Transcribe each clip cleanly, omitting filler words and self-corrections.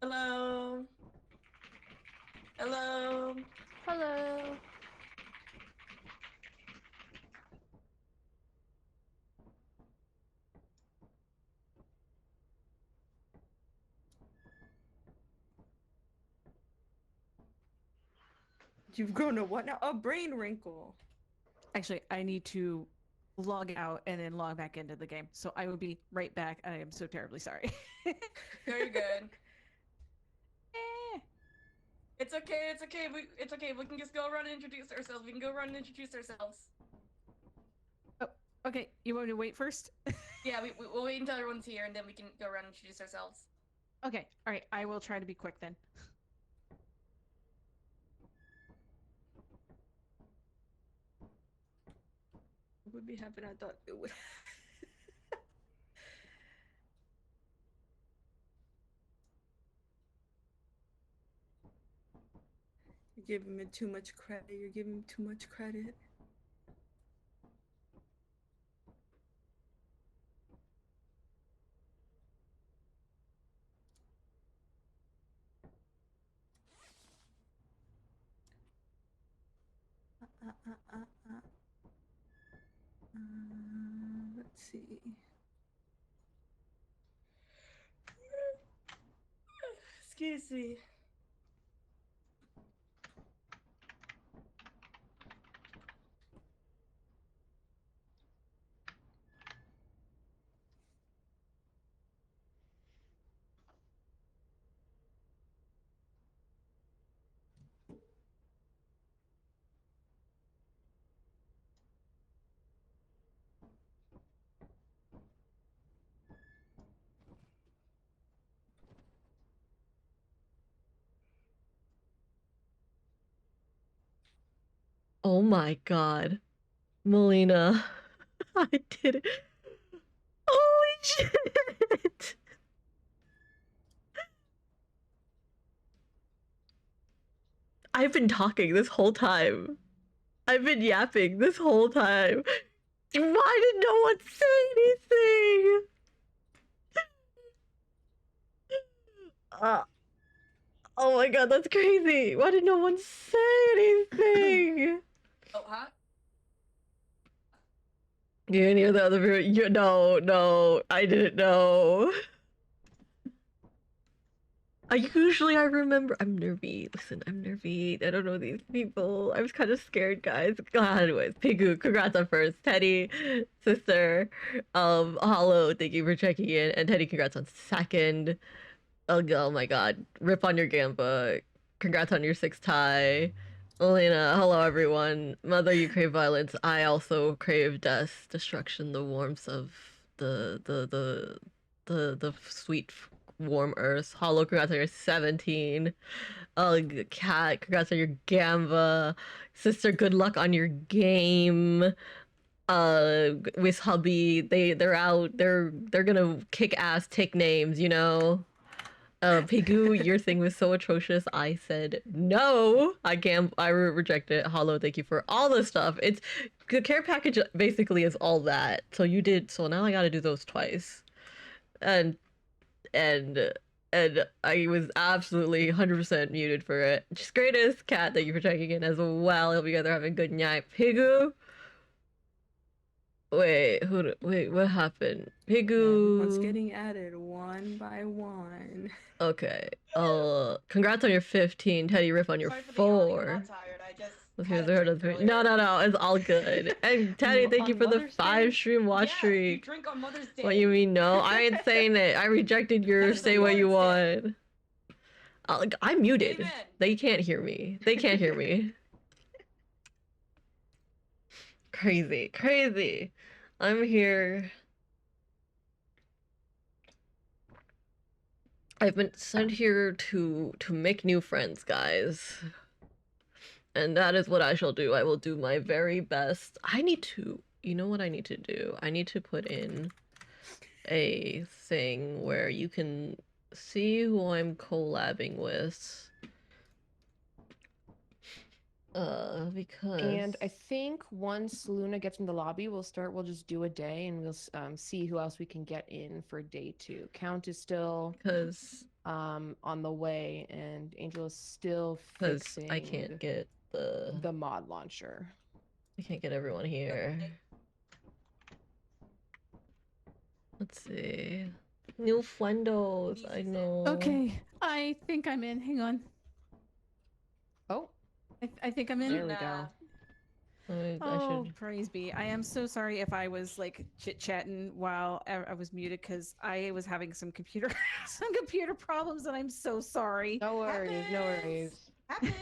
Hello. Hello. Hello. You've grown a what now? A brain wrinkle. Actually, I need to log out and then log back into the game. So I will be right back. I am so terribly sorry. Very good. Eh. It's okay. It's okay. It's okay. We can just go around and introduce ourselves. We can go around and introduce ourselves. Oh, okay. You want me to wait first? Yeah, we'll wait until everyone's here, and then we can go around and introduce ourselves. Okay. All right. I will try to be quick then. What would be happening? I thought it would. You're giving me too much credit. You're giving me too much credit. Let's see. Excuse me. Oh my god. Melina. I did it. Holy shit. I've been talking this whole time. I've been yapping this whole time. Why did no one say anything? Oh my god, that's crazy. Why did no one say anything? Oh, huh? You didn't hear the other video? No, I didn't know. I remember. I'm nervy. Listen, I'm nervy. I don't know these people. I was kind of scared, guys. Anyways, Pigu, congrats on first. Teddy, sister, Hollow, thank you for checking in, and Teddy, congrats on second. Oh my god, rip on your Gamba. Congrats on your sixth tie. Elena, hello everyone. Mother, you crave violence. I also crave death, destruction, the warmth of the sweet warm earth. Hollow, congrats on your 17. Cat, congrats on your Gamba. Sister, good luck on your game. With hubby, they're out. They're gonna kick ass, take names, you know. Pigu, your thing was so atrocious. I said no. I reject it. Hollow, thank you for all the stuff. It's the care package basically is all that. So you did. So now I got to do those twice, and and and I was absolutely 100% muted for it. Just greatest cat. Thank you for checking in as well. Hope you guys are having a good night. Pigu. Wait, what happened? Everyone's Pigu. getting added one by one. Okay. Congrats on your 15. Teddy Riff on your Sorry for the yawning. I'm 4. not tired. I just Let's hear had a the drink three. earlier. No, it's all good. And Teddy, thank you On for the Mother's 5 Day? stream watch Yeah, you streak. drink on Mother's Day. What you mean no? I ain't saying it. I rejected your That is say a what you Lord's Day. want. I'm muted. Amen. They can't hear me. They can't hear me. Crazy. I'm here. I've been sent here to make new friends, guys. And that is what I shall do. I will do my very best. You know what I need to do? I need to put in a thing where you can see who I'm collabing with. Because And I think once Luna gets in the lobby, we'll just do a day and we'll see who else we can get in for day 2. Count is still because on the way, and Angel is still Because fixing I can't get the mod launcher. I can't get everyone here. Let's see. New friendos. I know. Okay, I think I'm in. Hang on. Oh, I think I'm in. there we go. I Oh, should. praise be. I am so sorry if I was like chit-chatting while I was muted because I was having some computer some computer problems, and I'm so sorry. No worries, no worries. Happens.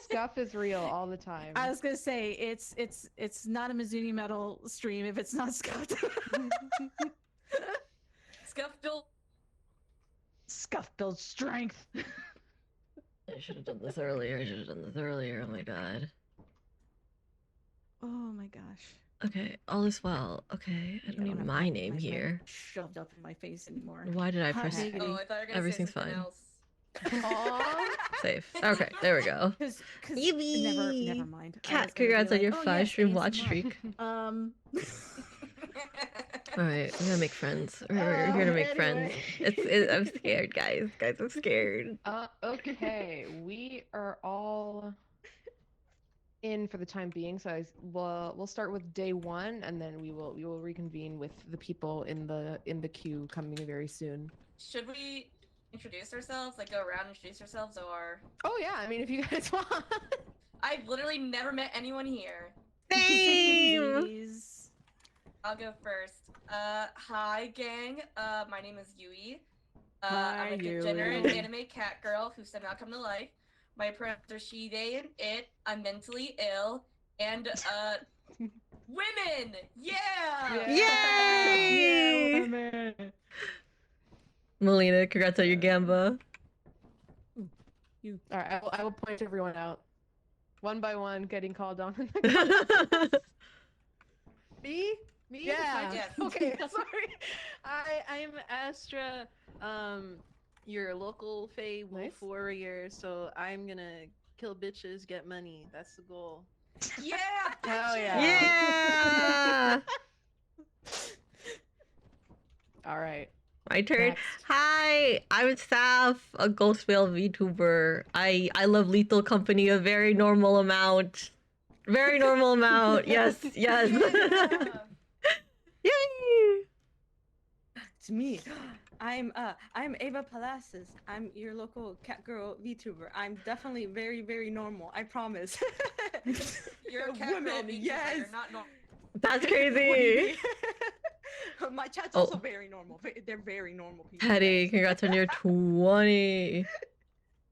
Stuff is real all the time. I was gonna say it's not a Mizuni Metal stream if it's not scuffed. Scuff built. Scuff builds strength. I should have done this earlier. Oh my god. Oh my gosh. Okay, all is well. Okay, I don't Yeah, need I'm my not name my mic here. shoved up in my face anymore. Why did I Hi. press Oh, I thought you were gonna Everything's say something fine. else. Aw. safe? Okay, there we go. Because Yippee! never mind. I Cat, was gonna be congrats on like, your "Oh, 5 yes, stream watch ASMR." streak. Oh, Alright, we're gonna make friends. We're here to make friends. I'm scared, guys. Guys, I'm scared. Okay, we are all in for the time being. So we'll start with day 1, and then we will reconvene with the people in the queue coming very soon. Should we introduce ourselves? Like, go around and introduce ourselves, or? Oh yeah, I mean if you guys want. I've literally never met anyone here. Same! Please. I'll go first. Hi, gang. My name is Yui. Hi, I'm a degenerate Yui. anime cat girl who somehow come to life. My pronouns are she, they, and it. I'm mentally ill. And, women! Yeah! Yay! Yeah, Melina, congrats on your gamba. You. All right, I will point everyone out, one by one, getting called on. Me? Me? Yeah. Yes. Okay, sorry. I'm Astra, your local Fey wolf Nice. warrior, so I'm gonna kill bitches, get money. That's the goal. Yeah! Hell bitches! yeah. Yeah! All right. My turn. Next. Hi, I'm Saf, a Ghost Whale VTuber. I love Lethal Company a very normal amount. Very normal amount. Yes, yes. Yeah. Yay! It's me. I'm Ava Palacios. I'm your local cat girl VTuber. I'm definitely very, very normal. I promise. You're a cat girl Women, VTuber, yes. You're not normal. That's What do you crazy. mean? My chat's Oh. also very normal. They're very normal people. Petty, yes. congrats on your 20.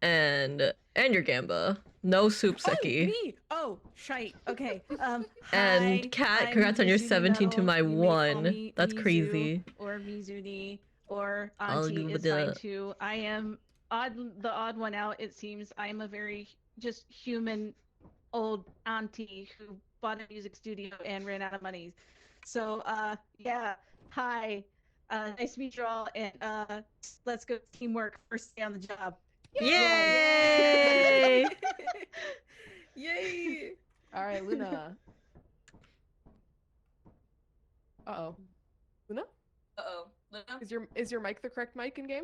And your gamba. No soup Oh, seki. me. Oh, shite. Okay. And Hi, Kat, I'm congrats on your Mizuni 17 to Metal. my You may call 1. me That's Mizu crazy. Or Mizuni or I'll Auntie go is with fine the- too. I am the odd one out. It seems I'm a very just human old auntie who bought a music studio and ran out of money. So yeah. Hi. Nice to meet you all, and let's go teamwork first day on the job. Yay! Yay! All right, Luna. Uh-oh. Luna? Uh-oh. Luna? Is your mic the correct mic in game?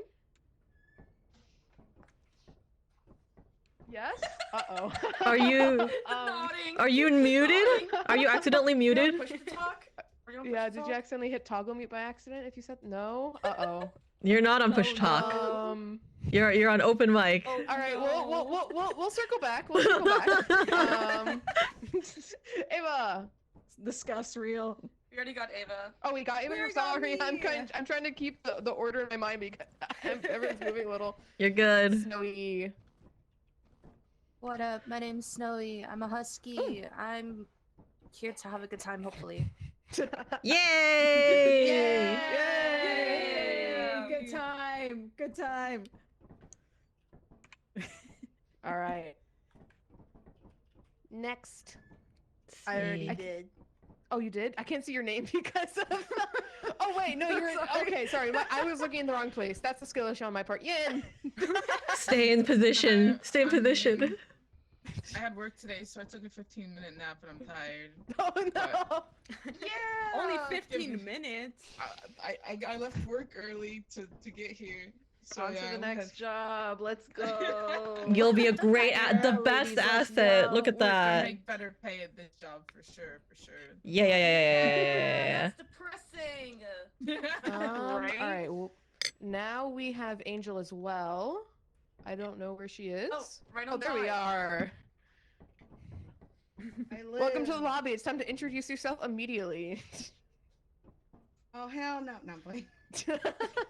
Yes? Uh-oh. Are you Nodding. are you muted? Are you accidentally You muted? wanna push to talk? Are you on Yeah, push to did you talk? accidentally hit toggle mute by accident if you said no? Uh-oh. You're not on push Oh, talk. no. You're on open mic. Oh, All right, no. we'll circle back. We'll circle back. Ava. The scuff's real. We already got Ava. Oh, we got Ava. We I'm got sorry. I'm me. trying to keep the order in my mind because everyone's moving a little. You're good. Snowy. What up? My name's Snowy. I'm a husky. I'm here to have a good time, hopefully. Yay! Yay! Good time. Good time. All right. Next. I already See. did. Oh, you did? I can't see your name because of. Oh wait, no, you're in. Sorry. Okay, sorry. I was looking in the wrong place. That's a skill issue on my part. Yin. Stay in position. Stay in position. I had work today, so I took a 15-minute nap, and I'm tired. Oh no. Yeah! Only 15 minutes. I left work early to get here, So On yeah, to the we next have- job. Let's go. You'll be a great the Yeah, best ladies, let's asset. Look go. at We're gonna that. make better pay at this job for sure, for sure. Yeah. That's depressing. All Right? right. Well, now we have Angel as well. I don't know where she is. Oh, right on Oh, there we time. are. Welcome to the lobby. It's time to introduce yourself immediately. Oh hell no, not playing.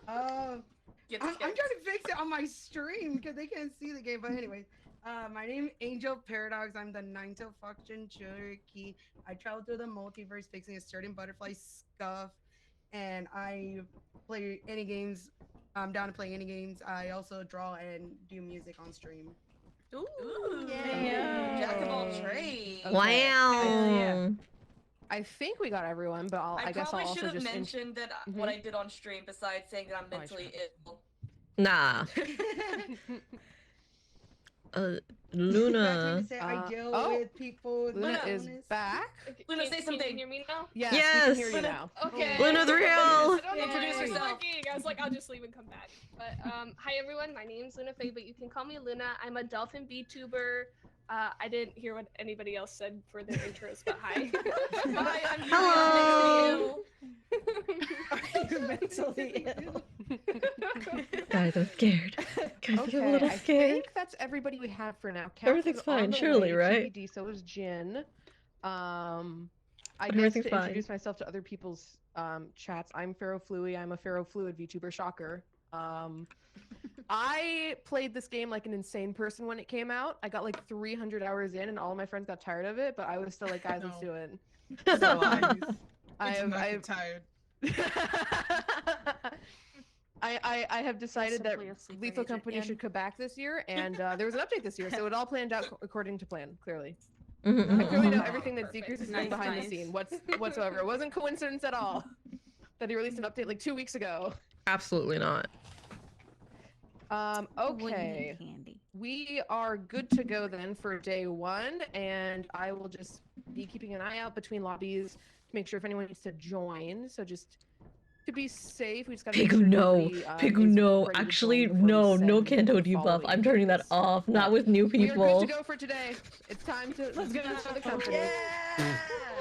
Oh, Get I'm the trying kids. to fix it on my stream because they can't see the game. But anyways, my name is Angel Paradox. I'm the Nine-Tailed Faction Cherokee. I travel through the multiverse fixing a certain butterfly scuff, and I play any games. I'm down to play any games. I also draw and do music on stream. Ooh, Yeah. Jack of all trades. Okay. Wow. I think we got everyone, but I guess I'll probably also should have just. mentioned that what I did on stream besides saying that I'm Oh, I mentally ill. Nah. Luna. I deal oh, with people with Luna mental is illness. back. Luna, say Can you something. hear me now? Yes, we Yes. can hear you now. Okay. Luna's real. I don't know Introduce why it's yourself. working. I was like, I'll just leave and come back. But hi everyone, my name's Luna Faye, but you can call me Luna. I'm a Dolphin VTuber. I didn't hear what anybody else said for their intros, but hi. Hi, I'm Hello. Yuri, Mentally ill. Guys, I'm scared. Guys, I'm a Okay, little I scared. think that's everybody we have for now. Kat Everything's is fine, on the surely, way, right? TBD, so is Jin. I guess Everything's to fine. introduce myself to other people's chats, I'm Ferroflui. I'm a Ferrofluid VTuber. Shocker. I played this game like an insane person when it came out. I got like 300 hours in, and all of my friends got tired of it. But I was still like, guys, let's No. do it. So I it's have, not I get have, tired. I have decided that Simply a secret Lethal agent, Company Ian. should come back this year, and there was an update this year, so it all planned out according to plan. Clearly, Mhm, I clearly know mhm. everything that Perfect. Zekers is Nice, doing behind nice. the scene. Whatsoever. It wasn't coincidence at all that he released an update like 2 weeks ago. Absolutely not. Okay. Candy. We are good to go then for day one, and I will just be keeping an eye out between lobbies to make sure if anyone needs to join. So just to be safe, we just gotta make Pigu, sure no. nobody, Pigu, is no. ready to Actually, join before we no. No send Kanto the debuff. following I'm turning that days. off. Not with new We are people. good to go for today. It's time to let's go for the company.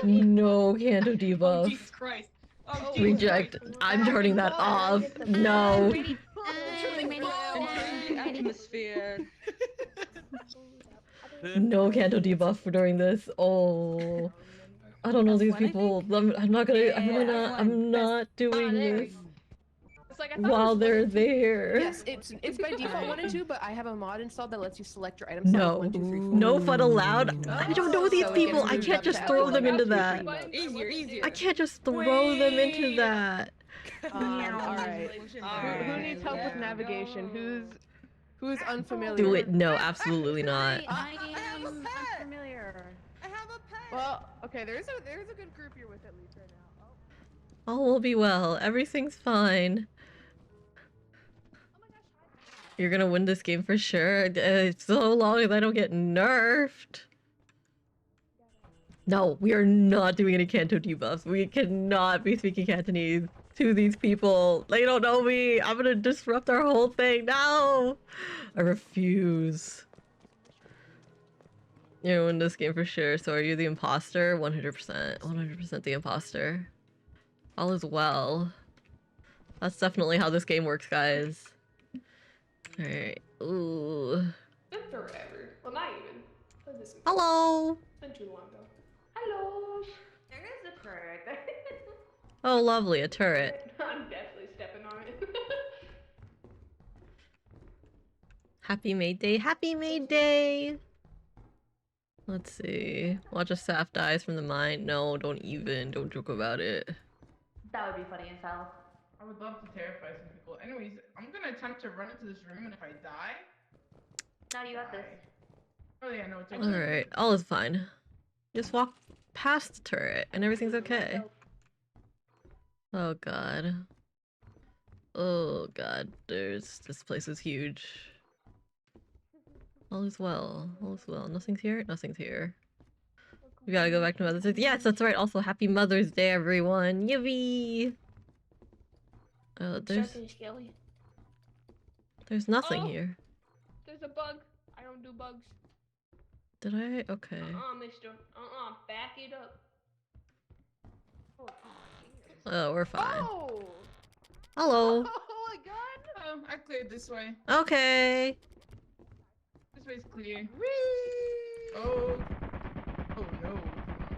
No Kanto Oh, debuff. Jesus Christ. Oh, Jesus Reject. Christ. I'm turning that off. No. Atmosphere. No Kanto debuff during this. Oh. I don't know That's these one, I people. I'm not gonna. I'm Yeah, not. that's I'm one. not doing there. this It's like I thought it while was they're one. there. Yes, it's by default 1 and 2, but I have a mod installed that lets you select your items. No. 1, 2, 3, 4. No FUD allowed. I don't know these So it people. gets I moved can't up just to throw like them into two, three that. nodes. Easier, easier. I can't just throw them into that. All right. Who needs help with navigation? Who's unfamiliar? Do it. No, absolutely not. I am unfamiliar. I have a pet. Well, okay, there's a good group you're with at least right now. Oh. All will be well. Everything's fine. You're gonna win this game for sure. So long as I don't get nerfed. No, we are not doing any Kanto debuffs. We cannot be speaking Cantonese to these people. They don't know me. I'm gonna disrupt our whole thing. No! I refuse. You're gonna win this game for sure. So are you the imposter? 100%. 100% the imposter. All is well. That's definitely how this game works, guys. Alright. Ooh. Been forever. Well, not even. What is this? Hello! Been too long ago. Hello. There is a turret. Oh, lovely, a turret. I'm definitely stepping on it. Happy Maid Day. Happy Maid Day! Let's see. Watch a Saf dies from the mine. No, don't even. Don't joke about it. That would be funny as hell. I would love to terrify some people. Anyways, I'm gonna attempt to run into this room, and if I die, No, you got this. oh yeah, no, it's okay. Alright, all is fine. Just walk past the turret and everything's okay. Oh god. Oh god, this place is huge. All is well, all is well. Nothing's here? Nothing's here. We gotta go back to Mother's Day. Yes, that's right. Also, happy Mother's Day, everyone. Yippee! There's... There's nothing Oh. here. There's a bug. I don't do bugs. Did I? Okay. Mister. Back it up. Oh, we're fine. Oh! Hello. Oh my god! Oh, I cleared this way. Okay. This way's clear. Oh. Oh no.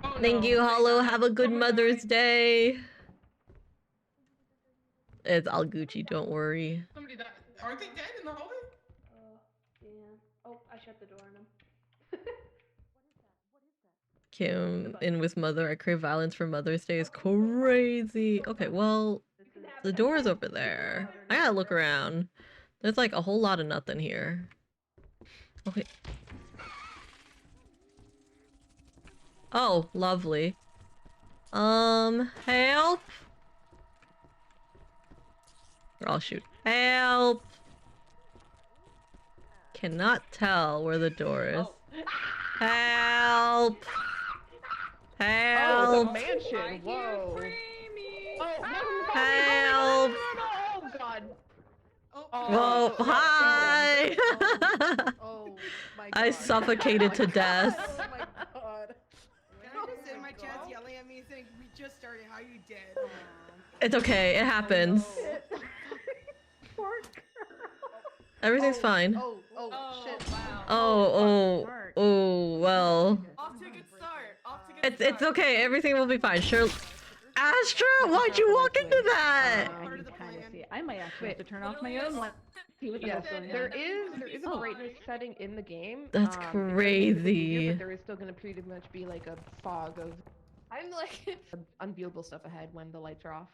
Oh, Thank no. you, Wait, Hollow. no. Have a good Someone Mother's died. Day. It's all Gucci, don't worry. Somebody died. Are they dead in the hallway? Yeah. Oh, I shut the door on him. Kim in with Mother. I crave violence for Mother's Day is crazy. Okay, well, the door is over there. I gotta look around. There's like a whole lot of nothing here. Okay. Oh, lovely. Help! I'll shoot. Help! Cannot tell where the door is. Help! Oh, Help! the mansion. Whoa. Oh, no, Help! Oh god. Whoa, hi! Oh my god. I suffocated to death. Oh my god. Can I just say my chat's yelling at me saying we just started? How you dead? It's okay, it happens. Everything's fine. Oh shit. Wow. Oh, well. Off to a good start. Off to a good It's okay, everything will be fine. Sure. Astra, why'd you walk into that? I can kind of see. I might actually have to turn off my own one. See what the Yes, hell's going there on. is a brightness setting in the game. That's it does make it crazy. easier, but there is still gonna pretty much be like a fog of I'm like. unviewable stuff ahead when the lights are off.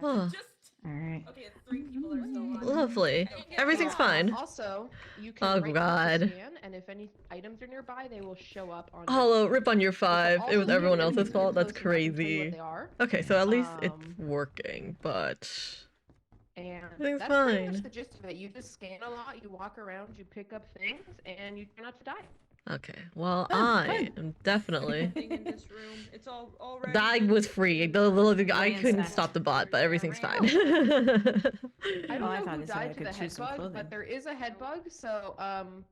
Huh. Just. Alright. Okay, 3 people are still on. Lovely. Everything's fine. Also, you can Oh, right-click to God. scan, and if any items are nearby, they will show up on. Hollow, rip on your 5. It was Also, everyone you can else's get fault. That's close enough and tell you what crazy. they are. Okay, so at least it's Um, working, but And Everything's that's pretty fine. much the gist of it. You just scan a lot, you walk around, you pick up things, and you try not to die. okay. Well, Oh, I fun. am definitely. Thing in this room. It's all already. That was free. I Ran couldn't snatched. stop the bot, but everything's fine. I Oh, don't I know thought who it said I died to could the choose head some bug, clothing. but there is a head bug, so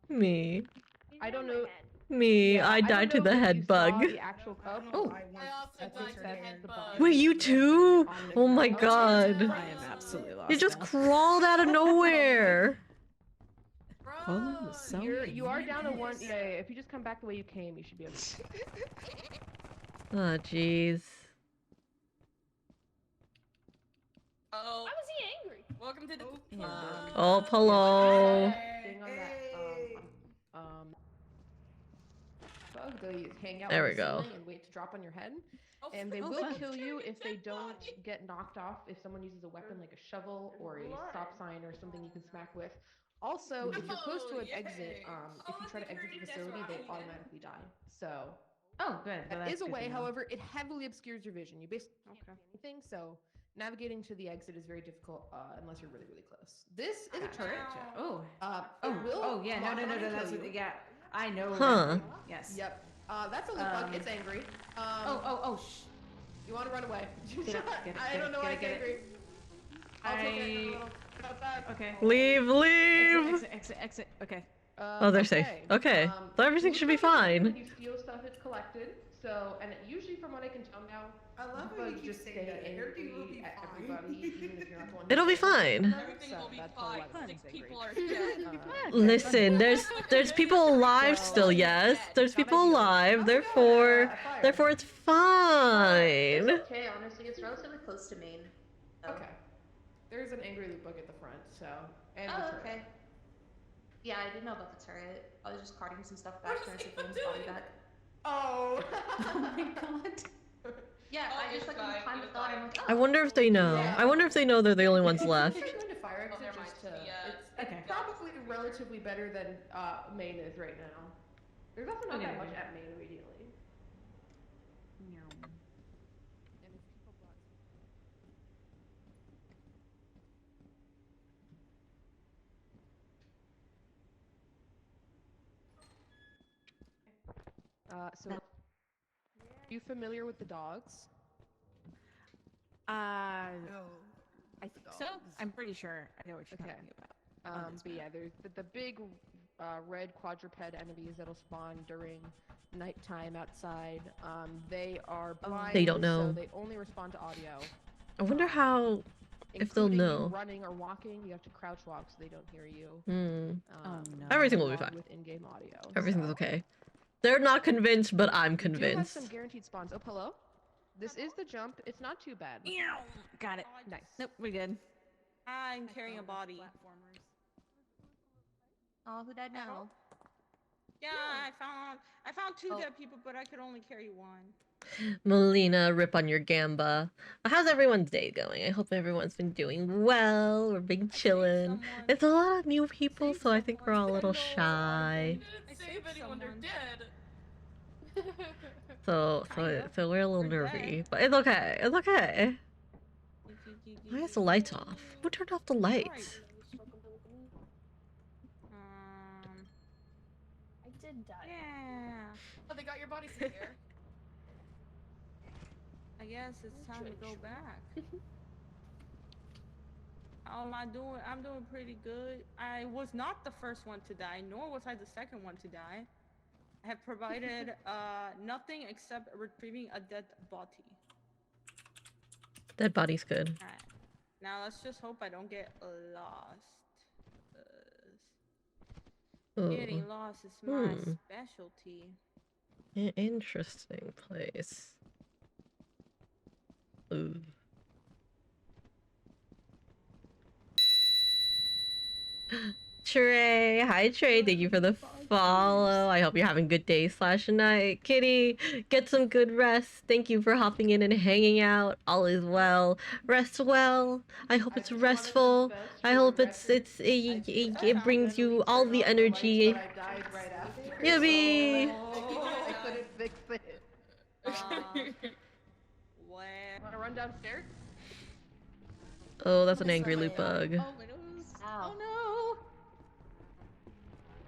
Me. I don't know. Me. Yeah, I don't died to know the if you head saw bug. The actual I cub. don't know Oh, why I I also I think died to that's head the bug. bug. Wait, you too? Oh my Omnic- god. I am absolutely lost. You just now. crawled out of nowhere. Polo was so You are down to one. Yes. Yeah, if you just come back the way you came, you should be okay. Oh, jeez. Oh, Why was he angry? welcome to the. Oh, hello. Thing on that bug, they hang out There on we the go. ceiling and wait to drop on your head. Oh, And they Oh, will fun. kill you if they don't get knocked off if someone uses a weapon like a shovel or a stop sign or something you can smack with. Also, if you're close to an Oh, exit, yay. if you try to exit the facility, they automatically die. So Oh, good. Well, that that's is a good way. to know. However, it heavily obscures your vision. You basically can't see anything. So navigating to the exit is very difficult unless you're really, really close. This is a turret. Oh. It will Oh, yeah. No, lock no, on no, and no. kill That's you. what, yeah. I know. Huh. that thing. Yes. Yep. That's a loot bug. It's angry. Oh, shh. You want to run away? Get it, get it, I get don't it, know why it's get it, angry. I'll take it. Got that. Okay. Leave. Exit. Okay. Oh, they're safe. Okay. So everything loot should be bug is fine. When you steal stuff, it's collected. So, and usually from what I can tell now, I love loot how you bugs keep just saying stay that. Everything will angry be at fine. everybody, even if you're not the one. who It'll be stole it. fine. Everything So will be that's probably fine. why the 6 bug's people angry. are dead. Listen, there's people alive still, yes. There's people alive, therefore it's fine. Okay, honestly, it's relatively close to Maine. so- Okay. There's an angry loot bug at the front, so and the Oh, turret. okay. Yeah, I didn't know about the turret. I was just carting some stuff back, What trying is to it get William's body doing? back. Oh. Oh my god. Yeah, Oh, I just it's like fine, climbed it's the thought. I'm fine. like, oh. I wonder if they know. I wonder if they know they're the only ones left. If you're going to fire Oh, exit never just mind. to, Yeah. it's Okay. probably relatively better than Maine is right now. There's also not Okay. that much at Maine immediately. No. And if people block- so are you familiar with the dogs? I No. think so. I'm pretty sure I know what you're Okay. talking about. But yeah, there's the big red quadruped enemies that'll spawn during nighttime outside. They are blind. They don't know. So they only respond to audio. I wonder how if they'll Including you know. running or walking, you have to crouch walk so they don't hear you. Hmm. Everything will be along fine. With in-game audio. Everything's so. okay. They're not convinced, but I'm We do have convinced. some guaranteed spawns. Oh, hello. This is the jump. It's not too bad. Got it. Nice. Nope, we're good. I'm carrying a body. Oh, who died now? Yeah, I found two Oh. dead people, but I could only carry one. Melina, rip on your gamba. How's everyone's day going? I hope everyone's been doing well. We're been chilling. It's a lot of new people, so I think we're all a little shy. Didn't save anyone, they're dead. So we're a little nervy, but it's okay. It's okay. Why is the lights off? Who turned off the lights? I did die. Yeah. Oh, they got your bodies in here. I guess it's time to go back. How am I doing? I'm doing pretty good. I was not the first one to die, nor was I the second one to die. I have provided nothing except retrieving a dead body. Dead body's good. Alright. Now let's just hope I don't get lost. 'Cause Ooh. getting lost is my Hmm. specialty. Interesting place. Ooh. Trey, hi Trey, thank you for the follow. I hope you're having a good day / night. Kitty, get some good rest. Thank you for hopping in and hanging out. All is well. Rest well. I hope it's restful. I hope it brings you all the energy. Yippee! I couldn't fix it. Wanna run downstairs? Oh, that's an angry loot bug. Oh, my nose. Oh no.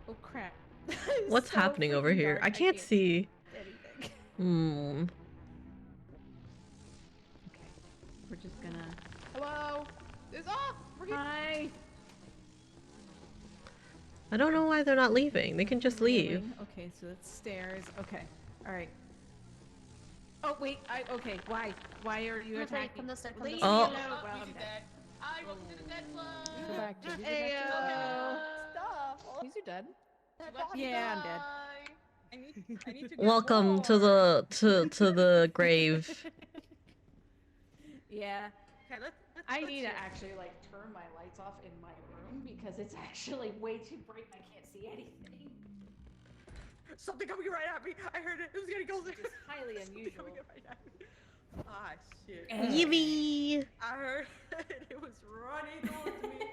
Oh crap. What's So happening over freaking here? dark, I can't see. anything. Hmm. We're just gonna. Hello. It's off. We're good. Hi. I don't know why they're not leaving. They can just leave. Really? Okay, so it's stairs. Okay. All right. Oh wait. Okay. Why? Why are you From attacking? the stairs. Leave Oh. me alone. Well, I'm dead. I wasn't in the dead club. Go back to Ayo. Stop. He's dead. Yeah, I'm dead. I need to get Welcome to more. the grave. Yeah. Okay, let's I let's need hear to it. actually like turn my lights off in my room because it's actually way too bright and I can't see anything. Something coming right at me. I heard it. It was getting closer. Which is highly Something unusual. coming right at me. Ah, shit. Yippee! I heard it. It was running towards me.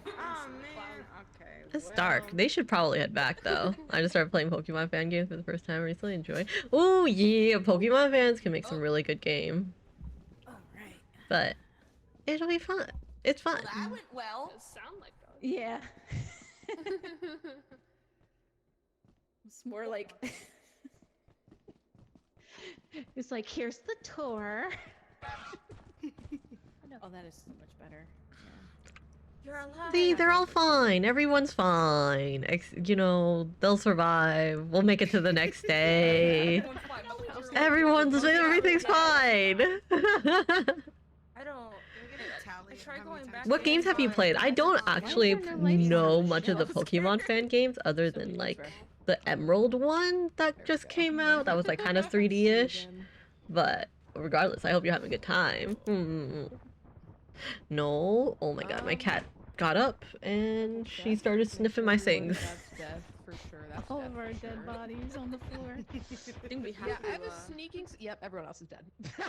Oh man. Okay. It's dark. They should probably head back though. I just started playing Pokemon fan games for the first time recently. Enjoy. Oh yeah, Pokemon fans can make some really good game. Alright. But it'll be fun. It's fun. Well, that went well. Does sound like that. Yeah. It's more like. It's like, here's the tour. Oh, that is so much better. You're alive. See, they're all fine. Everyone's fine. You know, they'll survive. We'll make it to the next day. Everything's fine. I don't. I tried going back. What games have you played? I don't actually know much of the Pokemon fan games other than like the Emerald one that just came out. That was like kind of 3D-ish. But regardless, I hope you're having a good time. No. Oh my god, my cat got up and she started sniffing my things. That's death for sure. That's All death of our for dead sure. bodies on the floor. I think we have Yeah, to. I have a sneaking. Yep, everyone else is dead. Wow.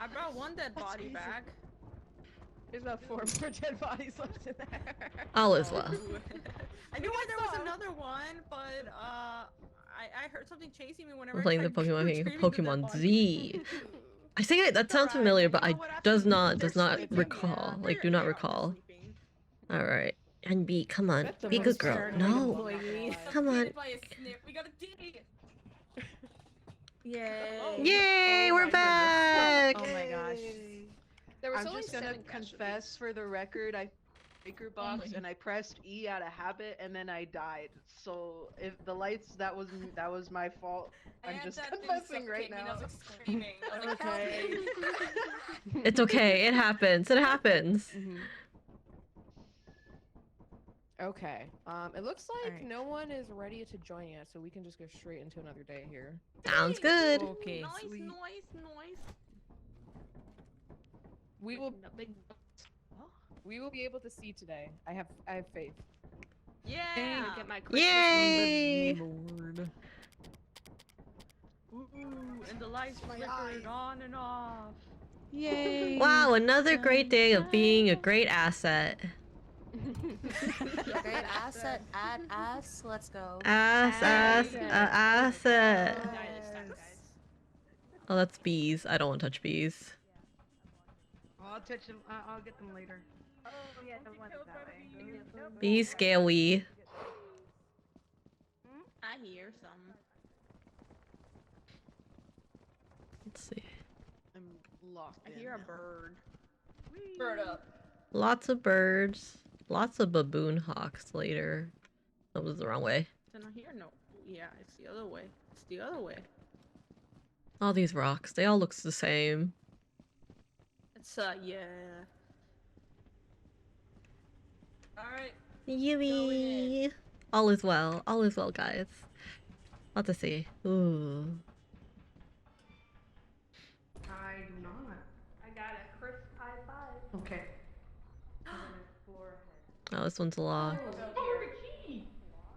I brought one dead body back. There's about 4 more dead bodies left in there. All is well. I knew there was another one, but I heard something chasing me whenever I'm I playing the tried Pokemon game, retrieving the dead Pokemon body. Z. I think that sounds familiar, but I does not recall. Like, do not recall. All right, and B, come on, That's the be a good most girl. paranoid No, employee. come on. By a snip. We got a D. Yay! Yay, we're back. Oh my gosh. There was I'm only just gonna 7 confess for the record, I breaker box and I pressed E out of habit and then I died. So if the lights, that was my fault. I'm just confessing right now. I was like screaming. I was like, Okay. It's okay. It happens. It happens. Okay. It looks like Alright. no one is ready to join yet, so we can just go straight into another day here. Sounds good. Okay, Nice, sweet. nice. We will be able to see today. I have faith. Yeah. Get my Christmas Yay! Lord. Ooh, and the lights flickered on and off. Yay. Wow, another great day of being a great asset. Great asset, add ass. Let's go. Asset. Guys. Oh, that's bees. I don't want to touch bees. I'll touch them. I'll get them later. Oh yeah, the one that way. Bees scaly. I hear some. Let's see. I'm locked I in hear a now. bird. bird up. Lots of birds. Lots of baboon hawks later. That was the wrong way. Then I hear no. Yeah, it's the other way. It's the other way. All these rocks, they all look the same. It's yeah. All right. Yui. All is well. All is well, guys. Lot to see. Ooh. I do not. I got a crisp high five. Okay. Oh, this one's locked. Oh, the key!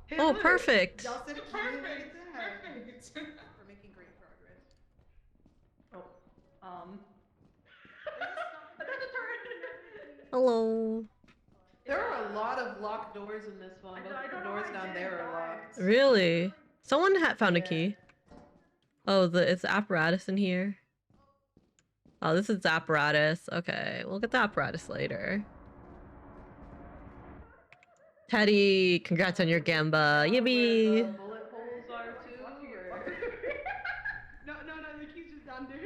Hey, Oh, look. perfect. Y'all said a key. Perfect. Look at that. Perfect. We're making great progress. That's a turret. Hello. There are a lot of locked doors in this one. Both the doors down there are locked. Really? Someone had found a key. Oh, it's the apparatus in here. Oh, this is the apparatus. Okay, we'll get the apparatus later. Teddy, congrats on your gamba. Yippee! Where the bullet holes are too. Or... No, the key's just down there.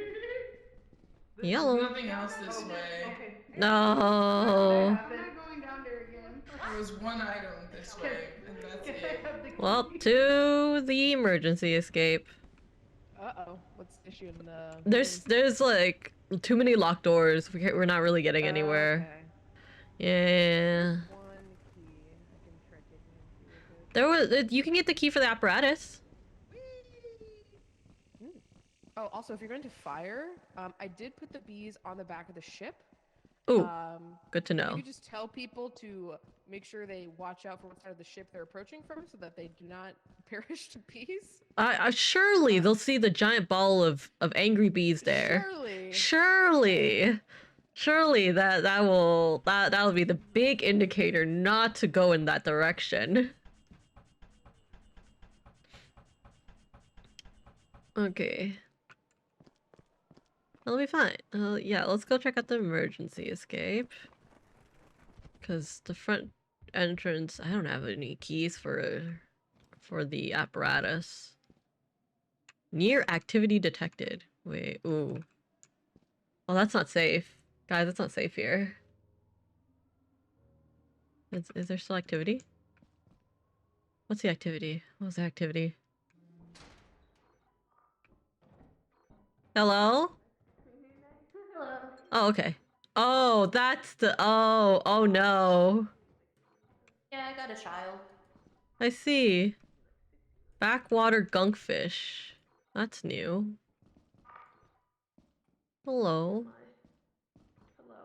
There's Yellow. nothing else this way. Okay. No. I'm not going down there again. There was one item this way, and that's it. Well, to the emergency escape. Uh-oh. What's the issue in the... There's like too many locked doors. We're not really getting anywhere. Yeah. One key. I can try taking it. There was you can get the key for the apparatus. Oh, also, if you're going to fire, I did put the bees on the back of the ship. Ooh, good to know. You just tell people to make sure they watch out for what side of the ship they're approaching from, so that they do not perish to bees. Surely they'll see the giant ball of angry bees there. Surely that'll be the big indicator not to go in that direction. Okay. That'll be fine. Yeah, let's go check out the emergency escape. Because the front entrance, I don't have any keys for the apparatus. Near activity detected. Wait, ooh. Well, that's not safe. Guys, that's not safe here. Is there still activity? What's the activity? What was the activity? Hello? Hello. Oh, okay. Oh, that's the... Oh no. Yeah, I got a child. I see. Backwater gunkfish. That's new. Hello. Hello.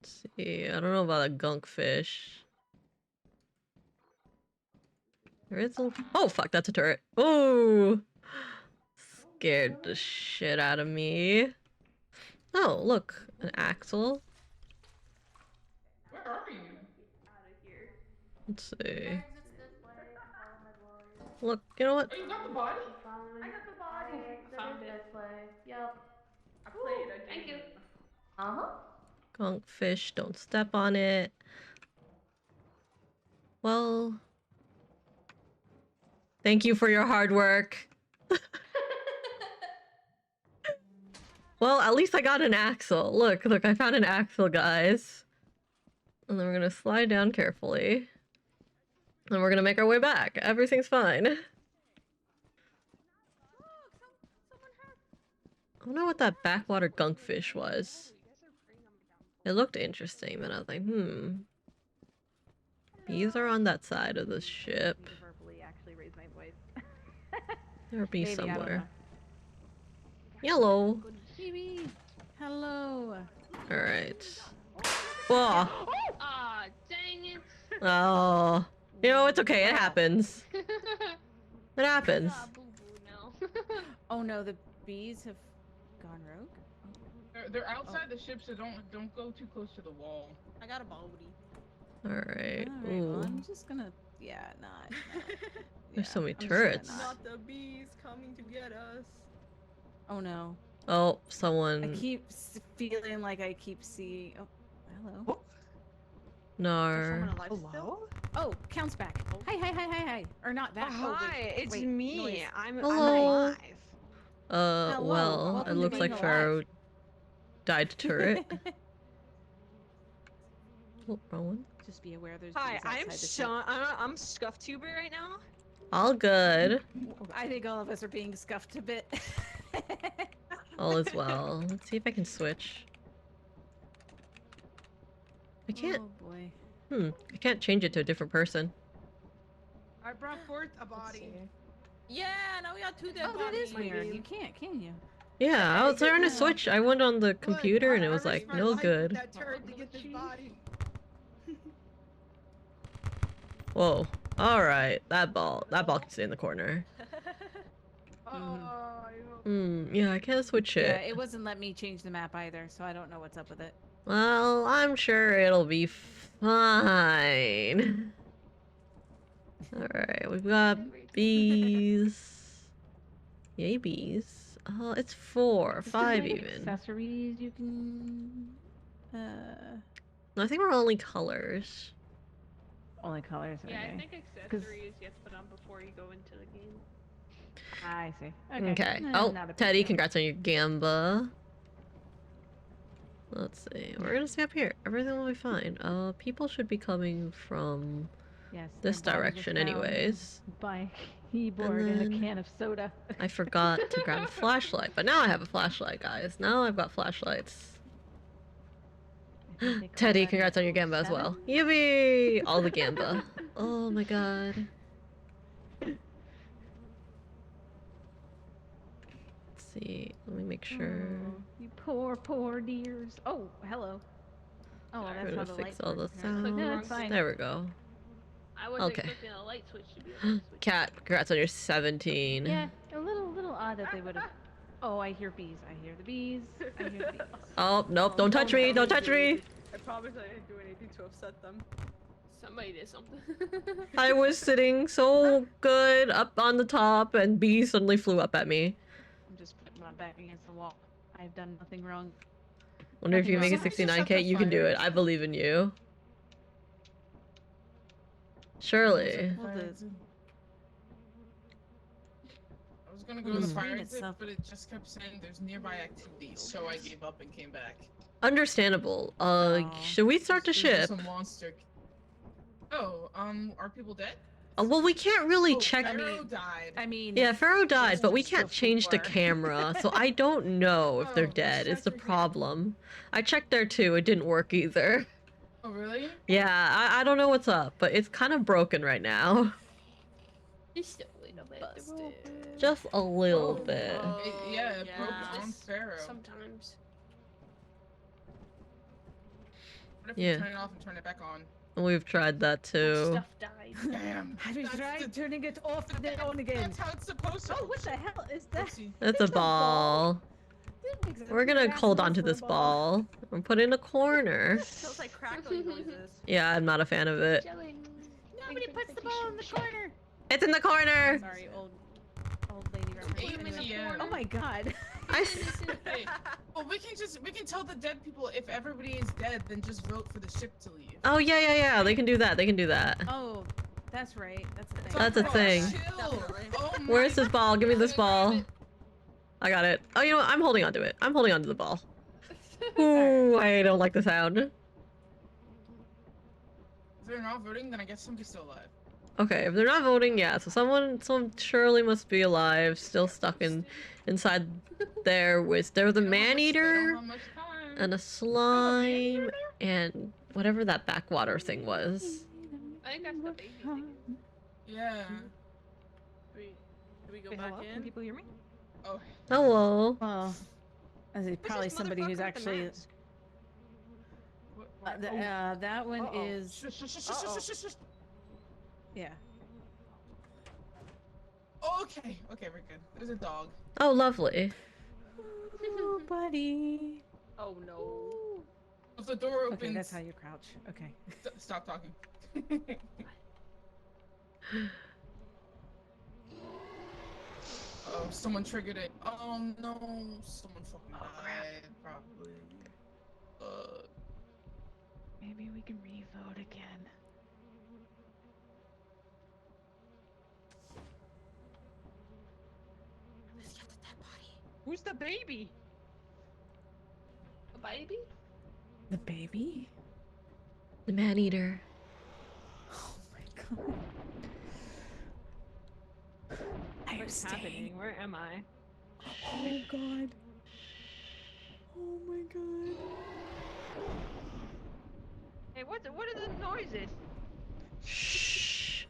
Let's see. I don't know about a gunkfish. There is a... Oh, fuck, that's a turret. Oh! Scared the shit out of me. Oh, look. An axle. Where are you? Let's see. Look, you know what? Oh, you got the body? I got the body. Found it. This way. Yep. I played a Thank you. game. Uh-huh. Gunkfish, don't step on it. Well... Thank you for your hard work. Well, at least I got an axle. Look, I found an axle, guys. And then we're gonna slide down carefully. And we're gonna make our way back. Everything's fine. I don't know what that backwater gunkfish was. It looked interesting, but I was like, Bees are on that side of the ship. Verbally actually raise my voice. There be Maybe, I don't somewhere. know. Yellow. Phoebe, hello. Alright. Whoa. Ah, dang it. Oh. You know, it's okay. It happens. It happens. Ah, boo-boo now. Oh no, the bees have gone rogue. They're outside the ship, so don't go too close to the wall. I got a baldy. Alright. Alright, well, Ooh. I'm just gonna, not. There's so many I'm just gonna turrets. not. Not the bees coming to get us. Oh no. Oh, I someone. keep feeling like I keep seeing. Oh, hello. Nar. Oh, Count's back. Hi. Or not back. Oh, wait, hi, it's wait, me. noise. I'm Hello. alive. Hello, Well, welcome it to looks being like alive. Pharaoh died to turret. Oh, wrong one. Just be aware there's Hi, bees I'm outside I'm Scuff Tuber right now. All good. the ship. I think all of us are being scuffed a bit. All is well. Let's see if I can switch. I can't. Oh boy. I can't change it to a different person. I brought forth a body. Yeah, now we got two dead Oh, that bodies. is weird. You can't, can you? Yeah, I was trying to Yeah. switch. I went on the computer Look, and it I was risked like, my no life with good. That turret to get this body. Whoa. Alright, that ball can stay in the corner. Yeah, I can't switch Yeah, it. it wasn't letting me change the map either, so I don't know what's up with it. Well, I'm sure it'll be fine. Alright, we've got bees. Yay, bees. Oh, it's 4, Is there, 5 like, even. Accessories you can. No, I think we're only colors. Only colors. Yeah, I okay. think accessories you have to put on before you go into the game. I see. Okay. Eh, Oh, not a big Teddy, deal. congrats on your gamba. Let's see. We're gonna stay up here. Everything will be fine. People should be coming from Yes. this their body direction was found anyways. By a keyboard and then- a can of soda. I forgot to grab a flashlight, but now I have a flashlight, guys. Now I've got flashlights. Teddy, congrats on your gamba as well. Yippee! All the gamba. Oh my god. Let's see. Let me make sure. Oh, you poor dears. Oh, hello. Oh, I'm that's how gonna the fix light all the works, apparently. sounds. No, it's fine. There we go. I wasn't Okay. expecting a light switch to be a light switch. Cat, congrats on your 17. Yeah, a little odd that they would have. Oh, I hear bees. I hear the bees. I hear the bees. Oh, nope, don't touch me, don't touch me! I promise I didn't do anything to upset them. Somebody did something. I was sitting so good up on the top and bees suddenly flew up at me. I'm just putting my back against the wall. I've done nothing wrong. Wonder if you Nothing make it wrong. 69k, you can do it. I believe in you. Surely. Well, the- I was gonna go to the Hmm. fire Screen exit, itself. but it just kept saying there's nearby activities, so I gave up and came back. Understandable. Oh. Should we start the There's ship? just a monster. Oh, are people dead? Well, we can't really Oh, check. Pharaoh died. I mean, Yeah, Pharaoh died, but we just can't change the before. camera, so I don't know if they're Oh, dead. It's the check your problem. I checked there too. It didn't work either. Oh, really? Yeah, I don't know what's up, but it's kind of broken right now. Just a little bit. Just a little bit. Yeah, it broke Yeah. on Pharaoh. Sometimes. What if we Yeah. turn it off and turn it back on? We've tried that too. Stuff died. Damn. Have you That's tried the- turning it off and then on again? That's how it's supposed to. Oh, what the hell is that? Oopsie. That's a ball. We're gonna hold on to this ball and put it in a corner. Feels like crackling noises. Yeah, I'm not a fan of it. Nobody puts the ball in the corner. It's in the corner. Sorry, old lady reference. 8 p.m. Oh my god. Hey, well, we can tell the dead people if everybody is dead, then just vote for the ship to leave. Oh yeah. They can do that. They can do that. Oh, that's right. That's a thing. That's a thing. Chill. Oh my Where's this ball? Give me this ball. grab it. I got it. Oh, you know what? I'm holding on to it. I'm holding on to the ball. Ooh, I don't like the sound. If they're not voting, then I guess somebody's still alive. Okay, if they're not voting, yeah. So someone surely must be alive, still stuck inside there. There was a man-eater and a slime and whatever that backwater thing was. I think that's the baby thing. Yeah. Do we go Wait, back hello? in? Can people hear me? Oh. Hello. Well, as it's probably this somebody who's motherfucker with the actually. mask? That one is. Shush, shush, shush, shush, shush, shush. Yeah. Okay, okay, we're good. There's a dog. Oh, lovely. Oh, buddy. Oh no. If the door opens. Okay, that's how you crouch. Okay. Stop talking. Oh, someone triggered it. Oh no, someone fucking died, probably. Maybe we can re-vote again. Let's get the dead body. Who's the baby? A baby? The baby? The man-eater. Oh my god. I am What's staying. happening? Where am I? Oh god. Oh my god. Hey, what are the noises? Shh.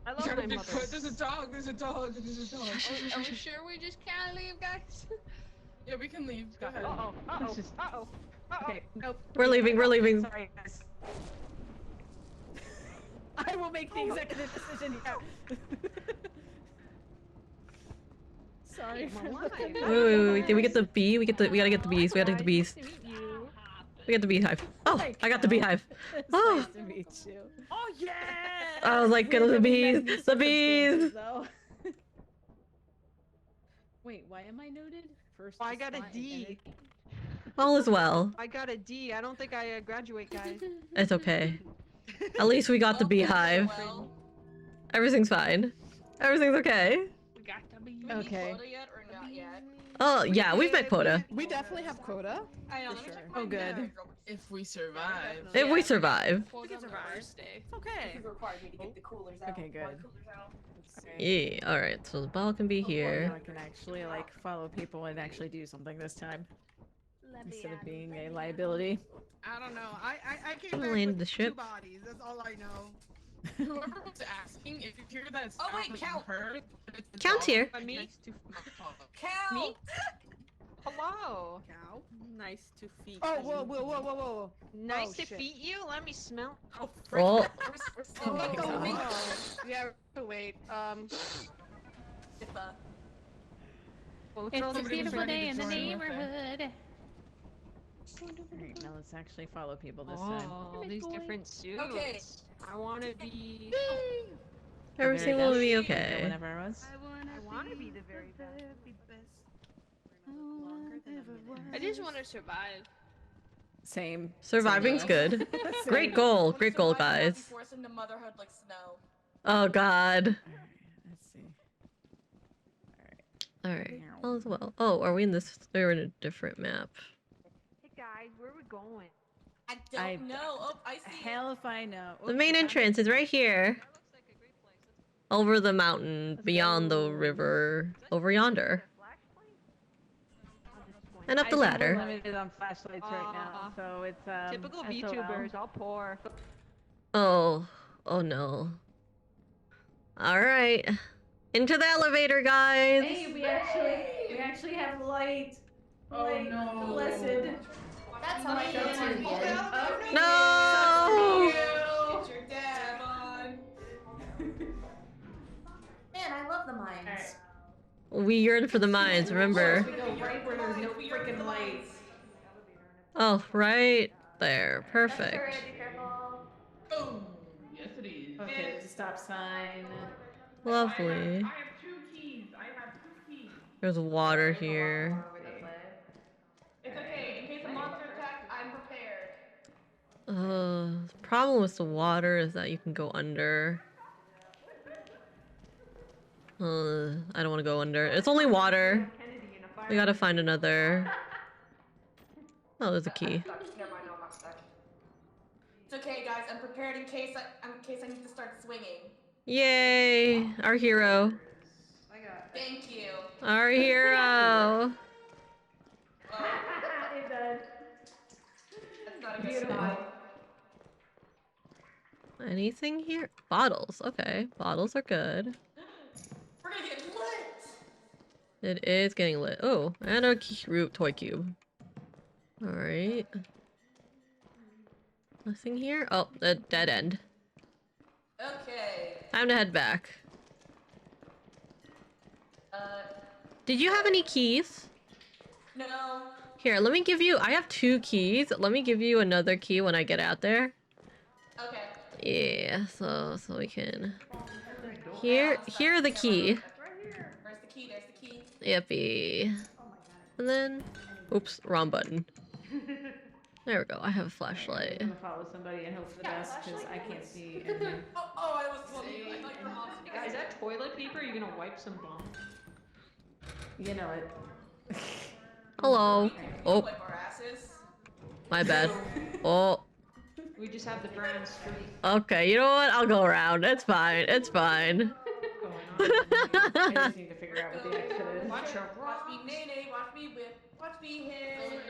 I love my mother. There's a dog. There's a dog. There's a dog. Are we sure we just can't leave, guys? Yeah, we can leave. Go ahead. Uh-oh, uh-oh, Let's just- uh-oh, uh-oh. Okay, nope. We're leaving. We're leaving. Sorry, guys. I will make the executive decision here. Sorry. I'm for alive. the- Wait. Did we get the bee? We gotta get the bees. We gotta get the bees. Nice to meet you. We got the beehive. Oh, I got the beehive. It's Oh. nice to meet you. Oh yeah! I was like, get the bees. The bees. Wait, why am I noted? First. I to got a spot and D. edit. All is well. I got a D. I don't think I graduate, guys. It's okay. At least we got the beehive. Well, Everything's fine. Everything's okay. We got the baby. do we need Okay. quota yet or not yet? Oh, yeah, we've met quota. We definitely have quota. I know. For Let me check sure. my Oh, good. real- If we survive. If we survive. Quota on the survive. first day. It's okay. required me to get the coolers out. Okay, good. Yeah, alright, so the ball can be Now here. I can actually like follow people and actually do something this time instead of being a liability. I don't know. I came I'll back land with the ship. 2 bodies. That's all I know. Whoever was asking, if you hear that sound Oh, wait, that you count. heard, it's the Count dog. here. Me? Count! Me? Hello. Cow. Nice to feed. Oh, whoa. Nice to shit. feet you. Let me smell. Oh, Oh, We're still Oh, making God. the week. Yeah. Wait. Well, It's a Somebody was beautiful ready day to in the join, okay. neighborhood. Alright, now let's actually follow people this time. Oh, these different suits. Okay. I want to be. everything will be okay. Whenever I was. I want to be the very best. I just want to survive. Same. Surviving's good. Great goal, great goal, guys. Force into motherhood like snow. Oh god. Alright, let's see. Alright, all is well. Oh, are we in this? We're in a different map. Hey guys, where are we going? I don't know. Oh, I see. Hell if I know. The main entrance is right here. Over the mountain, beyond the river, over yonder. And up the I think we're ladder. limited on flashlights right now, so it's Typical SOL. VTubers. All poor. Oh, oh no. Alright. Into the elevator, guys! Hey, we actually have light. Light, no. blessed. That's how I know it's your end. No! Get your dad on. Man, I love the mines. We yearn for the mines, remember? We go right where there's no freaking lights. Oh, right there. Perfect. Boom. Yes, it is. Okay, stop sign. Lovely. I have 2 keys. I have 2 keys. There's water here. It's okay. In case a monster attacks, I'm prepared. The problem with the water is that you can go under. I don't want to go under. It's only water. We gotta find another. Oh, there's a key. Never mind, no, I'm not stuck. It's okay, guys. I'm prepared in case I need to start swinging. Yay! Our hero. I got. Thank you. Our hero. It does. That's not a good Beautiful. sign. Anything here? Bottles. Okay, bottles are good. We're gonna get lit. It is getting lit. Oh, and a toy cube. All right. Nothing here. Oh, a dead end. Okay. Time to head back. Did you have any keys? No. Here, let me give you. I have 2 keys. Let me give you another key when I get out there. Okay. Yeah, so we can. Here are the key. Where's the key? There's the key. Yippee. And then, oops, wrong button. There we go. I have a flashlight. I'm gonna follow somebody and hope for the best because I can't see anything. Oh, I was saying. I thought you were awesome. Is that toilet paper? Are you gonna wipe some bum? You know it. Hello. Oh, Wipe our asses. my bad. Oh. We just have the brown streak Okay, you know what? I'll go around. It's fine. It's fine. going on. I just need to figure out what the exit is. Watch me nay, watch me whip, watch me hit,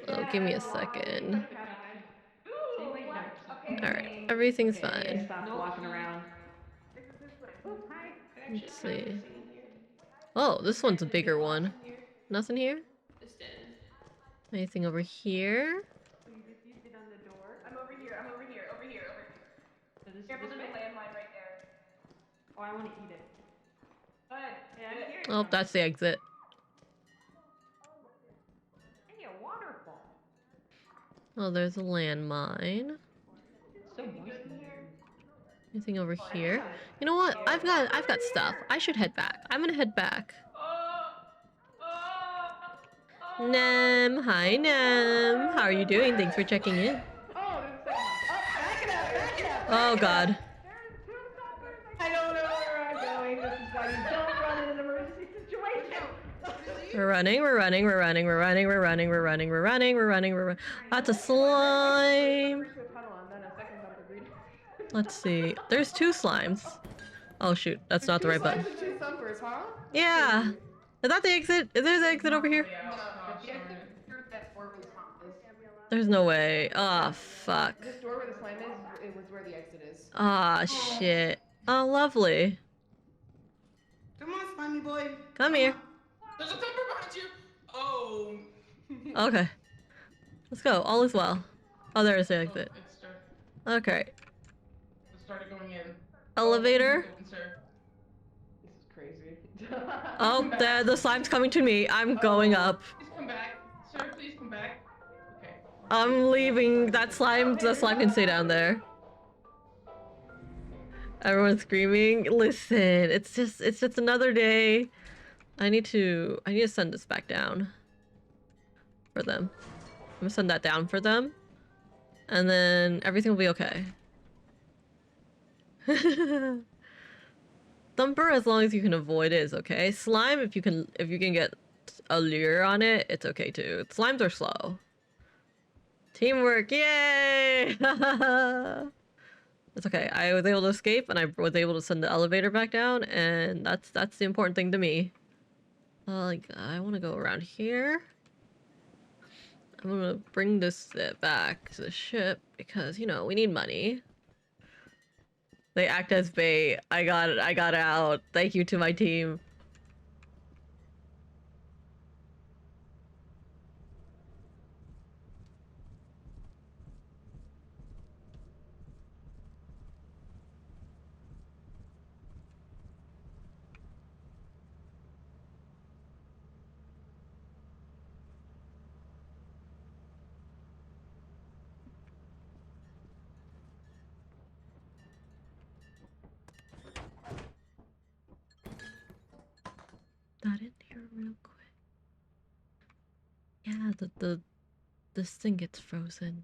Oh, give me a second. Ooh, okay. Alright, everything's fine. Stop walking around. Let's see. Oh, this one's a bigger one. Nothing here? Anything over here? I'm over here, over here. Careful, there's a landmine right there. Oh, I want to eat it. Go ahead. Yeah, I'm here. Oh, that's the exit. Hey, a waterfall. Oh, there's a landmine. So moist in here. Anything over here? You know what? I've got stuff. I should head back. I'm gonna head back. Nem, hi Nem. How are you doing? Thanks for checking in. Oh God. I don't know where I'm going. This is why you don't run in an emergency situation. We're running. That's a slime. Let's see. There's 2 slimes. Oh shoot, that's not the right button. Yeah. Is that the exit? Is there the exit over here? There's no way. Oh fuck. This door where the slime is, it was where the exit is. Ah shit. Oh lovely. Come on, slimy boy. Come here. There's a thumper behind you. Oh. Okay. Let's go. All is well. Oh, there is the exit. It's started. Okay. It started going in. Elevator. Open, sir. This is crazy. Oh, there. The slime's coming to me. I'm going up. Please come back. Sir, please come back. Okay. I'm leaving. That slime. The slime can stay down there. Everyone's screaming. Listen, it's just another day. I need to send this back down for them. I'm gonna send that down for them, and then everything will be okay. Thumper, as long as you can avoid it, is okay. Slime, if you can get a lure on it, it's okay too. Slimes are slow. Teamwork, yay! It's okay. I was able to escape, and I was able to send the elevator back down, and that's the important thing to me. Like, I want to go around here. I'm gonna bring this back to the ship because, you know, we need money. They act as bait. I got out. Thank you to my team. That in here real quick. Yeah, this thing gets frozen.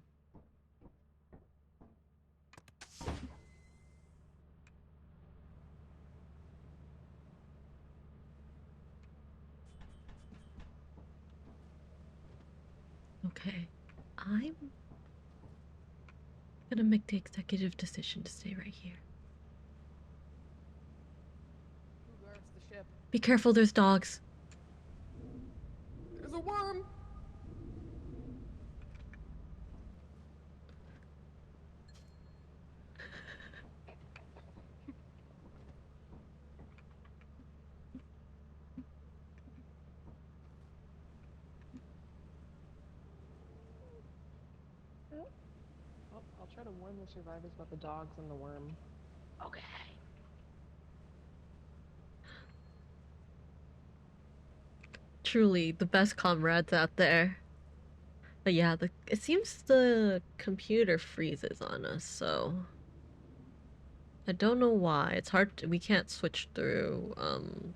Okay, I'm gonna make the executive decision to stay right here. Who guards the ship? Be careful, there's dogs. There's a worm. I'll try to warn the survivors about the dogs and the worm. Okay. Truly, the best comrades out there. But yeah, it seems the computer freezes on us, so... I don't know why. It's hard we can't switch through,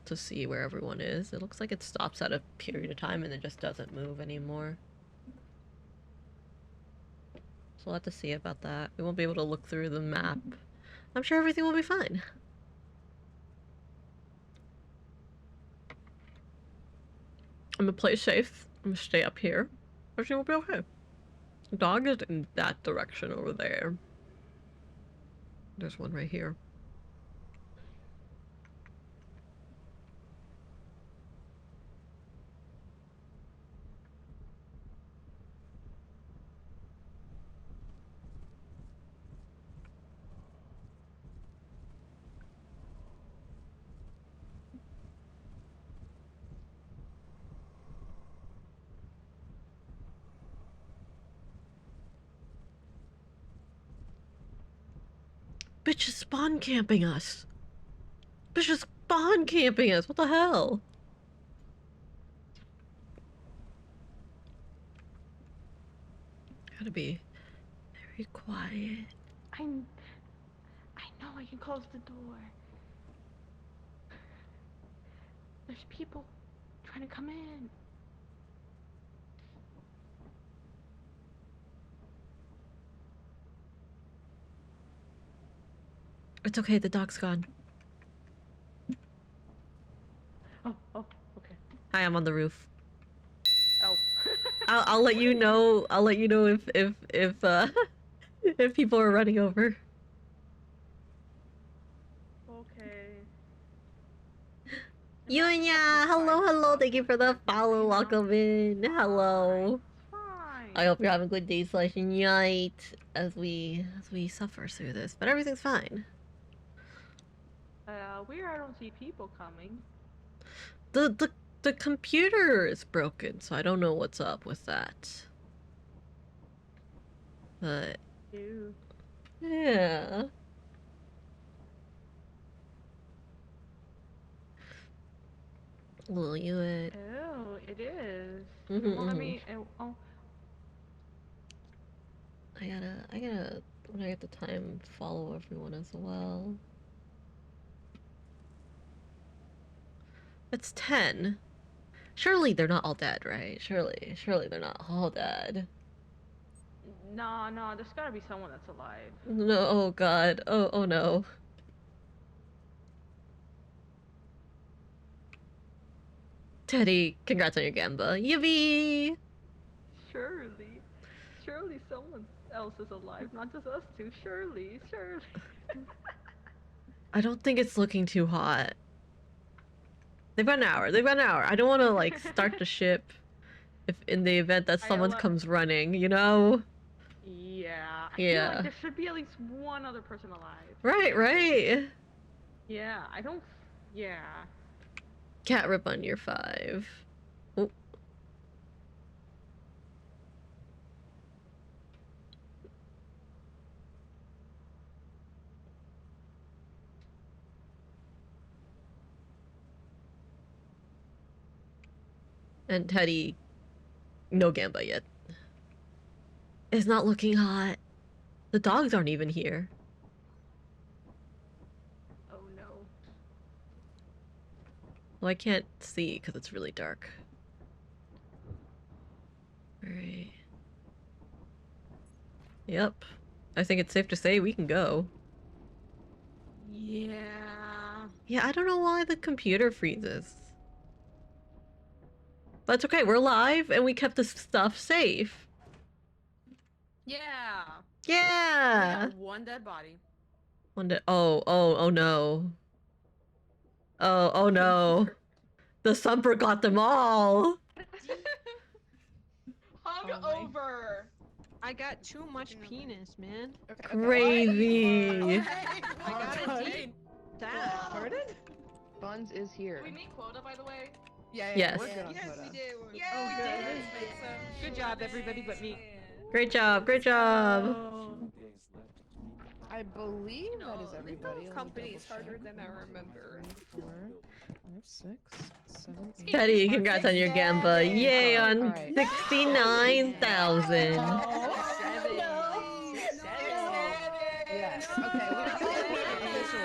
to see where everyone is. It looks like it stops at a period of time and it just doesn't move anymore. So we'll have to see about that. We won't be able to look through the map. I'm sure everything will be fine. I'm gonna play safe. I'm gonna stay up here. Everything will be okay. The dog is in that direction over there. There's one right here. Bitch is spawn camping us. Bitch is spawn camping us. What the hell? Gotta be very quiet. I know I can close the door. There's people trying to come in. It's okay, the dog's gone. Oh, okay. Hi, I'm on the roof. Oh. I'll let you know. I'll let you know if if people are running over. Okay. Yunya, hello. Thank you for the follow. Welcome in. Hello. Fine. I hope you're having a good day / night as we suffer through this, but everything's fine. Weird. I don't see people coming. The computer is broken, so I don't know what's up with that. But Ew. yeah. Will you it? Oh, it is. Mhm, Well, let me. Oh. I gotta when I get the time follow everyone as well. It's 10. Surely they're not all dead, right? Surely they're not all dead. No, there's gotta be someone that's alive. No, oh god. Oh no. Teddy, congrats on your gamba. Yippee! Surely someone else is alive, not just us two. Surely. I don't think it's looking too hot. They've got an hour. I don't want to like start the ship if in the event that someone comes running, you know? Yeah. I Yeah. feel like there should be at least one other person alive. Right. Yeah, I don't. Yeah. Cat rip on your 5. Oh. And Teddy, no gamba yet. It's not looking hot. The dogs aren't even here. Oh no. Well, I can't see because it's really dark. Alright. Yep. I think it's safe to say we can go. Yeah. Yeah, I don't know why the computer freezes. But it's okay, we're live and we kept this stuff safe. Yeah. Yeah. One dead body. One day. Oh no. Oh no. The Sumper got them all. Hungover. I got too much penis, man. Crazy. I got it deep. That. Pardon? Buns is here. Did we meet quota, by the way? Yeah, Yes. we're good on Yes, quota. we did. Oh, Good job, everybody but me. Great job. Great job. I believe that is everybody. Let me Company's double harder check. than I remember. 4, 5, 6, 7, 8. Teddy, congrats on your Gamba. Yay on Alright. 69,000. Yes. Okay. We don't officially.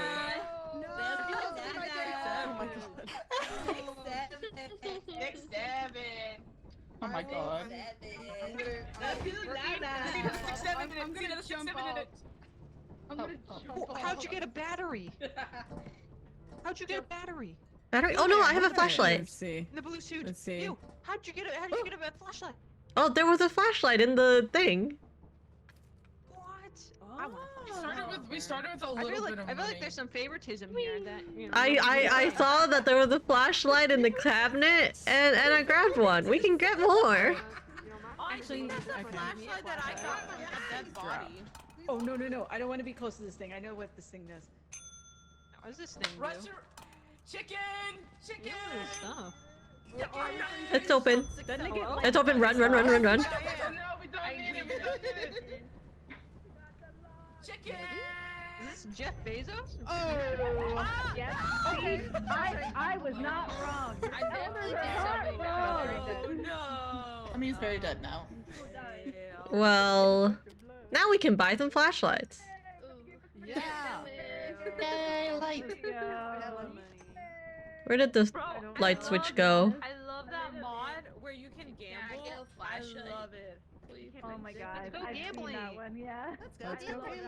Oh my god. I'm gonna jump off. How'd you get a battery? How'd you get a battery? Battery? Oh no, I have a flashlight. Let's see. In the blue suit. Let's see. You. How'd you get a flashlight? Oh, there was a flashlight in the thing. What? We started with a I little feel bit like of I feel money. like there's some favoritism here that you know. I saw that there was a flashlight in the cabinet and I grabbed one. We can get more. Actually, that's a flashlight that I got from a dead body. Oh no! I don't want to be close to this thing. I know what this thing does. What does this thing do? Rusher. Chicken. Chicken. Stuff. It's open. Doesn't it get like It's open. Run. Oh no, we don't need it. We don't need it. Chicken. Is this Jeff Bezos? Oh. Yes. See, I was not wrong. I definitely did something No. I mean, he's very dead now. Well, now we can buy some flashlights. Yeah. Where did the light switch go? I love that mod where you can gamble. get a flashlight. I love it. Oh my god. Let's go I've seen gambling. that one, yeah. Let's go gambling.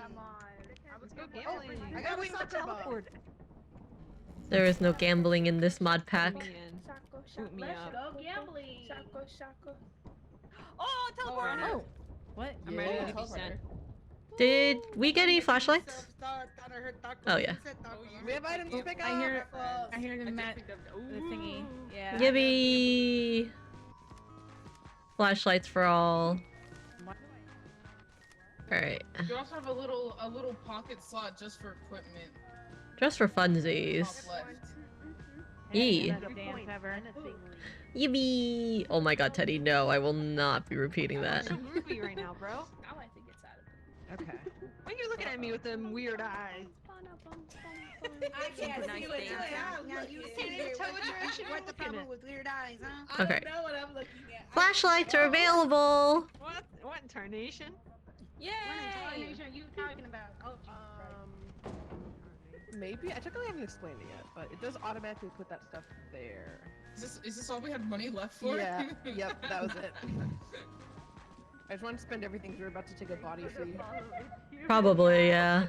Let's go gambling. I got a sucker ball. There is no gambling in this mod pack. Shoot me Let's up. go gambling. Oh, teleport! Oh. What? I'm ready to be sent. Did we get any flashlights? Oh yeah. We have items to pick up. I hear the thingy. Yeah. Gibby. Flashlights for all. Alright. You also have a little pocket slot just for equipment. Just for funsies. Top left. Yee. Dan Tavern. Yippee! Oh my god, Teddy, no, I will not be repeating that. So ruby right now, bro. Now I think it's out of Okay. Why are you looking at me with them weird eyes? I can't see what you're Now you can't even tell what direction What the you're looking problem at. with weird eyes, huh? Okay. I don't know what I'm looking at. Flashlights are available! What in tarnation? Yay! What are you talking about? Oh, Maybe I technically haven't explained it yet, but it does automatically put that stuff there. Is this all we had money left for? Yeah. Yep. That was it. I just wanted to spend everything because we're about to take a body fee. Probably, yeah.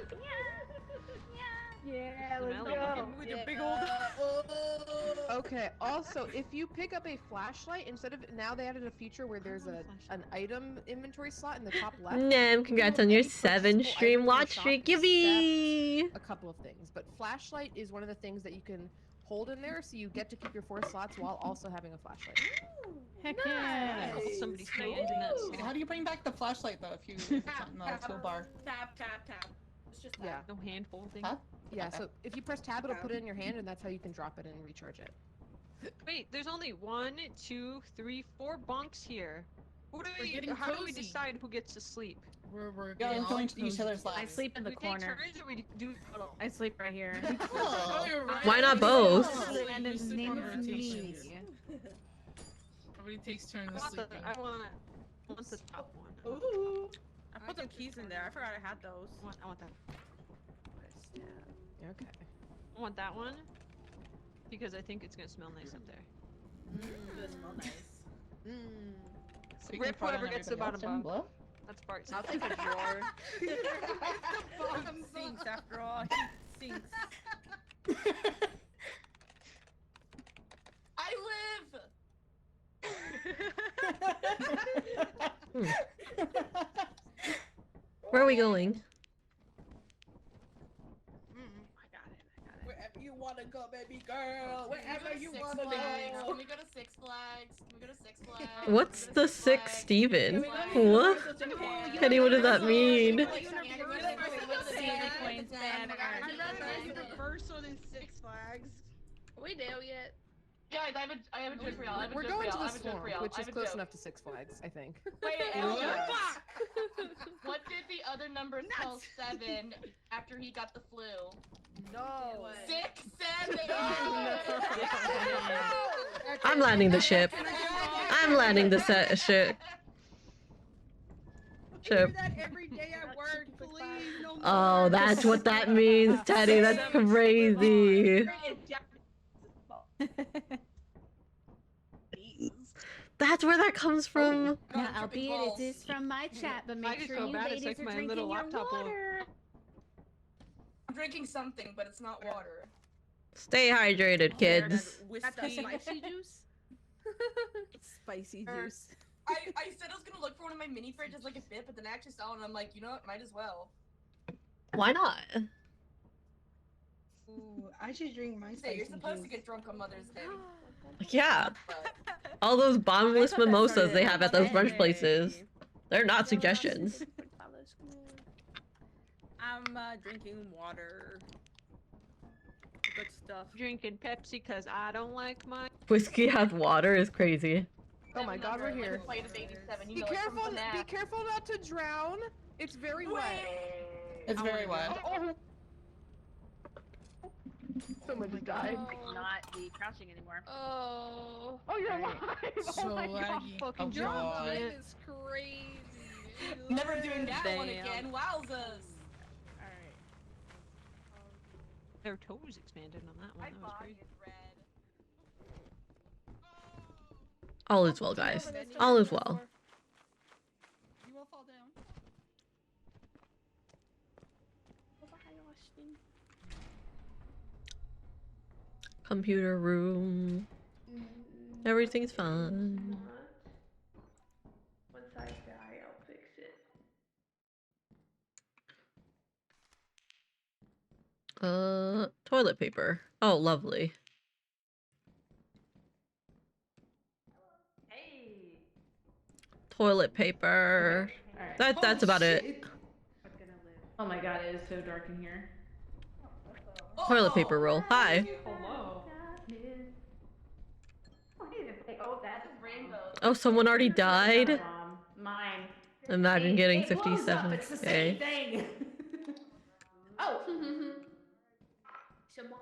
Yeah, let's Smelly. go. With your big old. Okay. Also, if you pick up a flashlight instead of now they added a feature where there's an item inventory slot in the top left. Nem, congrats on your Any 7 purchasable stream item in the watch shop streak, except Gibby! A couple of things, but flashlight is one of the things that you can hold in there, so you get to keep your 4 slots while also having a flashlight. Heck yeah. Somebody's hand in that. Wait, how do you bring back the flashlight though if you it's not in the toolbar? Tap. It's just Yeah. No hand holding. Huh? Yeah, so if you press tab, it'll put it in your hand, and that's how you can drop it and recharge it. Wait, there's only 1, 2, 3, 4 bunks here. Who do We're we? getting How do we cozy. decide who gets to sleep? We're Go getting and all go into each cozy. other's I lives. sleep in the Do we take corner. turns or we do cuddle? I sleep right here. Oh, you're right. Why not both? And You his sleep name on is rotations. me. Everybody takes turns I want the, sleeping. I want the top one. Ooh. I put some keys in there. I forgot I had those. I want that. Okay. I want that one because I think it's gonna smell nice up there. So you can Rip fart on whoever gets the everybody bottom else and bunk. blow? That's Bart's. I'll take a drawer. Bottom sinks after all. He sinks. I live. We're Where are we going? Wherever you wanna go, baby girl. Wherever you Six wanna Flags. go. Can we go to Six Flags? Can we go to Six Flags? What's the six Steven? Can we go to What? Kenny, what does that mean? I'd rather Universal than Six Flags. Are we there yet? Guys, I have a joke for y'all. I have a We're joke going for to y'all. I the have a joke swamp, for y'all. which I is have a close joke. enough to Six Flags, I think. Wait, What? what did the other numbers tell Seven after he got the flu? No. 6, 7. I'm landing the ship. I'm landing the ship. I hear that every day at work. Please, no more. Oh, that's what that means, Teddy. That's crazy. That's where that comes from. Now, albeit it is from my chat, but make sure you ladies are drinking your water. I'm drinking something, but it's not water. Stay hydrated, kids. That's the spicy juice. Spicy juice. I said I was gonna look for one of my mini fridges like a bit, but then I actually saw it and I'm like, you know what, might as well. Why not? Ooh, I should drink my spicy Hey, you're supposed to juice. get drunk on Mother's Day. Yeah. All those bottomless mimosas they have at those brunch places. They're not suggestions. I'm drinking water. Good stuff. Drinking Pepsi because I don't like my. Whiskey has water is crazy. Oh my god, we're here. Play the 87, you Be know, like careful! from Be FNAF. careful not to drown. It's very wet. It's very wet. Someone just died. Not be crouching anymore. Oh. Oh, you're Alright. alive! So oh my god, laggy. fucking Oh, jump! God. That is crazy. Never doing that one Damn. again. Wowzers. Alright. Their toes expanded on that one. That was crazy. All is well, guys. All is well. You will fall down. Computer room. Everything's fine. Once I die, I'll fix it. Toilet paper. Oh, lovely. Hey. Toilet paper. Alright. That's about it. I'm gonna live. Oh my god, it is so dark in here. Toilet paper roll. Hi. Hello. Oh, that's rainbow. Oh, someone already died? Mine. Imagine getting It blows up, 57. It's the same Okay. thing. Oh. Someone.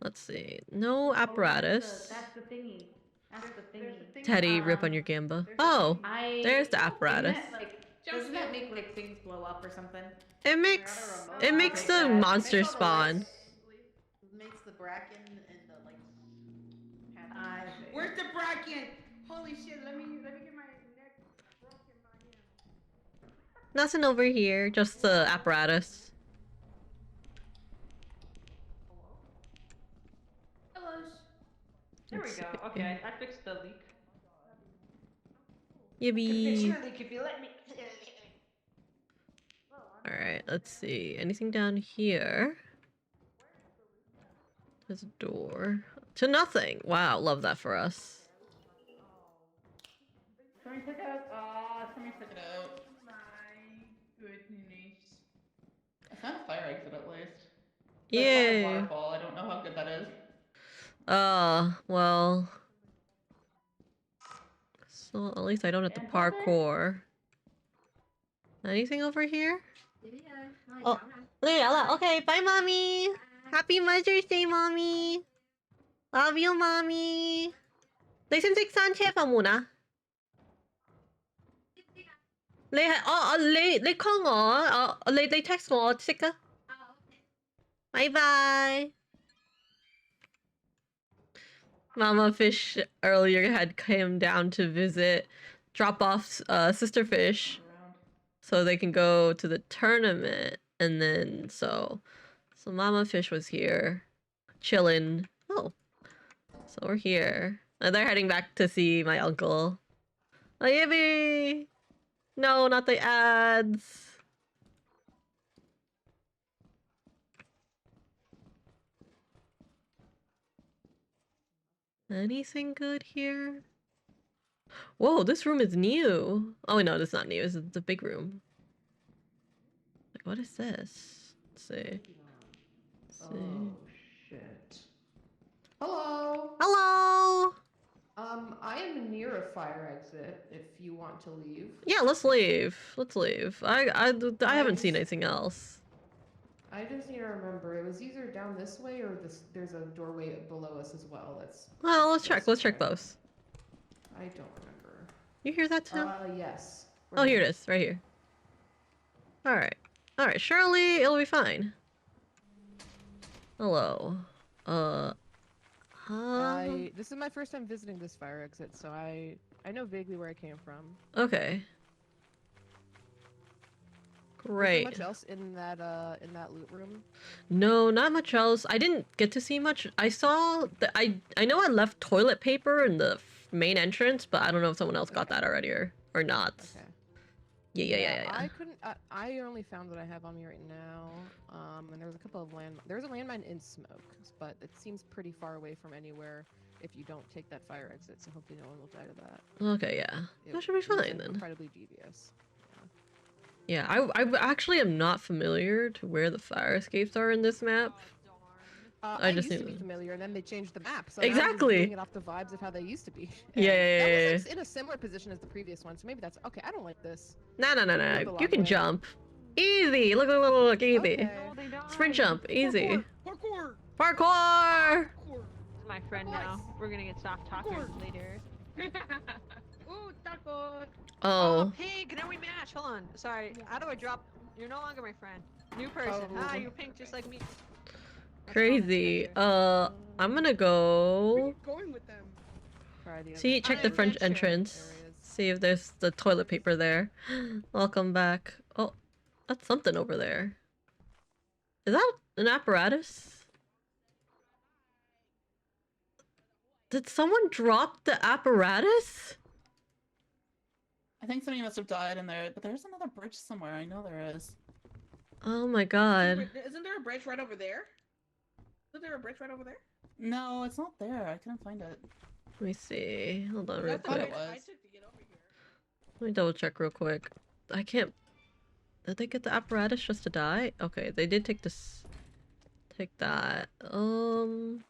Let's see. No apparatus. That's the thingy. That's the thingy. Teddy, rip on your gamba. Oh, there's the apparatus. Doesn't that make like things blow up or something? It makes the monster spawn. Makes the bracken and the like. Where's the bracken? Holy shit! Let me get my neck broken by him. Nothing over here, just the apparatus. Hello. There we go. Okay, I fixed the leak. Yippee. Leak if you let me. Alright, let's see. Anything down here? There's a door. To nothing. Wow, love that for us. Somebody took out. Somebody took Get out. my goodness. I found a fire exit at least. Yay. Waterfall. I don't know how good that is. Well. So at least I don't have to parkour. Anything over here? Oh, okay, bye, mommy. Happy Mother's Day, mommy. Love you, mommy. 你識唔識閂車房門啊？你係你 call 我，你 text 我，我識啊。Bye bye. Mama Fish earlier had come down to visit, drop off Sister Fish, so they can go to the tournament, and then so Mama Fish was here, chilling. Oh, so we're here, and they're heading back to see my uncle. Oh, yippee! No, not the ads. Anything good here? Whoa, this room is new. Oh, no, it's not new. It's the big room. Like, what is this? Let's see. Let's see. Oh shit. Hello. Hello. I am near a fire exit. If you want to leave. Yeah, let's leave. Let's leave. I haven't seen anything else. I just need to remember it was either down this way or this. There's a doorway below us as well. That's. Well, let's check. Let's check both. I don't remember. You hear that too? Yes. Oh, here it is, right here. All right. All right. Surely it'll be fine. Hello. This is my first time visiting this fire exit, so I know vaguely where I came from. Okay. Great. Is there much else in that loot room? No, not much else. I didn't get to see much. I saw that I know I left toilet paper in the main entrance, but I don't know if someone else got that already or not. Okay. Yeah. I couldn't. I only found what I have on me right now. And there was a couple of There's a landmine in smoke, but it seems pretty far away from anywhere if you don't take that fire exit. So hopefully no one will die to that. Okay, yeah. That should be fine then. Incredibly devious. Yeah, I actually am not familiar to where the fire escapes are in this map. I just used to need be familiar, and then they changed the map. So Exactly. Now I'm just it off the vibes of how they used to be. Yeah. That was like, in a similar position as the previous one, so maybe that's okay. I don't like this. No. You can jump. Easy. Look, easy. Okay. Sprint jump, easy. Parkour. Parkour. My friend now. We're gonna get soft talking later. Ooh, taco. Oh. Pink, now we match. Hold on. Sorry. How do I drop? You're no longer my friend. New person. You're pink just like me. Crazy. I'm gonna go. Going with them. See, check the French entrance. See if there's the toilet paper there. Welcome back. Oh, that's something over there. Is that an apparatus? Did someone drop the apparatus? I think somebody must have died in there, but there's another bridge somewhere. I know there is. Oh my god. Isn't there a bridge right over there? Isn't there a bridge right over there? No, it's not there. I couldn't find it. Let me see. Hold on real I thought quick. it was. Let me double check real quick. I can't. Did they get the apparatus just to die? Okay, they did take this. Take that. Man,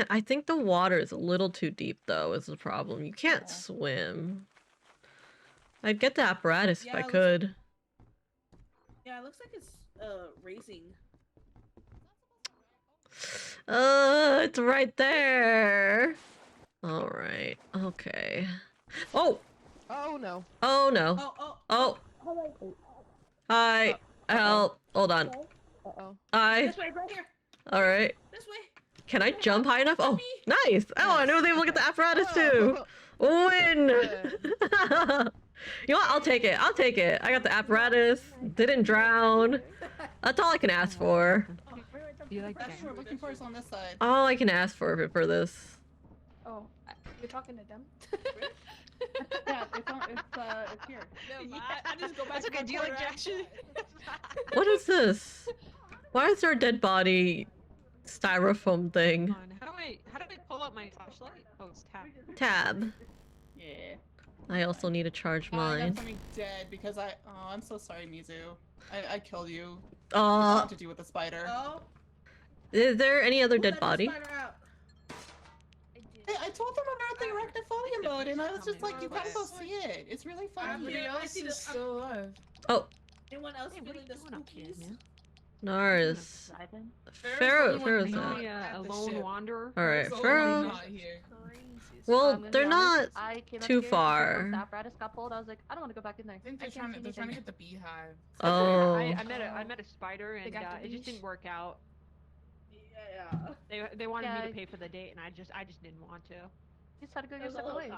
I think the water is a little too deep though, is the problem. You can't swim. I'd get the apparatus if I could. Yeah, it looks like it's racing. It's right there. All right. Okay. Oh. Oh no. Oh no. Oh. Hi. Help. Hold on. Uh-oh. Hi. This way, right here. All right. This way. Can I jump high enough? Oh, nice. Oh, I was able to get the apparatus too. Win. You know what? I'll take it. I'll take it. I got the apparatus. Didn't drown. That's all I can ask for. You like That's what we're looking for is on this side. All I can ask for this. Oh, you're talking to them? Yeah, it's here. I just go back That's to okay. my Do you like corner. Jackson? What is this? Why is there a dead body styrofoam thing? How do I pull up my flashlight? Oh, it's tab. Tab. Yeah. I also need to charge I mine. got something dead because Oh, I'm so sorry, Mizu. I killed you. Aw. What to do with the spider? Oh, Is there any other dead body? I told them about the arachnophobia mode, and I was just like, you gotta go see it. It's really funny. everybody else is still alive. Oh, Anyone else feeling the spookies? Nars. Pharaoh's Pharaoh's only not. a lone wanderer. All right, Pharaoh's Pharaoh. not here. Well, they're not I came too upstairs, far. The apparatus got pulled. I was like, I don't want to go back in there. I think they're can't trying see to anything. hit the beehive. Oh. I met a spider and got the it just leash? didn't work out. Yeah. They wanted me Yeah. to pay for the date and I just didn't want to. You just had to go your separate ways.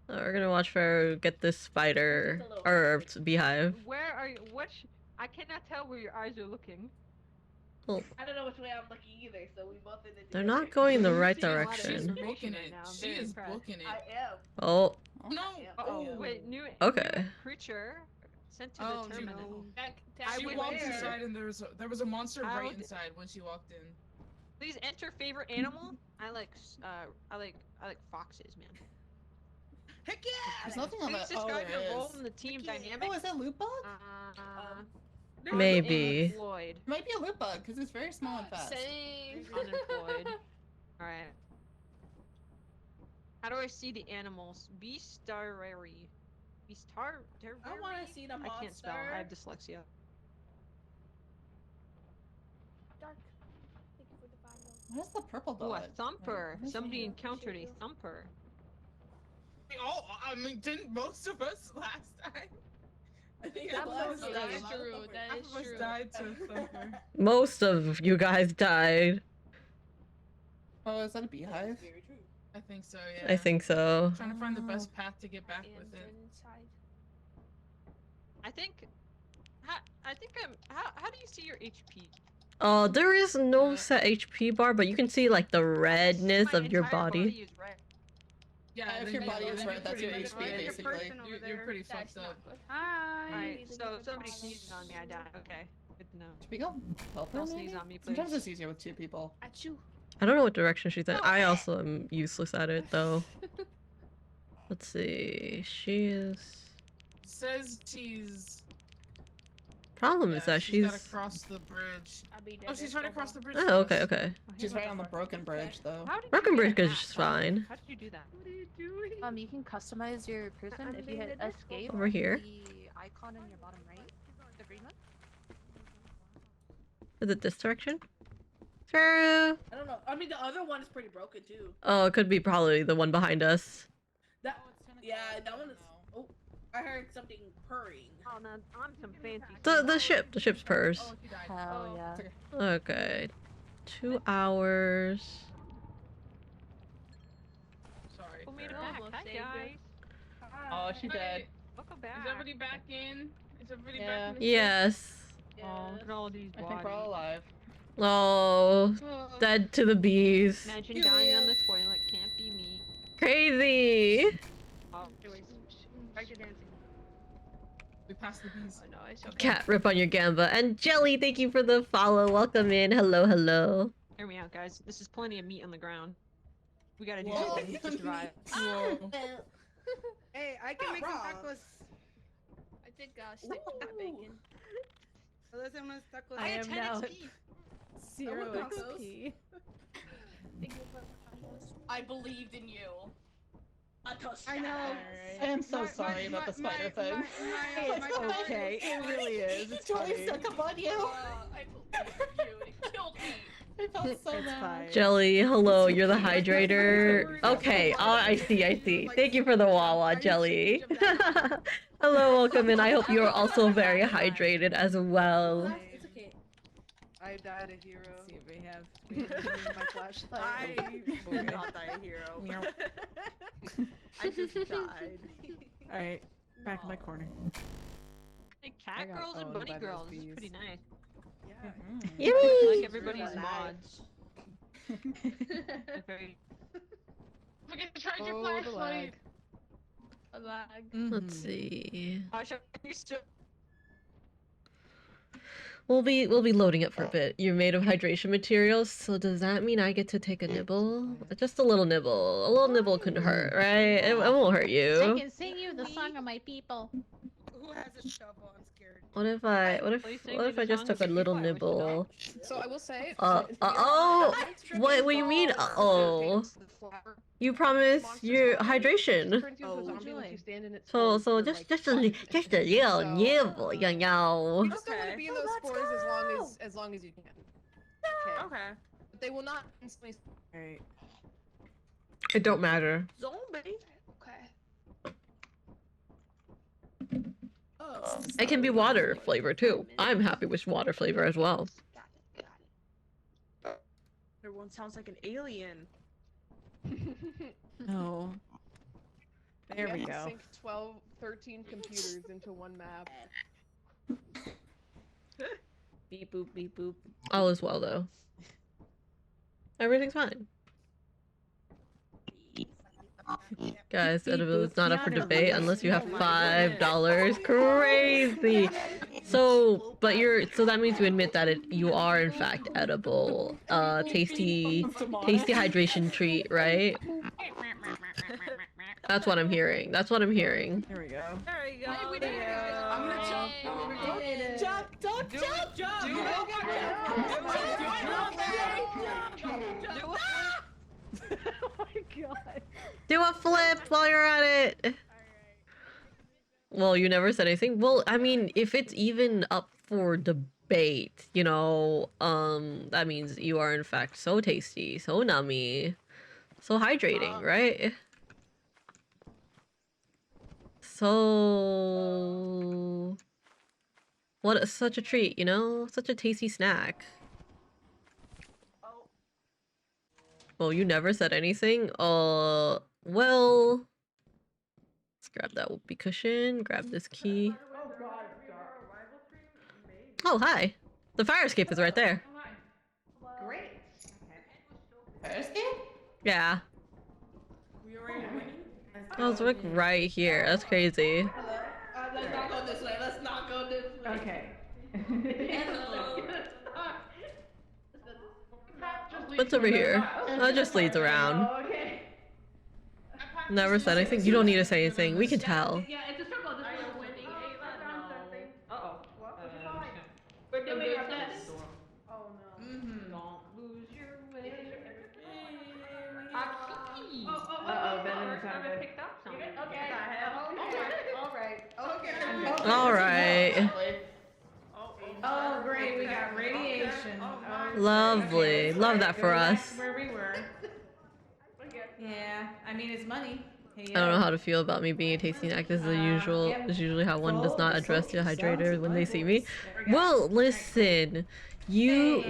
We're gonna watch Pharaoh get this spider or beehive. Where are you? I cannot tell where your eyes are looking. Oh, I don't know which way I'm looking either, so we both in it. they're not going the right She's a lot of direction. information right now. I'm She very is impressed. booking it. I am. Oh, No. Oh, wait, new Okay. creature sent to Oh, the you terminal. know. I She went walked there. inside and there was a monster I right would- inside when she walked in. Please enter favorite animal. I like foxes, man. Heck yeah! There's nothing on Please that. describe there your role is. in the team yeah. dynamic. Oh, is that loot bug? Maybe. Unemployed. It might be a loot bug because it's very small and fast. Same. Unemployed. Alright. How do I see the animals? Beastarary. I want to see the I monster. can't spell. I have dyslexia. Dark. Thank you for the follow. Where's the purple Oh, dot? a thumper. Where's Somebody my- encountered a thumper. I mean, didn't most of us last time? I think That half of is us died. true. That Half is of us true. died to Thumper. Most of you guys died. Oh, is that a beehive? Very true. I think so, yeah. I think so. Trying to find the best path to get back with it. Inside. I think. How do you see your HP? There is no set HP bar, but you can see like the redness My of your entire body. is red. Yeah, If then your you- body is then red, you're that's your pretty HP, much- basically. You're pretty That's fucked up. not good. Hi. Alright, so if somebody sneezes on me, I die. Okay, good to know. Should we go help her, Don't maybe? sneeze on me, please. Sometimes it's easier with two people. At you. I don't know what direction she's in. I also am useless at it though. Let's see. She is. Says she's. Problem is that she's she's. gotta cross the bridge. I'll be Oh, she's trying to cross the bridge. Oh, first. okay, okay. She's right on the broken bridge, though. How did you Broken get Bridge a is hat? fine. How did you do that? What are you doing? You can customize your person if you hit escape. Over here. The icon in your bottom right, the green one. Is it this direction? True. I don't know. I mean, the other one is pretty broken too. Oh, it could be probably the one behind us. That yeah, that one is. Oh, I heard something purring. Oh, no, I'm some fancy. The ship's purse. Oh, she died. Hell yeah. Okay. 2 hours. Sorry. Who made it Farrah. back? Almost Hi, saved guys. Oh, she dead. Welcome Is back. everybody back in? Is everybody Yeah. back in? the Yes. Oh, look at all these I think we're all bodies. alive. Oh, dead to the bees. Imagine dying on the toilet. Can't be me. Crazy. Oh, Back to dancing. We passed the bees. Oh no, it's okay. Cat rip on your gamba. And Jelly, thank you for the follow. Welcome in. Hello, hello. hear me out, guys. This is plenty of meat on the ground. We gotta do Whoa. something to survive. Whoa. Hey, I can make some tacos. I think stick with the bacon. Let's have unos tacos. I am now XP. 0 want tacos. XP. Thank you for the tacos. I believed in you. I know. I am so sorry about the spider thing. It's okay. It really is. It's Joey fine. stuck up on you. I believed in you. It killed me. I felt so It's bad. fine. Jelly, hello. You're the hydrator. Okay. Oh, I see. I see. Thank you for the Wawa, Jelly. Hello, welcome in. I hope you are also very hydrated as well. It's okay. I died a hero. Let's see if we have. My flashlight. I will not die a hero. I just died. Alright, back in my corner. Hey, I cat got girls and owned bunny by those girls. This is bees. pretty nice. Yeah. I Yummy. like everybody's Really mods. They're very. Forget to charge your Oh, the flashlight. A lag. Let's see. Gosh, I'm used to. We'll be loading up for a bit. You're made of hydration materials, so does that mean I get to take a nibble? Just a little nibble. A little nibble couldn't hurt, right? It won't hurt I you. can sing you the song of my people. Who has a shovel? I'm scared. What if I just took a little nibble? So I will say. Oh, what do you mean? Oh, you promise your hydration. So just a little nibble, you know. You still want to be in those spores as long as you can. Okay. But they will not instantly. Alright. It don't matter. Zombie. Okay. Oh. It can be water flavor too. I'm happy with water flavor as well. Everyone sounds like an alien. No. There we have to go. Sync 13 computers into one map. Beep boop, beep boop. All is well though. Everything's fine. Guys, edible is not up for debate unless you have $5. Crazy. So, but so that means you admit that you are in fact edible. Tasty hydration treat, right? That's what I'm hearing. That's what I'm hearing. There we go. There we go. We did it. I'm gonna jump. Don't jump. Oh my god. Do a flip while you're at it. Well, you never said anything. Well, I mean, if it's even up for debate, you know, that means you are in fact so tasty, so nummy, so hydrating, right? So, such a treat, you know? Such a tasty snack. Well, you never said anything. Well, let's grab that whoopee cushion, grab this key. Oh, hi. The fire escape is right there. Great. Fire escape? Yeah. Oh, it's like right here. That's crazy. Let's not go this way. Let's not go this way. Okay. What's over here? That just leads around. Okay. Never said anything. You don't need to say anything. We can tell. Yeah, it's a circle. This is winning. Uh-oh. We're doing Okay, our so best. Oh no. Don't lose your way. Uh-oh, Venom's I having picked up something. Okay. All right. Okay. All right. Oh, great. We got radiation. Lovely. Love that for us. Where we were. Yeah. I mean, it's money. I don't know how to feel about me being a tasty snack. This is the usual. This is usually how one does not address the hydrator when they see me. Well, listen. You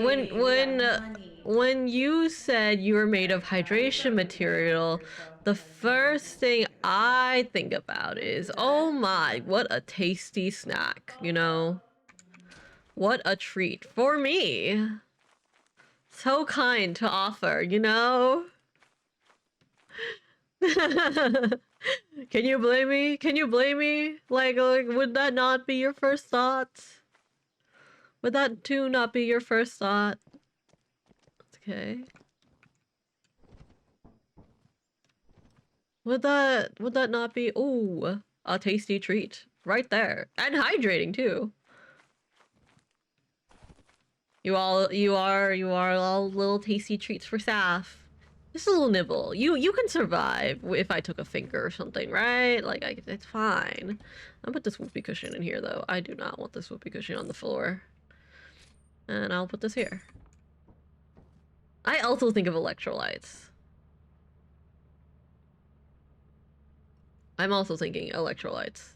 when you said you were made of hydration material, the first thing I think about is, oh my, what a tasty snack, you know? What a treat for me. So kind to offer, you know? Can you blame me? Can you blame me? Like, would that not be your first thought? Would that too not be your first thought? Okay. Would that not be, ooh, a tasty treat right there, and hydrating too. You are all little tasty treats for Saf. Just a little nibble. You can survive if I took a finger or something, right? Like, it's fine. I'll put this whoopee cushion in here though. I do not want this whoopee cushion on the floor. And I'll put this here. I also think of electrolytes. I'm also thinking electrolytes.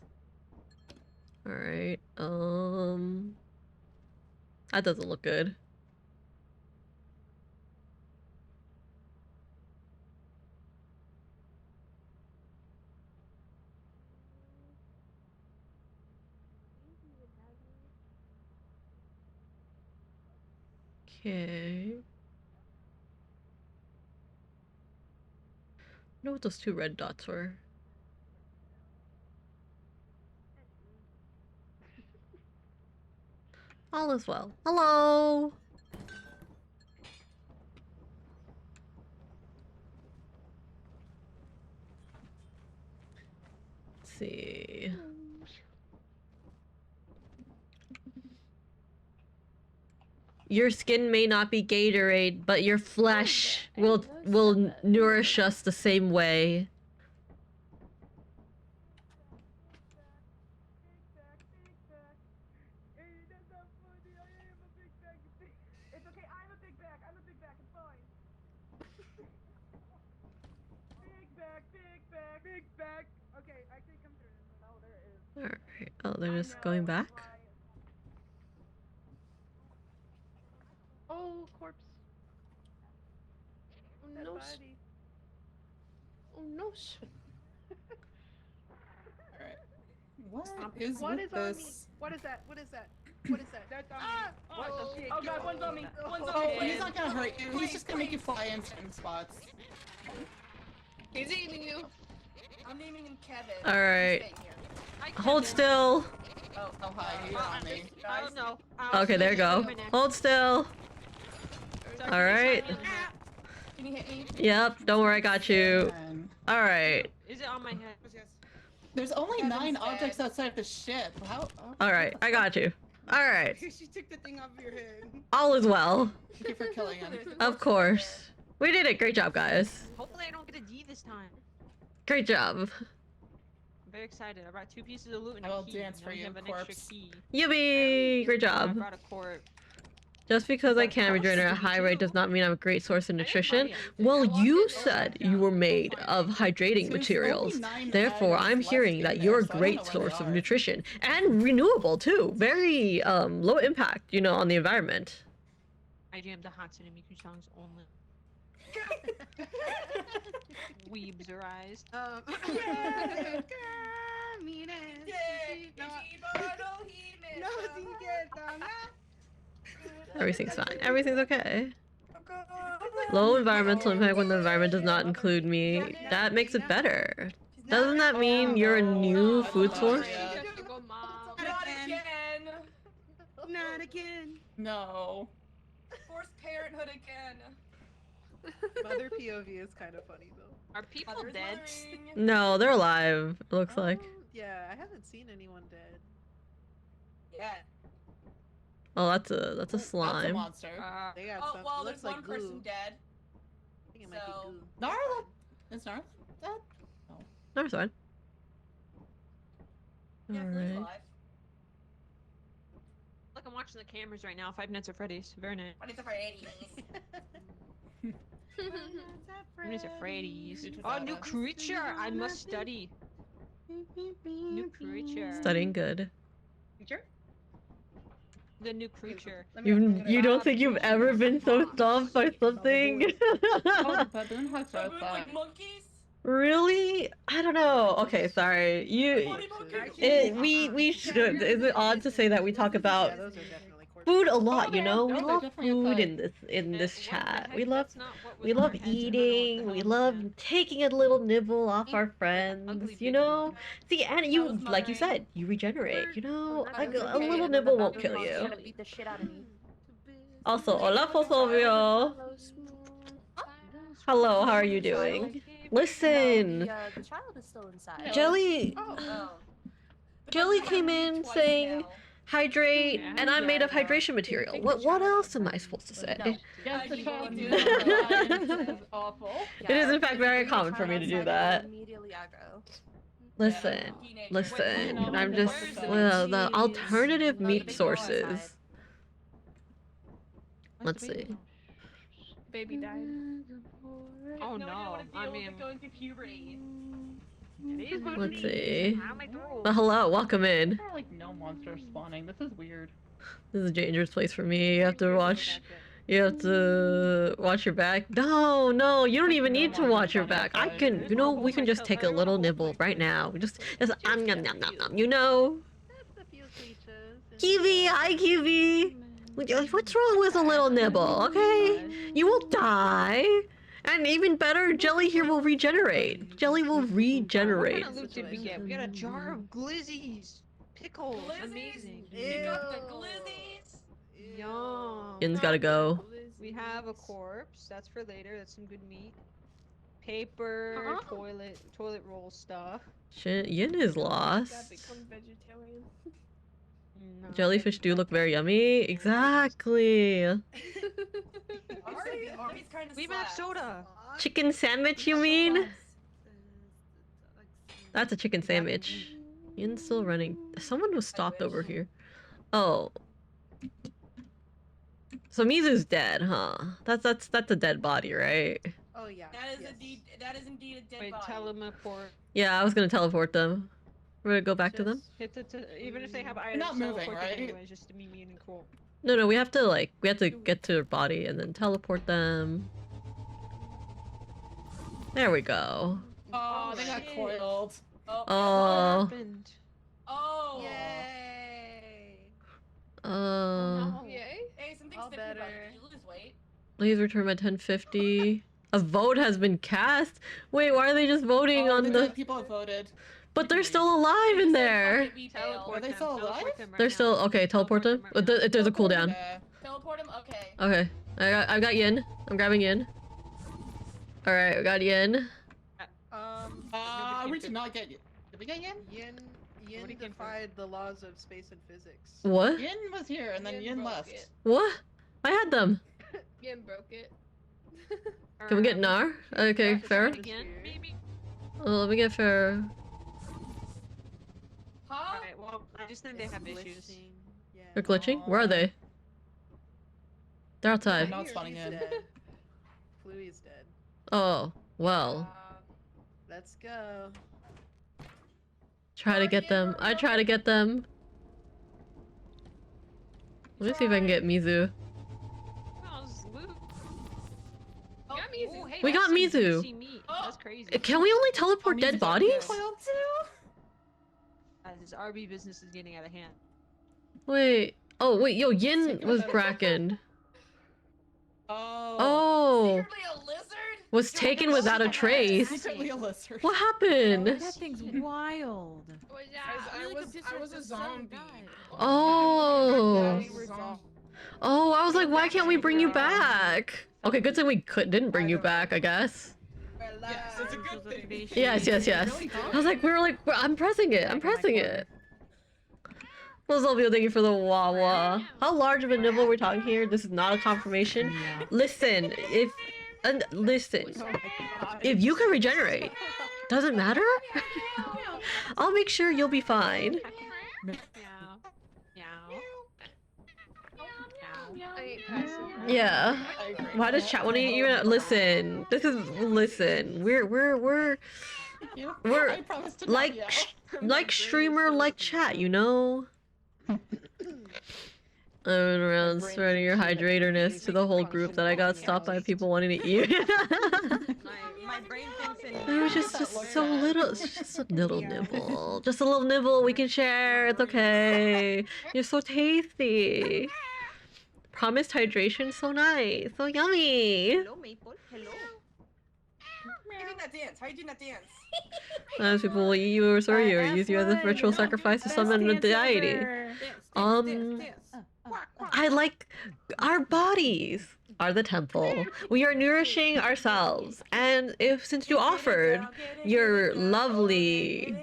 Alright, that doesn't look good. Okay. I know what those two red dots were. All is well. Hello! Let's see. Your skin may not be Gatorade, but your flesh will nourish us the same way. It's okay, I'm a big back. I'm a big back. It's fine. Big back. Okay, I can come through. Oh, there is. Alright. Oh, they're just going back? Oh, corpse. Oh no. Oh no. Alright. What is What with is on me? this? What is that? What is that? What is that? That's on me. What the shit? Oh god, one's on me. One's on Oh, me. he's not gonna hurt you. He's just gonna make you fly in certain spots. He's eating you. I'm naming him Kevin. All right. He's staying here. Hold still. Oh, Oh hi, you're on me. I don't know. Okay, there you go. Hold still. All right. Can you hit me? Yep. Don't worry, I got you. All right. Is it on my head? There's only Kevin's 9 dead. objects outside of the ship. How? All right. I got you. All right. She took the thing off your head. All is well. Thank you for killing him. Of course. We did it. Great job, guys. Hopefully I don't get a D this time. Great job. I'm very excited. I brought 2 pieces of loot and I a will key. dance Now for we you, have an corpse. extra key. Yippee! Great I job. brought a corpse. Just because I can regenerate at a high rate does not mean I'm a great source of nutrition. Well, you said you were made of hydrating materials. Therefore, I'm hearing that you're a great source of nutrition. And renewable, too. Very, low impact, you know, on the environment. I jam the Hatsune Miku songs only. Weebs arise. Everything's fine. Everything's okay. Low environmental impact when the environment does not include me. That makes it better. Doesn't that mean you're a new food source? Not again. Not again. No. Forced parenthood again. Mother POV is kind of funny though. Are people Mother's dead? mothering. No, they're alive, it looks like. Yeah, I haven't seen anyone dead. Yeah. Oh, that's a That's a slime. monster. They got Oh, some. well, looks there's one like person goo. dead. I think it might So- be goo. Narla. Is Narla dead? No, it's fine. Yeah, Flynn's Alright. alive. Look, I'm watching the cameras right now. 5 Nights at Freddy's. Very nice. What is it for 80s? 5 Nights at Freddy's. Future Oh, new Saga. creature! I must study. New creature. Studying good. The new creature. You don't think you've ever been so stumped by something? Oh, the baboon hugs are Baboon outside. like monkeys? Really? I don't know. Okay, sorry. We should. Is it odd to say that we talk about Yeah, those are definitely corpses. food a lot? You know, we No, they're love definitely food outside. in this What the chat. heck? We love That's not what was we on our love heads. I don't know what the eating. hell We was love meant. taking a little nibble off our friends. Ugly You big know. boy. See, and That you was like you mine. said, you regenerate. You know, That was a okay, little and then nibble the won't baboon kill was you. gonna beat the shit out of me. Also, hola, Fosovio. Hello, how are you doing? Listen, The child is still inside. Jelly. Oh. Jelly came in Twice saying now. hydrate, Yeah, and I'm made of yeah. hydration material. What else am I supposed to say? No. Yes, the I child do. is awful. It is in fact very common for me to do that. Immediately aggro. Listen, Teenager. listen. Wait, I'm just where's the well, the cheese? alternative No, the meat big girl sources. outside. Let's see. Baby died. Oh no. I mean, going through puberty. it is what it Let's is. see. How am I through? But hello, welcome in. There are like no monsters spawning. This is weird. This is a dangerous place for me. You have to watch. You have to watch your back. No, you don't even need to watch your back. I can, you know, we can just take a little nibble right now. Just yum yum yum yum. You know. That's a few creatures. Kiwi, hi Kiwi. What's wrong with a little nibble? Okay, you will die. And even better, Jelly here will regenerate. Jelly will regenerate. What kind of loot did we get? We got a jar of glizzies. Pickles. Amazing. Pick up the glizzies. Yum. Yin's gotta go. We have a corpse. That's for later. That's some good meat. Paper, toilet roll stuff. Shit, Yin is Gotta lost. become vegetarian. No. Jellyfish do look very yummy. Exactly. Arby's kind of We even have soda. Chicken sandwich, you mean? That's a chicken sandwich. Yin's still running. Someone was stopped over here. Oh. So Mizu's dead, huh? That's a dead body, right? Oh yeah. That is indeed a dead Wait, body. teleport. Yeah, I was gonna teleport them. We're gonna go back to them. Hit even if they have items, not moving, teleport them right? anyways, just to meet me in the cool. No, we have to get to their body and then teleport them. There we go. Oh, they got coiled. Oh. Happened? Oh. Yay. Yay. Hey, something's All different about you. better. Did you lose weight? Please return my 1050. A vote has been cast? Wait, why are they just voting on the... People have voted. But they're still alive in there. Are they still alive? They're still... Okay, teleport them? If there's a cooldown. Teleport him? Okay. Okay. I got Yin. I'm grabbing Yin. Alright, I got Yin. We did not get Yin. Did we get Yin? Yin defied the laws of space and physics. What? Yin was here and then Yin left. What? I had them. Yin broke it. Can we get Nar? Okay, fair. Again, maybe. Let me get fair. Huh? Alright, well, I just think they have issues. They're glitching? Where are they? They're outside. Not spawning in. Fluey's dead. Oh, well. Let's go. Try to get them. I try to get them. Let me see if I can get Mizu. We got Mizu. That's crazy. Can we only teleport dead bodies? This RB business is getting out of hand. Wait. Oh, wait. Yo, Yin was Bracken. Oh. Was taken without a trace. What happened? That thing's wild. I was a zombie. Oh. Oh, I was like, why can't we bring you back? Okay, good thing we didn't bring you back, I guess. Yes, it's a good thing. Yes. I was like, I'm pressing it. Well, Zolvio, thank you for the Wawa. How large of a nibble are we talking here? This is not a confirmation. Listen, if you can regenerate, doesn't matter. I'll make sure you'll be fine. Yeah. Why does chat want to eat you? Listen, we're like streamer, like chat, you know? I went around spreading your hydraterness to the whole group that I got stopped by people wanting to eat. My brain thinks in It was just so little. It's just a little nibble. Just a little nibble. We can share. It's okay. You're so tasty. Promised hydration. So nice. So yummy. Hello, Maple. Hello. How you doing that dance? How you doing that dance? Sometimes people will eat you or restore you or use you as a ritual sacrifice to summon a deity. I like our bodies are the temple. We are nourishing ourselves, and since you offered your lovely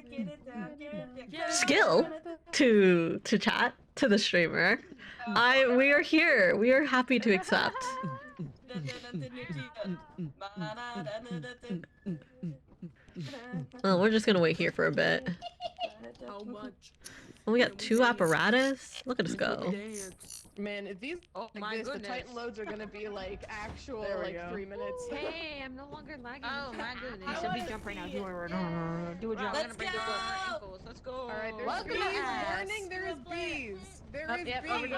skill to chat to the streamer, we are here. We are happy to accept. Well, we're just gonna wait here for a bit. How much? Oh, we got 2 apparatus. Look at us go. Man, if these the Titan loads are gonna be like actual 3 minutes. Hey, I'm no longer lagging. Oh my goodness. So we jump right now. Do a jump. Let's go. Let's go. Alright, there's Welcome bees. to Warning, there is bees. There is bees.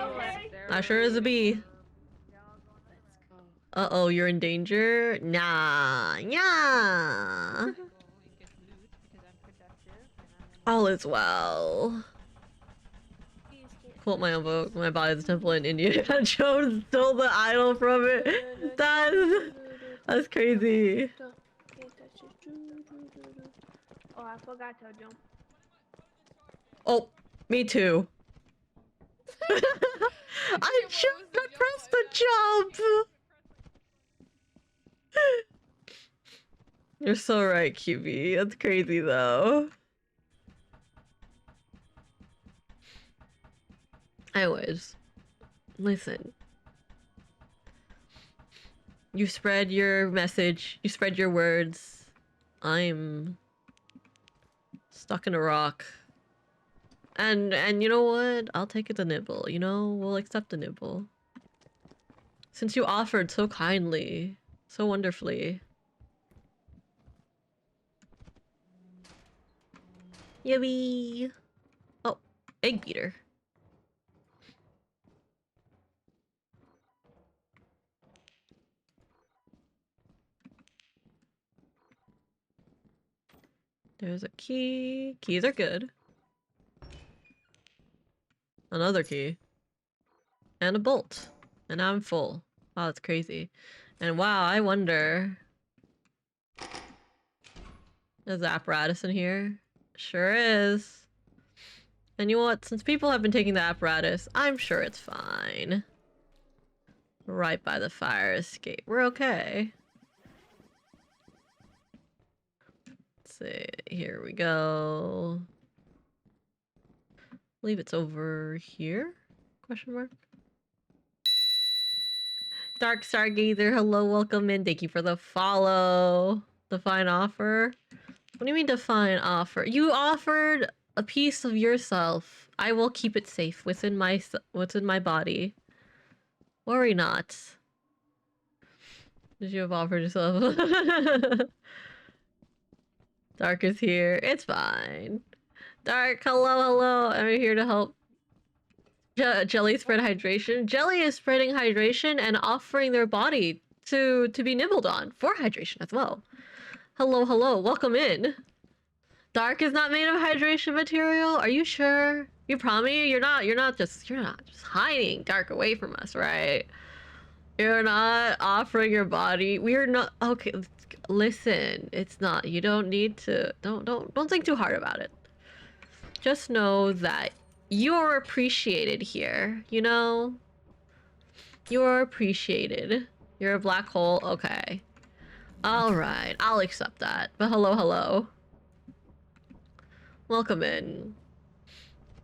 I sure is a bee. Uh-oh, you're in danger? Nah. All is well. Pull up my own book. My body's a temple in India. Joe stole the idol from it. That's crazy. Oh, I forgot to jump. Oh, me too. I pressed the jump. You're so right, QB. That's crazy though. Anyways, listen. You spread your message. You spread your words. I'm stuck in a rock. And you know what? I'll take it a nibble. You know, we'll accept the nibble. Since you offered so kindly, so wonderfully. Yummy. Oh, egg beater. There's a key. Keys are good. Another key. and a bolt. And I'm full. Wow, that's crazy. And wow, I wonder... There's the apparatus in here. Sure is. And you know what? Since people have been taking the apparatus, I'm sure it's fine. Right by the fire escape. We're okay. Let's see. Here we go. I believe it's over here? Question mark. Dark Stargazer, hello, welcome in. Thank you for the follow. Define offer. What do you mean define offer? You offered a piece of yourself. I will keep it safe within my body. Worry not. Did you have offered yourself? Dark is here. It's fine. Dark, hello. I'm here to help. Jelly spread hydration. Jelly is spreading hydration and offering their body to be nibbled on for hydration as well. Hello. Welcome in. Dark is not made of hydration material. Are you sure? You promise you're not just hiding Dark away from us, right? You're not offering your body. We're not okay. Listen, it's not. You don't need to. Don't think too hard about it. Just know that you're appreciated here. You know, you're appreciated. You're a black hole. Okay. All right. I'll accept that. But hello. Welcome in.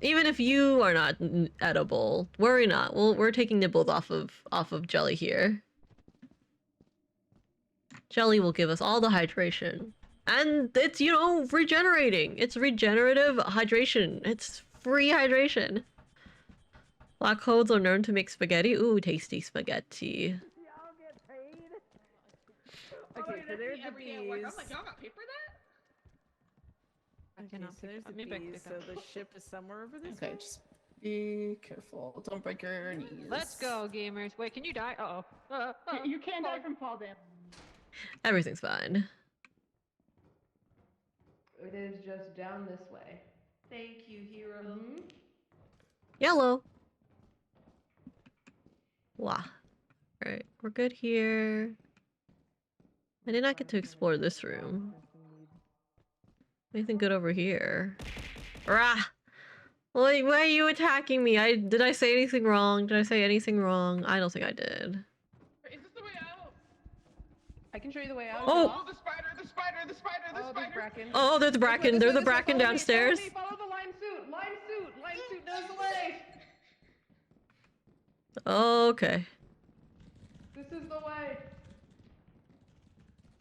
Even if you are not edible, worry not. We're taking nibbles off of Jelly here. Jelly will give us all the hydration. And it's, you know, regenerating. It's regenerative hydration. It's free hydration. Black holes are known to make spaghetti. Ooh, tasty spaghetti. Okay, so there's the bees. I'm like, y'all got paid for that? Okay, so there's the bees. So the ship is somewhere over this way. Okay, just be careful. Don't break your knees. Let's go, gamers. Wait, can you die? Uh-oh. You can't die from fall damage. Everything's fine. It is just down this way. Thank you, hero. Yellow. Wow. Alright, we're good here. I did not get to explore this room. Anything good over here? Rah! Why are you attacking me? Did I say anything wrong? Did I say anything wrong? I don't think I did. Is this the way out? I can show you the way out. Oh! The spider. There's Bracken. Oh, there's Bracken. There's a Bracken downstairs. Follow the lime suit. Lime suit knows the way. Okay. This is the way.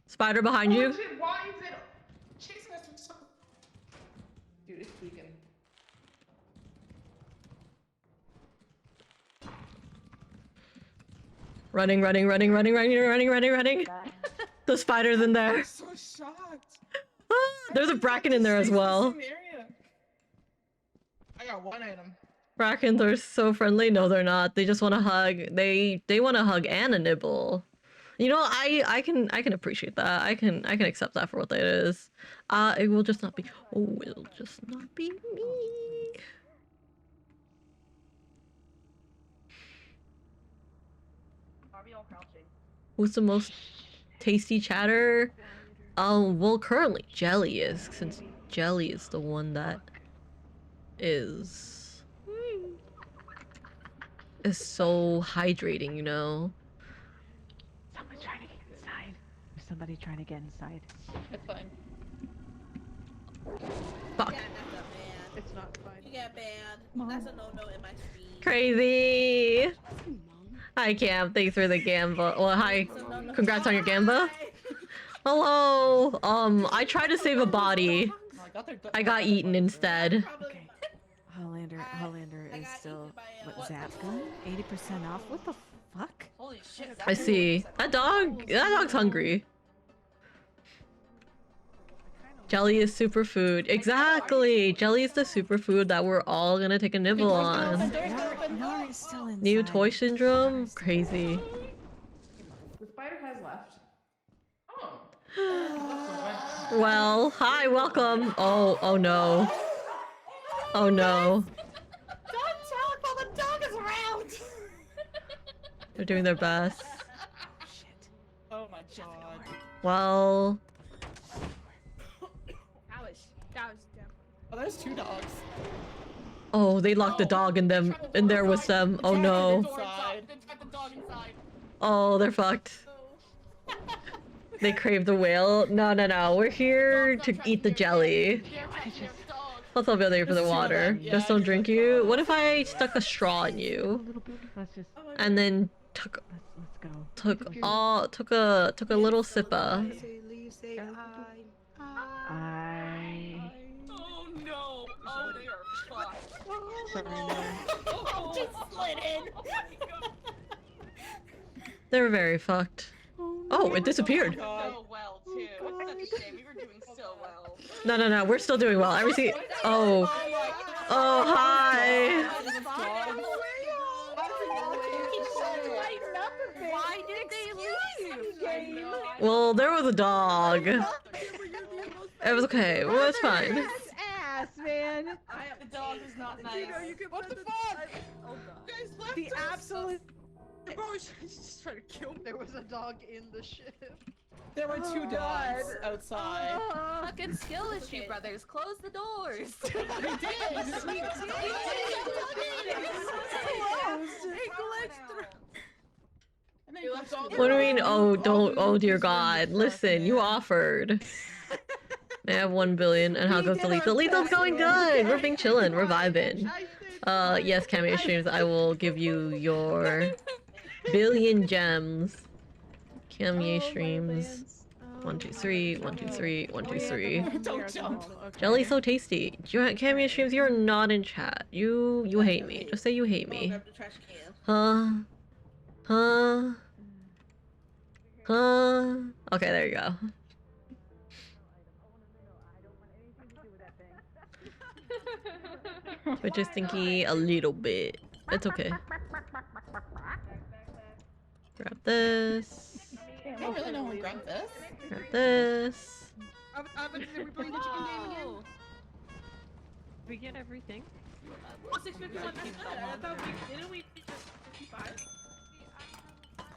Spider behind you. Shit, why is it chasing us from so... Dude, it's tweaking. Running. The spider's in there. I'm so shocked. There's a Bracken in there as well. I got one item. Brackens are so friendly. No, they're not. They just want to hug. They want to hug and a nibble. You know, I can appreciate that. I can accept that for what that is. It will just not be. Oh, it'll just not be me. Are we all crouching? Who's the most tasty chatter? Well, currently Jelly is, since Jelly is the one that is so hydrating, you know. Someone's trying to get inside. There's somebody trying to get inside. It's fine. Fuck. It's not fine. You got banned. That's a no-no in my stream. Crazy. Hi Cam, thanks for the Gamba. Well, hi. Congrats on your Gamba. Hello. I tried to save a body. I got eaten instead. Hollander is still Zap gun? 80% off? What the fuck? Holy shit. I see. That dog's hungry. Jelly is superfood. Exactly! Jelly is the superfood that we're all gonna take a nibble on. New toy syndrome? Crazy. The spider has left. Well, hi, welcome. Oh no. Oh no. Don't tell it while the dog is around. They're doing their best. Oh my god. Well, That was definitely. Oh, there's 2 dogs. oh, they locked the dog in there with them. Oh no. Oh, they're fucked. They crave the whale. No, no, no. We're here to eat the jelly. Plus, I'll be there for the water. Just don't drink you. What if I stuck a straw in you, and then took a little sipper? Oh no! Oh, they are fucked. Oh, just slid in. Oh my god. They're very fucked. Oh, it disappeared. So well too. It's such a shame. We were doing so well. No, no, no. We're still doing well. Everything. Oh. Oh, hi. Why did they leave? Well, there was a dog. It was okay. Well, it's fine. Ass, man. The dog is not nice. What the fuck? Oh god. You guys left The us. absolute. Bro, she's just trying to kill me. There was a dog in the ship. There were 2 dogs outside. Fucking skill issue, brothers. Close the doors. We did. What do you mean? Oh, don't. Oh, dear God. Listen, you offered. I have 1 billion. And how goes the lethal? Lethal's going good. We're being chillin'. We're vibing. Yes, Cameo Streams. I will give you your billion gems. Cameo Streams. 1, 2, 3. 1, 2, 3. 1, 2, 3. Don't jump. Jelly's so tasty. Cameo Streams, you're not in chat. You hate me. Just say you hate me. Huh? Huh? Huh? Okay, there you go. Twitch is stinky a little bit. It's okay. Grab this. I don't really know who grabbed this. Grab this. Are we playing the chicken game again? We get everything. 651. I thought didn't we just 55?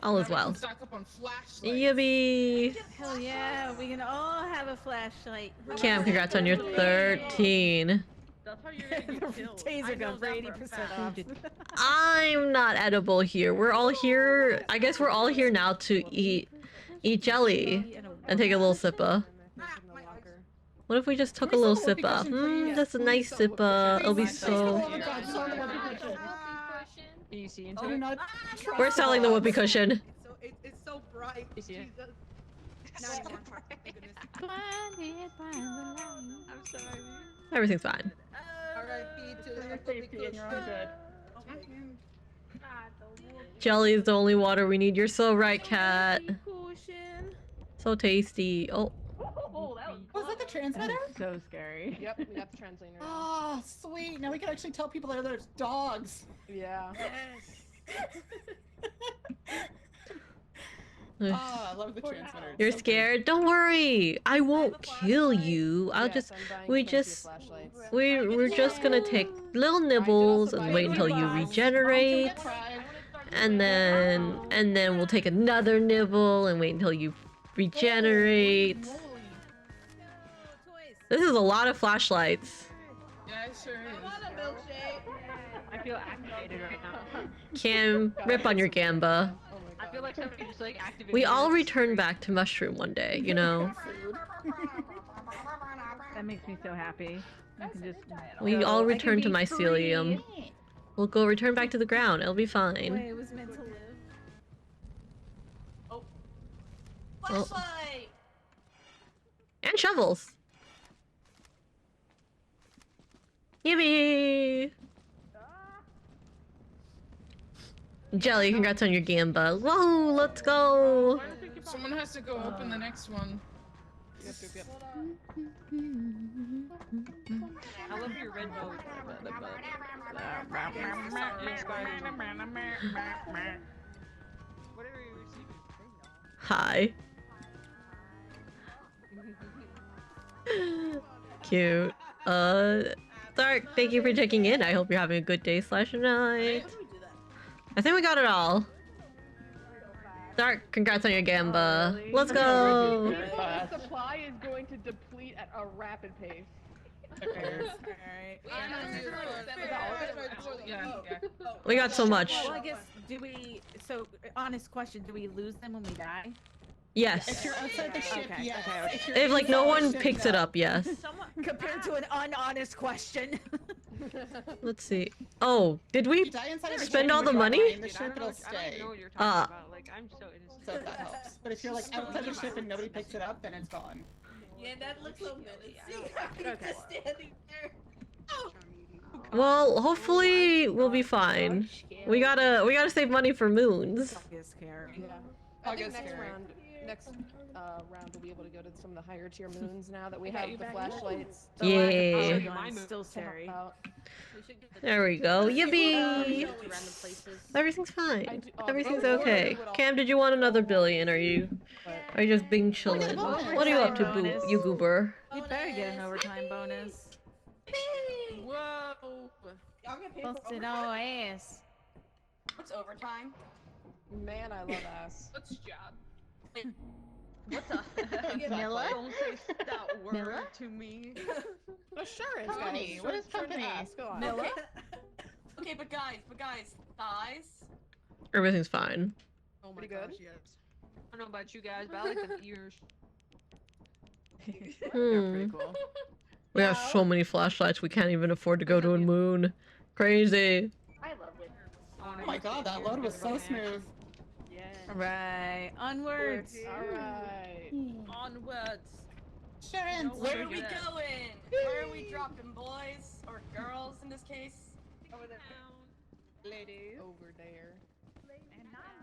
All is well. Stock up on flashlights. Yippee! Hell yeah, we can all have a flashlight. Cam, congrats on your 13. That's how you're gonna get killed. Taser gun for 80% off. I'm not edible here. We're all here. I guess we're all here now to eat jelly and take a little sipper. What if we just took a little sipper? That's a nice sipper. It'll be so. You see into Oh, it? not. We're selling the whoopee cushion. It's so bright. You see it? Jesus. Now I know. Thank goodness. I'm sorry. Everything's fine. R.I.P. to For the your safety and your own good. Jelly is the only water we need. You're so right, Cat. Cushion. So tasty. Oh. Oh, that Was that the transmitter? So scary. Yep, we got the translator. Oh, sweet. Now we can actually tell people that there's dogs. Yeah. Oh, I love the transmitter. It's You're so scared? Don't worry. I won't kill you. I'll Yes, just. I'm buying We plenty of just. flashlights. We're just gonna take little nibbles and wait until you regenerate. And then we'll take another nibble and wait until you regenerate. This is a lot of flashlights. Yeah, it sure is. I feel activated right now. Cam, rip on your gamba. I feel like somebody just like activated. We all return back to Mushroom one day, you know? That makes me so happy. I can just. We go. all I can return to be mycelium. free. We'll go return back to the ground. It'll be fine. Way it was meant to live. Flashlight. And shovels. Yippee! Jelly, congrats on your gamba. Whoa, let's go! Someone has to go open the next one. Yep. I love your red nose. What are you receiving? Hi. Cute. Dark, thank you for checking in. I hope you're having a good day / night. I think we got it all. Dark, congrats on your Gamba. really? Let's Yeah, go. The supply is going to deplete at a rapid pace. We got so much. Well, I guess, so, honest question, do we lose them when we die? Yes. If you're outside the ship, Okay, yes. okay. If you're If like no inside the one ship, picks it no. up, yes. Compared to an unhonest question. Let's see. Oh, did we If you die inside the spend ship, all the you're money? fine. The ship will stay. Like, I'm so innocent. So that helps. But if you're like outside the ship and nobody picks it up, then it's gone. Yeah, that looks so menacing. I'm just standing there. Well, hopefully we'll be fine. We gotta save money for moons. I think next round we'll be able to go to some of the higher tier moons now that we have the flashlights. Yeah. Still scary. There we go. Yippee! Everything's fine. Everything's okay. Cam, did you want another billion? Are you just being chillin'? What are you up to, you goober? You better get an overtime bonus. Whoa. Y'all get paid for Busted overtime? all ass. What's overtime? Man, I love ass. What's job? What's up? Milla? Don't say that word Milla? to me. Assurance, Company. guys. What is Turn to company? ass. Go on. Milla? Okay, but guys, thighs? Everything's fine. Oh my Pretty gosh, good? yes. I don't know about you guys, but I like them ears. Hmm. We have so many flashlights, we can't even afford to go to a moon. Crazy. I love it. Oh my god, that load was so smooth. Right. Onwards. Alright. Onwards. Sharon, Where are we going? Where are we dropping, boys? Or girls in this case? Over there. Ladies. Over there.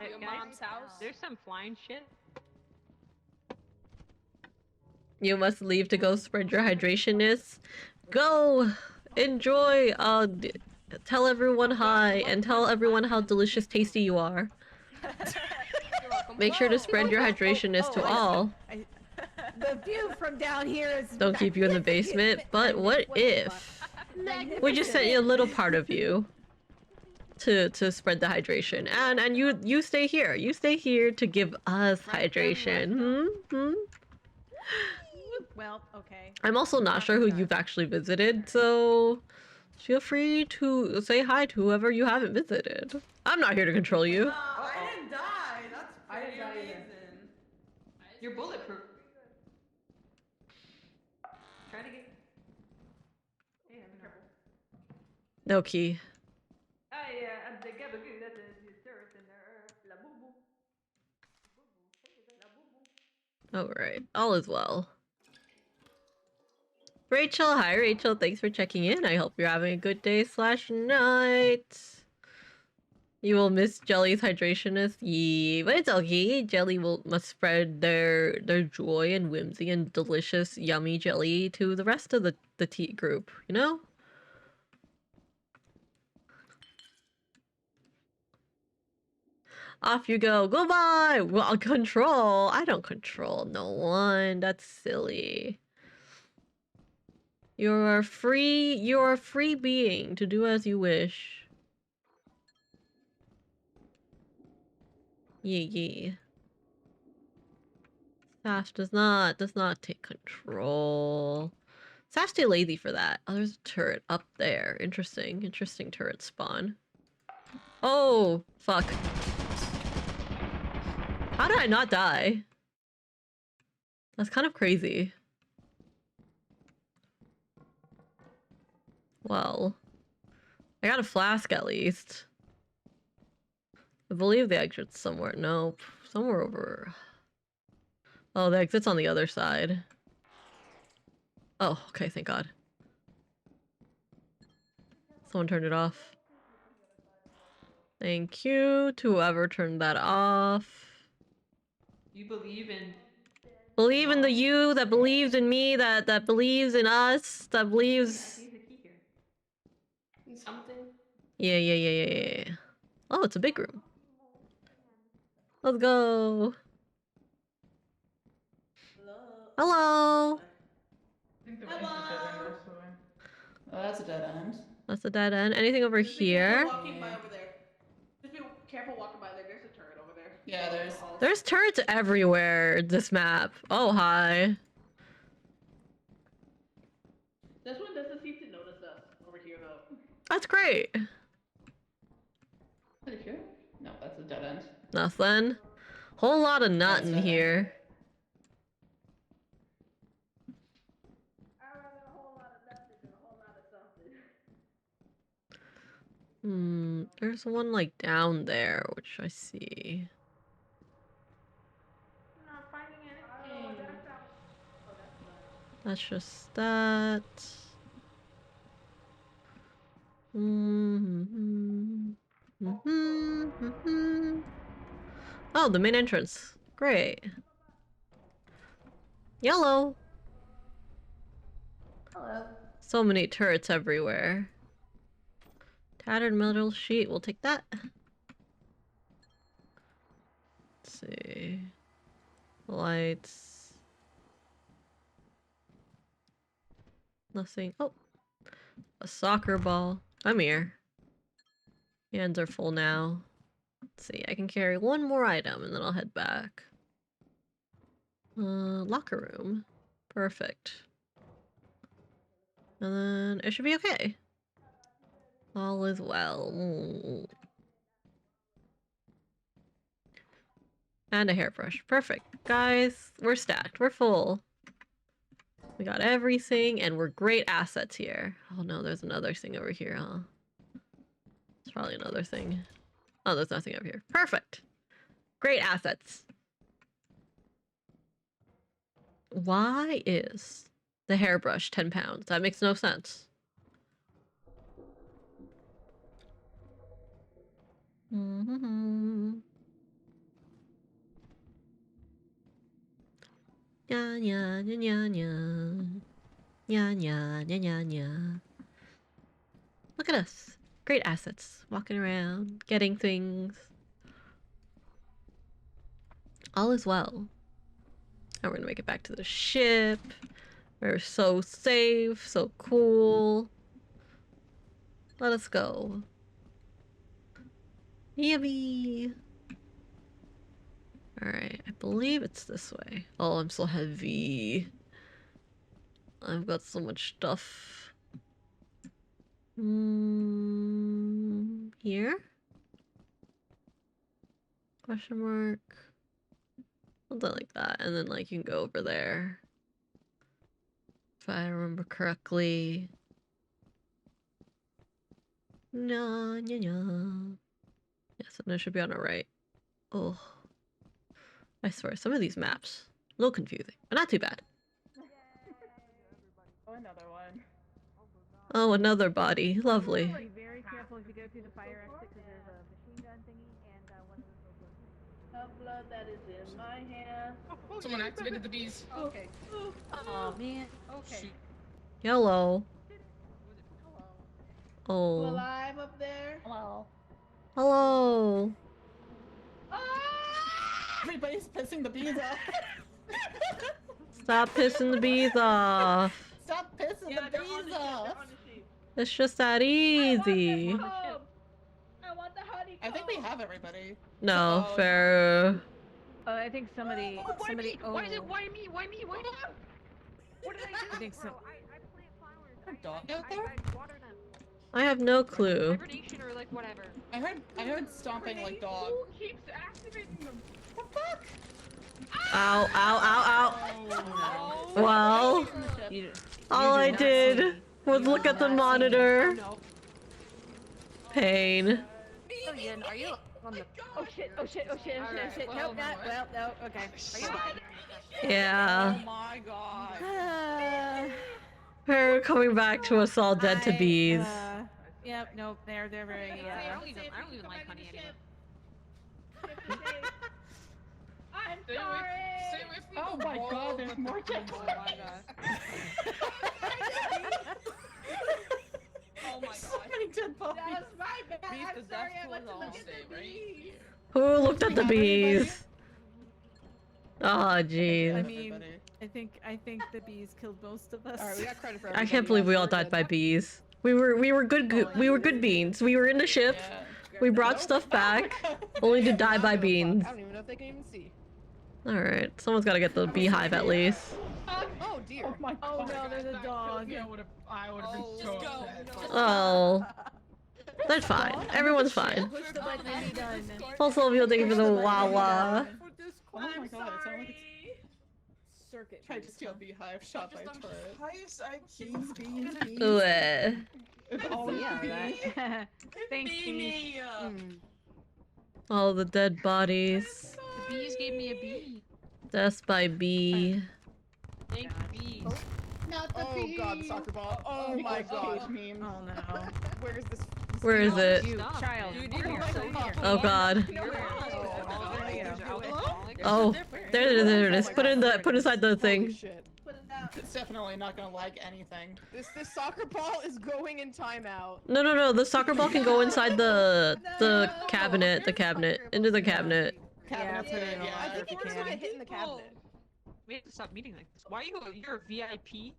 Your mom's house? There's some flying shit. You must leave to go spread your hydration-ness. Go! Enjoy! Tell everyone hi, and tell everyone how delicious tasty you are. Make sure to spread your hydration-ness to all. The view from down here is. Don't keep you in the basement, but what if we just sent you a little part of you to spread the hydration, and you stay here. You stay here to give us hydration. Well, okay. I'm also not sure who you've actually visited, so feel free to say hi to whoever you haven't visited. I'm not here to control you. I didn't die. That's pretty amazing. You're bulletproof. Try to get. Hey, I'm in trouble. No key. I'm the gabagoo, that's the surf in there. La boo boo. Alright, all is well. Rachel, hi Rachel, thanks for checking in. I hope you're having a good day / night. You will miss Jelly's hydration-ness, yeah, but it's okay. Jelly must spread their joy and whimsy and delicious, yummy jelly to the rest of the tea group, you know? Off you go. Goodbye! Well, control. I don't control no one. That's silly. You're a free being to do as you wish. Yeah. Sash does not take control. Sash too lazy for that. Oh, there's a turret up there. Interesting turret spawn. Oh, fuck. How did I not die? That's kind of crazy. Well, I got a flask at least. I believe the exit's somewhere. Nope. Somewhere over. Oh, the exit's on the other side. Oh, okay, thank God. Someone turned it off. Thank you to whoever turned that off. You believe in. Believe in the you that believes in me, that believes in us, that believes. Something. Yeah. Oh, it's a big room. Let's go. Hello. Oh, that's a dead end. That's a dead end. Anything over here? Walking by over there. Just be careful walking by there. There's a turret over there. Yeah, There's turrets everywhere. This map. Oh hi. This one doesn't seem to notice us over here though. That's great. Is it here? No, that's a dead end. Nothing. Whole lot of nut in here. There's one like down there, which I see. Not finding anything. That's just that. Oh, the main entrance. Great. Yellow. Hello. So many turrets everywhere. Tattered metal sheet. We'll take that. Let's see. Lights. Nothing. Oh. A soccer ball. I'm here. Hands are full now. Let's see. I can carry one more item and then I'll head back. Locker room. Perfect. And then it should be okay. All is well. And a hairbrush. Perfect. Guys, we're stacked. We're full. We got everything, and we're great assets here. Oh no, there's another thing over here, huh? It's probably another thing. Oh, there's nothing over here. Perfect. Great assets. Why is the hairbrush 10 pounds? That makes no sense. Yeah, yeah, yeah, yeah, yeah. Yeah, yeah, yeah, yeah, yeah. Look at us. Great assets. Walking around, getting things. All is well. Now we're gonna make it back to the ship. We're so safe, so cool. Let us go. Yummy. Alright, I believe it's this way. Oh, I'm so heavy. I've got so much stuff. Here? Question mark. Something like that. And then, like, you can go over there. If I remember correctly. No, no, no. Yes, and it should be on our right. Oh. I swear, some of these maps, a little confusing, but not too bad. Oh, another one. Oh, another body. Lovely. Be very careful if you go through the fire exit because there's a machine gun thingy and one of those The blood that is in my hand. Someone activated the bees. Okay. Oh man. Okay. Yellow. You Oh. alive up there? Hello. Hello. Everybody's pissing the bees off. Stop pissing the bees off. Stop pissing the bees off. It's just that easy. I want the honeycomb. I think we have everybody. No, Oh, fair. Oh, I think somebody. Why somebody. me? Oh. Why me? Why me? Why me? What did I do? I think so. I plant flowers. A dog out there? I water them. I have no clue. Hibernation or like whatever. I heard stomping like dog. Who keeps activating them? What the fuck? Ow, ow, ow, ow. Well, all I did was look at the monitor. Pain. Lillian, are you on the? Oh shit! Oh shit! Oh shit! Oh shit! Oh shit! Well, Nope. Not. Well. No. Okay. Are you? Yeah. Oh my god. We're coming back to us all dead to bees. Yep. Nope. They're very. I don't even like honey anymore. I'm Stay sorry. away from Oh the my wall. god, there's more chips. Oh my god. Oh my So god. many dead puppies. That's my bad. Beat I'm the sorry. death I went to toll look is at Stay the right bees. here. Who looked at the We have everybody? bees? Oh, jeez. I mean, I think the bees killed most of us. Alright, we got credit for I everybody can't believe we else. all We're died good. by bees. We were good beans. We were in the ship. Yeah. We brought stuff back, only to die by beans. I don't even know if they can even see. Alright, someone's gotta get the beehive at least. Oh dear. Oh my Oh god. no, there's a dog. I would have been so upset. Oh. They're fine. Everyone's fine. Push the button and be done. Full Sylvia, thank you for the wawa. Oh my god, it sounded like Circuit. tried to steal beehive, shot by turret. Highest IQ. Beans. Ugh. It's always Yeah, bee. that. Thanks, Bee. All the dead bodies. The bees gave me a bee. Death by bee. Thank you, bees. Not the Oh god, the soccer ball. Oh my god. Oh no. Where's this? Where is it? You, child. Dude, You're you're so so here. Oh god. Oh, There it is. Put it in the inside the thing. shit. It's definitely not gonna lag anything. This soccer ball is going in timeout. No. The soccer ball can go inside the cabinet. The cabinet. Into the cabinet. Cabinets are I yeah. think we're just gonna hit in the cabinet. We have to stop meeting like this. Why you're a VIP?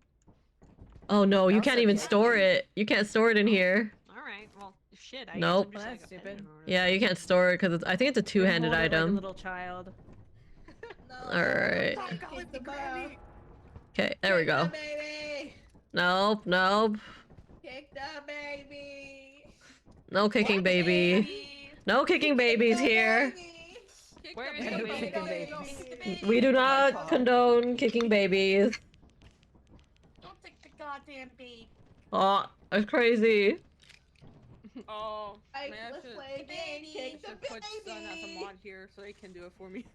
Oh no, you can't even store it. You can't store it in here. Alright, well, shit. I Nope. guess I'm That's just like, stupid. Yeah, you can't store it because I think it's a two-handed Hold it like a item. little child. Alright. Kick the ball. Okay, there we go. Baby. Nope. Kick the baby. No kicking baby. No kicking babies here. Where is No the kicking baby? babies. We do not condone kicking babies. Don't take the goddamn bait. Oh, that's crazy. Oh, Like, man, I let's should, play game. Kick the should put Sun as a baby. mod here so he can do it for me.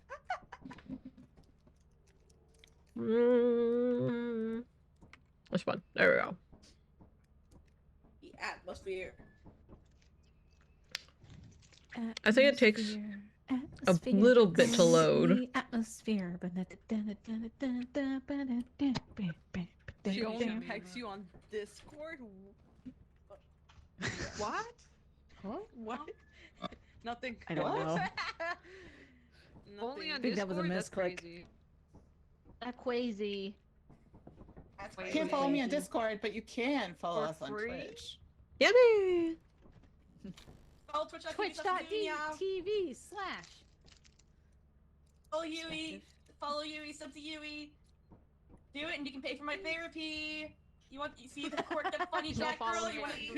Which one? There we go. The atmosphere. I think it takes a little bit to load. Atmosphere. She only pegs you on Discord? What? Huh? What? Nothing. I don't know. Only on I think that was a Discord? That's misclick. crazy. Quasi. You can't follow me on Discord, but you can follow us on free? Twitch. Yippee! Follow Twitch.tv/ Follow Yui. Follow Yui. Sub to Yui. Do it, and you can pay for my therapy. You see the quirk that funny Jack girl? You want to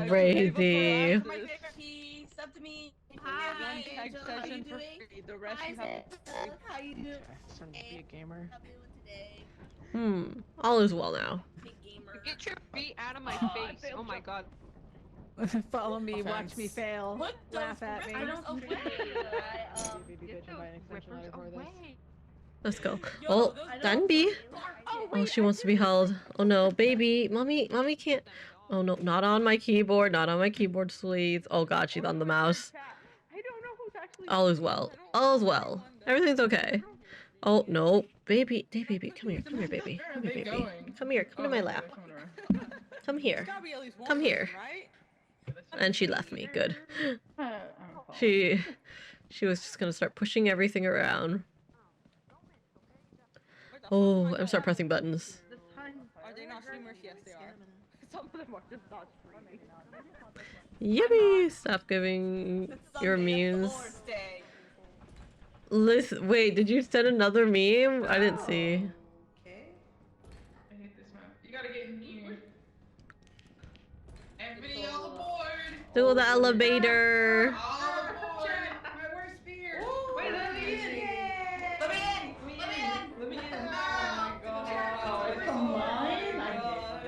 Crazy. for my therapy? Sub to me. Hi, One tag Angel. How you session for doing? free. The rest Hi, you have Angel. How you doing? Son to be a gamer. How you doing today? All is well now. Big gamer. Get your feet out of my face. failed Oh my god. Follow me, watch me Offense. fail. What the Laugh at me. rippers away? Baby bitch, I'm buying an extension Rippers letter for this. away. Let's go. Yo, Oh, those Danby. Oh, Oh, she wants to be held. Oh no, baby. Mommy can't. Oh no, not on my keyboard. Not on my keyboard, please. Oh god, she's on the mouse. I don't know who's actually. All is well. All is well. Everything's okay. Oh no, baby, baby, come here, baby, Where are come they here, baby, going? come here, come to my Oh, lap, they're coming around. come here, Gotta be at least one come here. person, right? And she left me. Good. I don't follow. She was just gonna start pushing everything around. Oh, I'm start pressing buttons. Are they not streamers? Yes, they are. Some of them are just not streaming. Yippee! Stop giving your memes. Listen, wait, did you send another meme? I didn't see. Okay. I hate this map. You gotta get in here. Everybody all aboard! Do the elevator. All aboard! My worst fear! Wait, let me in. Let me in. Let me in! Oh Oh, come on!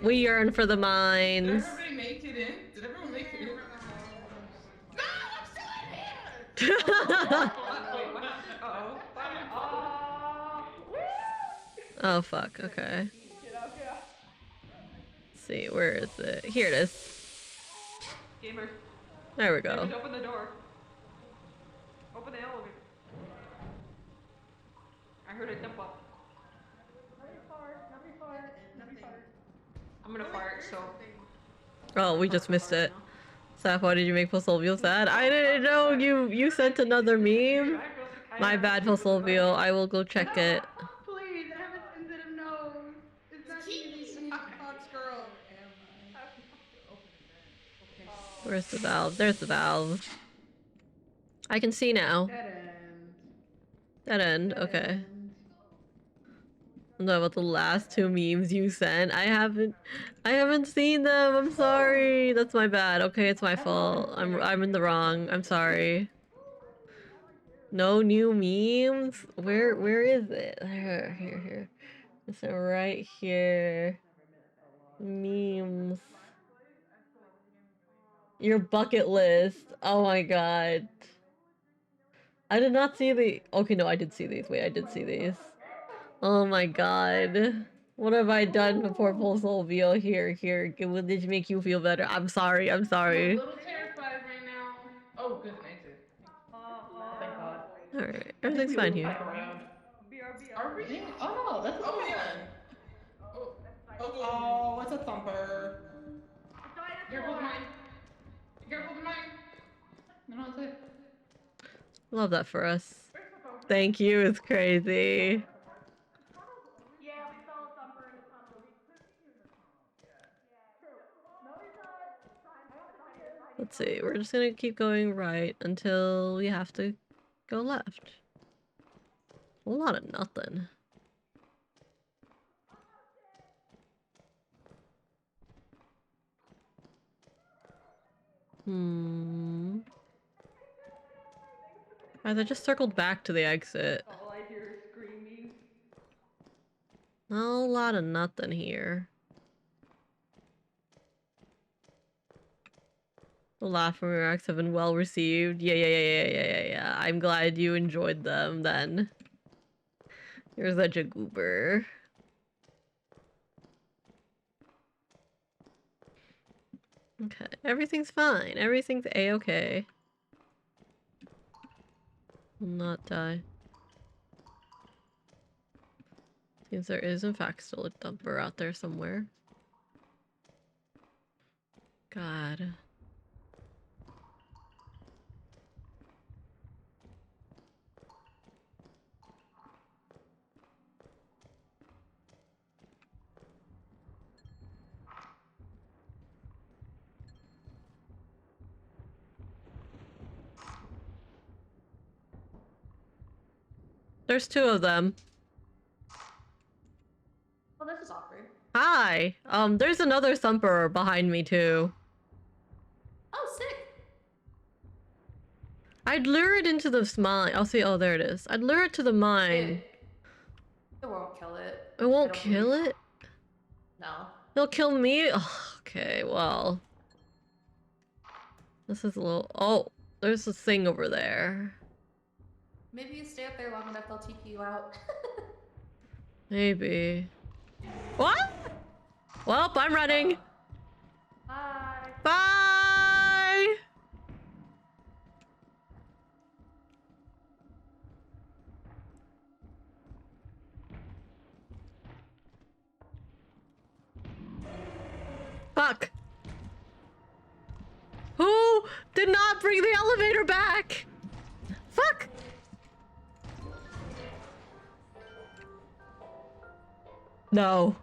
We yearn for the Did mines. everybody make it in? Did everyone make it in? Oh fuck, okay. Let's see, where is it? Here it is. Gamer. There we go. Gamers, open the door. Open the elevator. I heard a dump up. I'm gonna fart, so. Oh, we just missed it. Saf, why did you make Posolvio sad? I didn't know you sent another meme. My bad, Posolvio. I will go check it. Please, I have a sensitive nose. It's not easy. Fox girl. Where's the valve? There's the valve. I can see now. Dead end, okay. I don't know about the last two memes you sent. I haven't seen them. I'm sorry. That's my bad. Okay, it's my fault. I'm in the wrong. I'm sorry. No new memes? Where is it? Here. It's right here. Memes. Your bucket list. Oh my god. I did not see the. Okay, no, I did see these. Wait, I did see these. Oh my god. What have I done before Full Soul Vio? Here. Did it make you feel better? I'm sorry. I'm a little terrified right now. Oh, good, nice. Thank God. Alright, everything's fine here. Are we? Oh no, that's a Oh, it's a thumper. Careful with mine. Careful with mine. No, it's it. Love that for us. Thank you, it's crazy. Let's see, we're just gonna keep going right until we have to go left. A lot of nothing. Alright, they just circled back to the exit. All I hear is screaming. A lot of nothing here. The laughing remarks have been well received. Yeah. I'm glad you enjoyed them then. You're such a goober. Okay, everything's fine. Everything's a-okay. Will not die. Seems there is in fact still a thumper out there somewhere. God. There's two of them. Oh, this is awkward. Hi! There's another thumper behind me too. Oh, sick. I'd lure it into the mine. I'll see. Oh, there it is. I'd lure it to the mine. It won't kill it. It won't kill it? No. It'll kill me? Oh, okay, well. This is a little... Oh, there's a thing over there. Maybe you stay up there long enough, they'll TP you out. Maybe. What? Well, I'm running. Bye. Bye! Fuck. Who did not bring the elevator back? Fuck! No.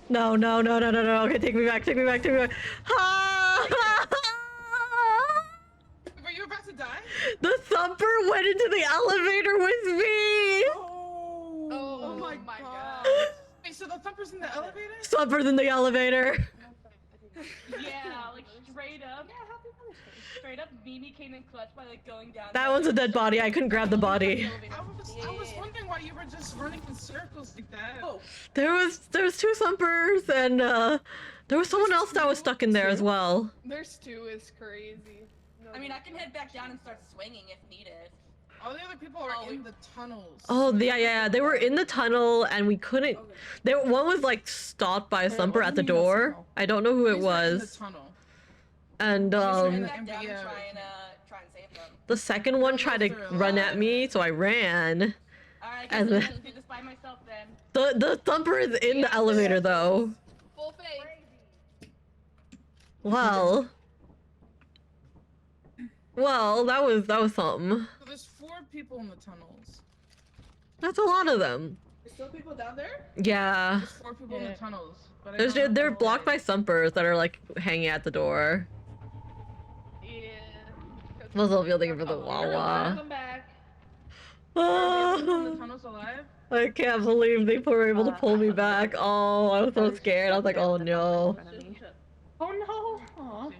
No. Okay, take me back. Ah! Were you about to die? The thumper went into the elevator with me! Oh my god. Wait, so the thumper's in the elevator? Thumper's in the elevator. Yeah, like straight up. Yeah, happy Mother's Day. Straight up, Mimi came in clutch by like going down. That one's a dead body. I couldn't grab the body. I was wondering why you were just running in circles like that. Oh. There was two thumpers and there was someone else that was stuck in there as well. There's two is crazy. I mean, I can head back down and start swinging if needed. All the other people are in the tunnels. Oh yeah. They were in the tunnel and we couldn't. One was like stopped by a thumper at the door. I don't know who it was. And the second one tried to run at me, so I ran. Alright, and I'll then do this by myself then. the thumper is in the elevator though. Full face. Well, that was something. So there's 4 people in the tunnels. That's a lot of them. There's still people down there? Yeah. There's 4 people in the tunnels. But They're blocked by thumpers that are like hanging at the door. What's up, y'all? Thank you for the Wawa. Welcome back. From the tunnels alive? I can't believe they were able to pull me back. Oh, I was so scared. I was like, oh no. Oh no! Aw.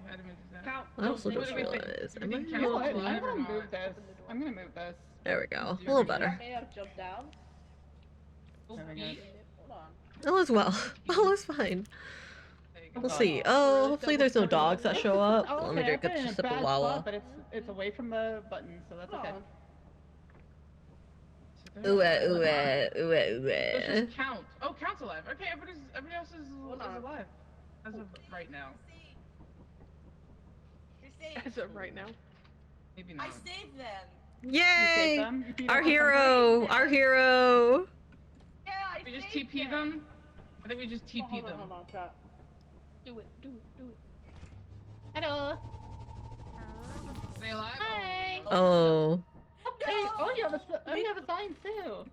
I also just realized. Am I You know what? I'm alive? gonna move this. I'm gonna move this. There we go. A little better. May have jumped down. There we go. Hold on. All is well. All is fine. We'll see. Oh, hopefully there's no dogs that show up. Oh, Let me okay, drink I've been a in a sip of bad Wawa. spot, but it's away from the button, so that's okay. Ooh, ooh, ooh, Let's ooh. just count. Oh, count's alive. Okay, everybody else is alive. As of right now. You're safe. As of right now. Maybe I not. saved them. Yay! Our hero! Our hero! Yeah, I We just saved TP them? I think we just TP them. Hold on, chat. Do it. Hello. Stay alive? Hi. Oh. Hey, oh, you have a sign too.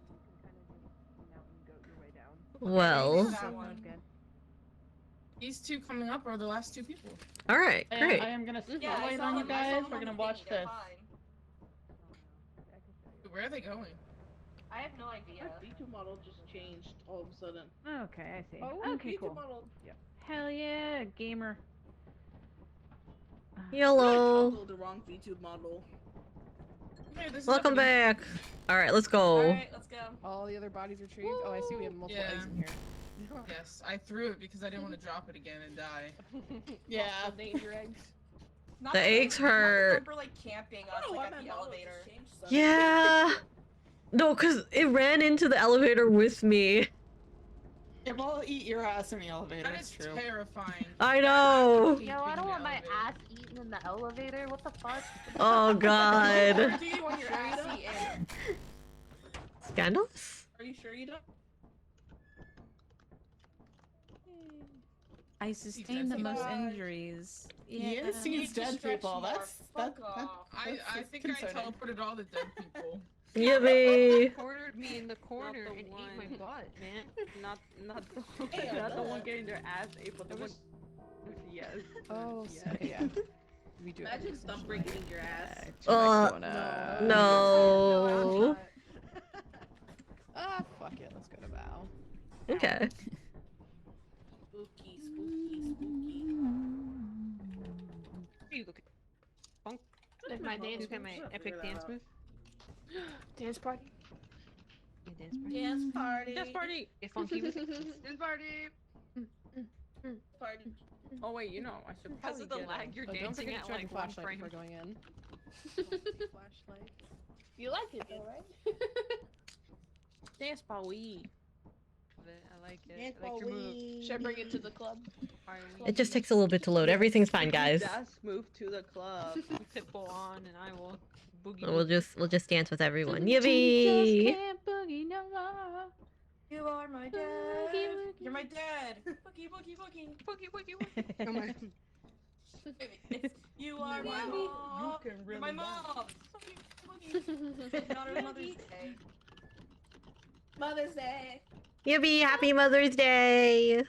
Well. These two coming up are the last two people. Alright, great. I am gonna Yeah, I spotlight saw on you them. I saw guys. them We're on gonna the watch thing. They're this. fine. Where are they going? I have no idea. My B2 model just changed all of a sudden. Okay, I see. Oh, Okay, B2 cool. model. Hell yeah, gamer. Yellow. The wrong B2 model. Hey, this is Welcome happening. back. Alright, let's go. Alright, let's go. All the other bodies retrieved. Oh, I see we have multiple eggs in here. Yes, I threw it because I didn't want to drop it again and die. Yeah. Danger eggs. Not The eggs hurt. Not like camping us like at the elevator. Yeah. No, because it ran into the elevator with me. It will eat your ass in the elevator. That It's is true. terrifying. I know. Yo, I don't want my ass eaten in the elevator. What the fuck? Oh god. Where do you want your ass eaten? Scandalous? Are you sure you don't? I sustained the most injuries. Yes, he's dead people. That's I think I teleported all the dead people. Yippee! Cornered me in the corner and ate my butt, man. Not the one getting their ass ate, but the one. Yes. Oh, yes. yeah. We do. Imagine Thumper eating your ass. No. Ah, fuck it. Let's go to Val. Okay. Spooky, spooky, spooky. You look. Funk. Like my dance Look at my epic dance move. Dance party. Dance party. Dance party. Get funky with it. Dance party. Party. Oh wait, you know I should Because probably of the get, lag, you're dancing at like one frame. Before going in. Flashlight. You like it though, right? dance party. I like it. I like your move. Should I bring it to the club? It just takes a little bit to load. Everything's fine, guys. Just move to the club. Pitbull on, and I will boogie. We'll just dance with everyone. Yippee! Boogie no more. You are my dad. You're my dad. Boogie, boogie, boogie. Boogie, boogie, boogie. You are my mom. You can You're really my mom. Boogie, boogie. Not our Mother's Day. Mother's Day. Yippee! Happy Mother's Day!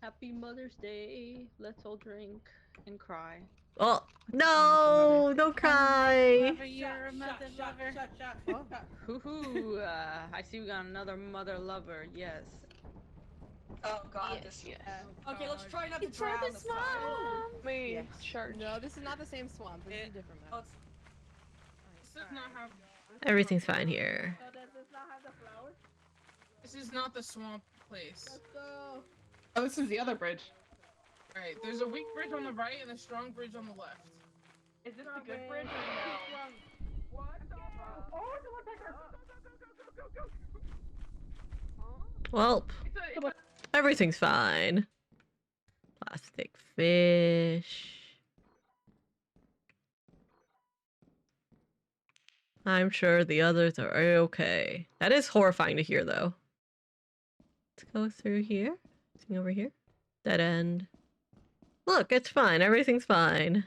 Happy Mother's Day. Let's all drink and cry. Oh no! Don't cry. You're a mother lover. Hoo-hoo. I see we got another mother lover. Yes. Oh god. Yes. Okay, let's try not to drown this time. Wait, charge. No, this is not the same swamp. This is a different map. This does not have. Everything's fine here. So does this not have the flowers? This is not the swamp place. Let's go. Oh, this is the other bridge. Right, there's a weak bridge on the right and a strong bridge on the left. Is this the good bridge or no? What the fuck? Oh, someone back there. Go. Well, everything's fine. Plastic fish. I'm sure the others are okay. That is horrifying to hear, though. Let's go through here. Anything over here? Dead end. Look, it's fine. Everything's fine.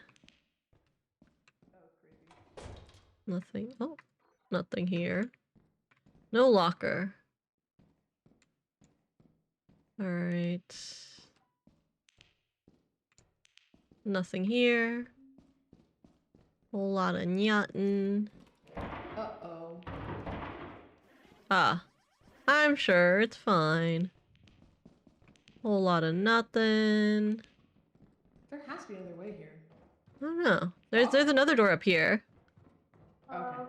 Nothing. Oh, nothing here. No locker. Alright. Nothing here. Whole lot of nyattin. Uh-oh. Ah. I'm sure it's fine. Whole lot of nothing. There has to be another way here. I don't know. There's another door up here. Okay.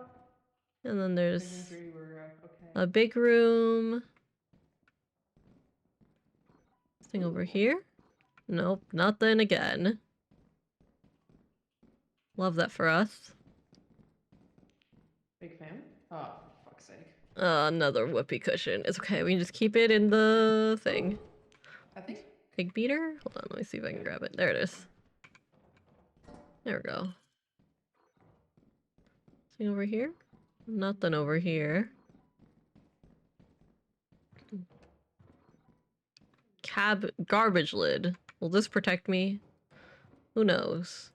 And then there's Making sure you were, okay. a big room. Thing over here? Nope, nothing again. Love that for us. Big fan? Oh, for fuck's sake. Another whoopee cushion. It's okay, we can just keep it in the thing. I think. Pig beater? Hold on, let me see if I can grab it. There it is. There we go. Thing over here? Nothing over here. Garbage lid. Will this protect me? Who knows?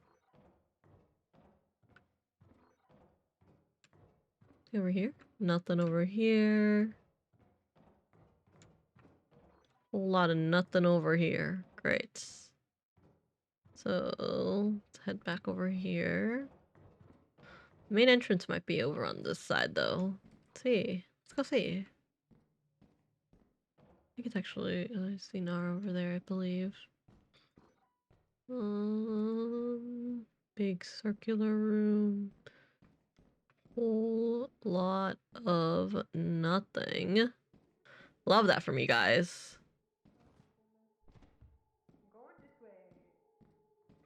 Over here? Nothing over here. Whole lot of nothing over here. Great. So let's head back over here. The main entrance might be over on this side though. Let's see. Let's go see. I think it's actually I see Nara over there, I believe. Big circular room. Whole lot of nothing. Love that from you guys.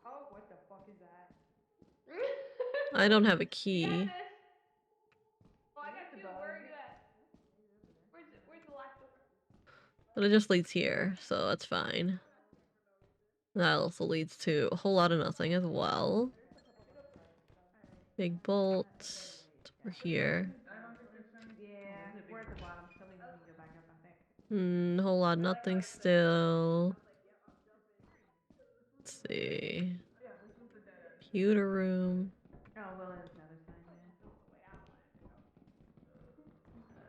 Oh, what the fuck is that? I don't have a key. Oh, I got two. Where are you at? Where's the locked door? But it just leads here, so that's fine. That also leads to a whole lot of nothing as well. Big bolt. It's over here. Yeah, we're at the bottom. Something we can go back up, I think. Whole lot of nothing still. Let's see. Computer room. Oh, well, there's another sign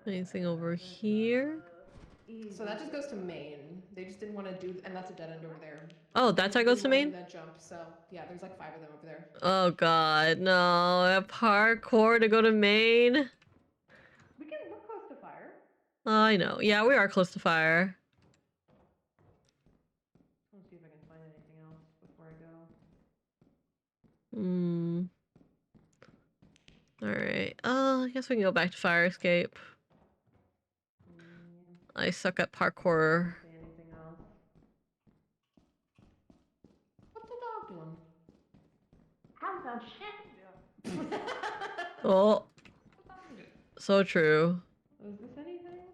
there. Anything over here? So that just goes to main. They just didn't want to do, and that's a dead end over there. Oh, that's how it goes to main? That jump. So yeah, there's like 5 of them over there. Oh god, no. A parkour to go to main? We're close to fire. Oh, I know. Yeah, we are close to fire. Let's see if I can find anything else before I go. Alright. I guess we can go back to fire escape. I suck at parkour. Anything else? What's the dog doing? How's that shit? Oh. So true. Is this anything?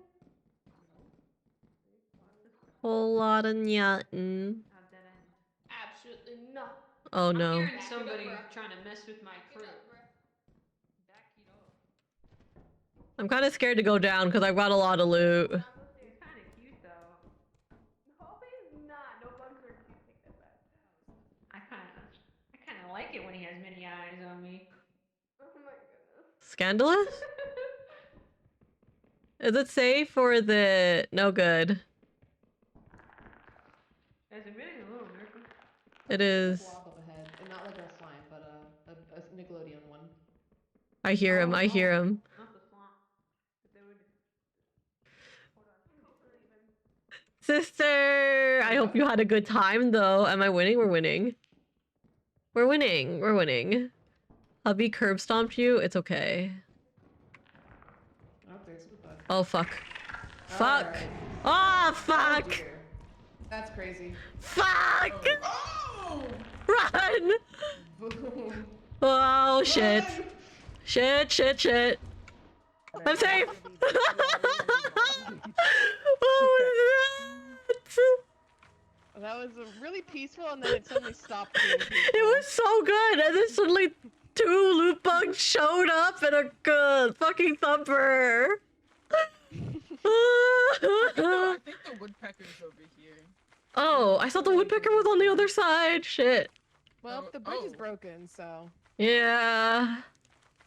Whole lot of nyattin. Absolutely not. Oh I'm no. hearing somebody trying to mess with my crew. I'm kind of scared to go down because I've got a lot of loot. He's kind of cute, though. No, he's not. No bugs are cute. Take that back. I kind of like it when he has many eyes on me. Oh my goodness. Scandalous? Is it safe or is it no good? As a really little miracle. It is. Blob of a head, and not like a slime, but a Nickelodeon one. I hear him. I hear him. Not the swamp. But they would... Sister, I hope you had a good time though. Am I winning? We're winning. We're winning. We're winning. Hubby curb stomped you. It's okay. Oh, there's the bug. Oh fuck. Fuck. Oh fuck. Oh, dear. That's crazy. Fuck. Oh! Run. Boom. Oh shit. Shit. Shit. Shit. I'm safe. That was really peaceful, and then it suddenly stopped being peaceful. It was so good, and then suddenly 2 loot bugs showed up and a good fucking thumper. I think the woodpecker's over here. Oh, I thought the woodpecker was on the other side. Shit. Well, the bridge is broken, so Yeah.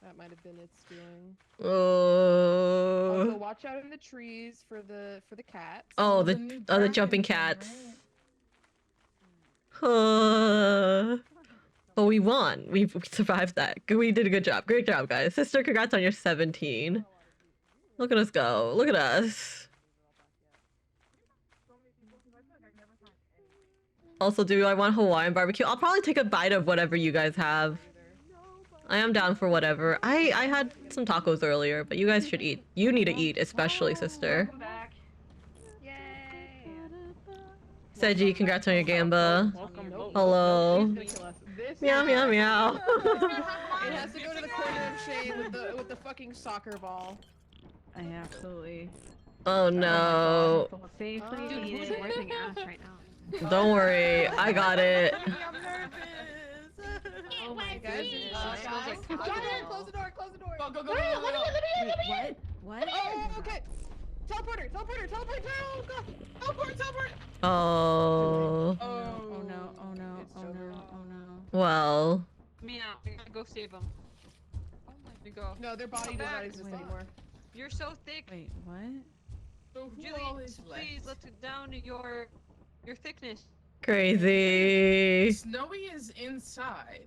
that might have been its doing. Oh. Also, watch out in the trees for the cats. Oh, the jumping cats. But we won. We survived that. We did a good job. Great job, guys. Sister, congrats on your 17. Look at us go. Look at us. Also, do I want Hawaiian barbecue? I'll probably take a bite of whatever you guys have. I am down for whatever. I had some tacos earlier, but you guys should eat. You need to eat, especially, sister. Seiji, congrats on your gamba. Hello. Meow, meow, meow. It has to go to the corner of Shane with the fucking soccer ball. I absolutely. Oh no. Safely Dude, eat who's it. wiping ass right now? Don't worry, I got it. Oh my god. Close the door, close the door. Go, go, go, Wait, go, go, go. Wait, what? Oh, okay. Teleporter, go. Teleport. Oh. Oh no, oh no, oh no, oh no. Well. Me out. I gotta go save them. Oh my god. No, their body does not exist anymore. You're so thick. Wait, what? So who Julie, all is left? please let's get down to your thickness. Crazy. Snowy is inside.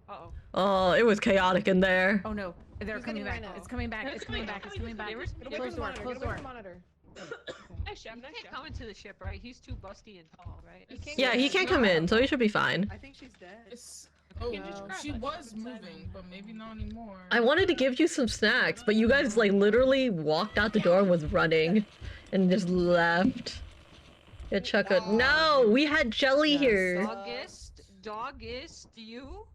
Uh-oh. Oh, it was chaotic in there. Oh no, they're Who's coming getting back. right now? It's coming back. It's coming back. It's coming back. Close door. Close door. Monitor. Nice shot. He can't come into the ship, right? He's too busty and tall, right? Yeah, he can't come in, so he should be fine. I think she's dead. Oh, just grab she it. was moving, but maybe not anymore. I wanted to give you some snacks, but you guys like literally walked out the door and was running and just left. Yeah, Chucka. No, we had jelly here. Doggist, you?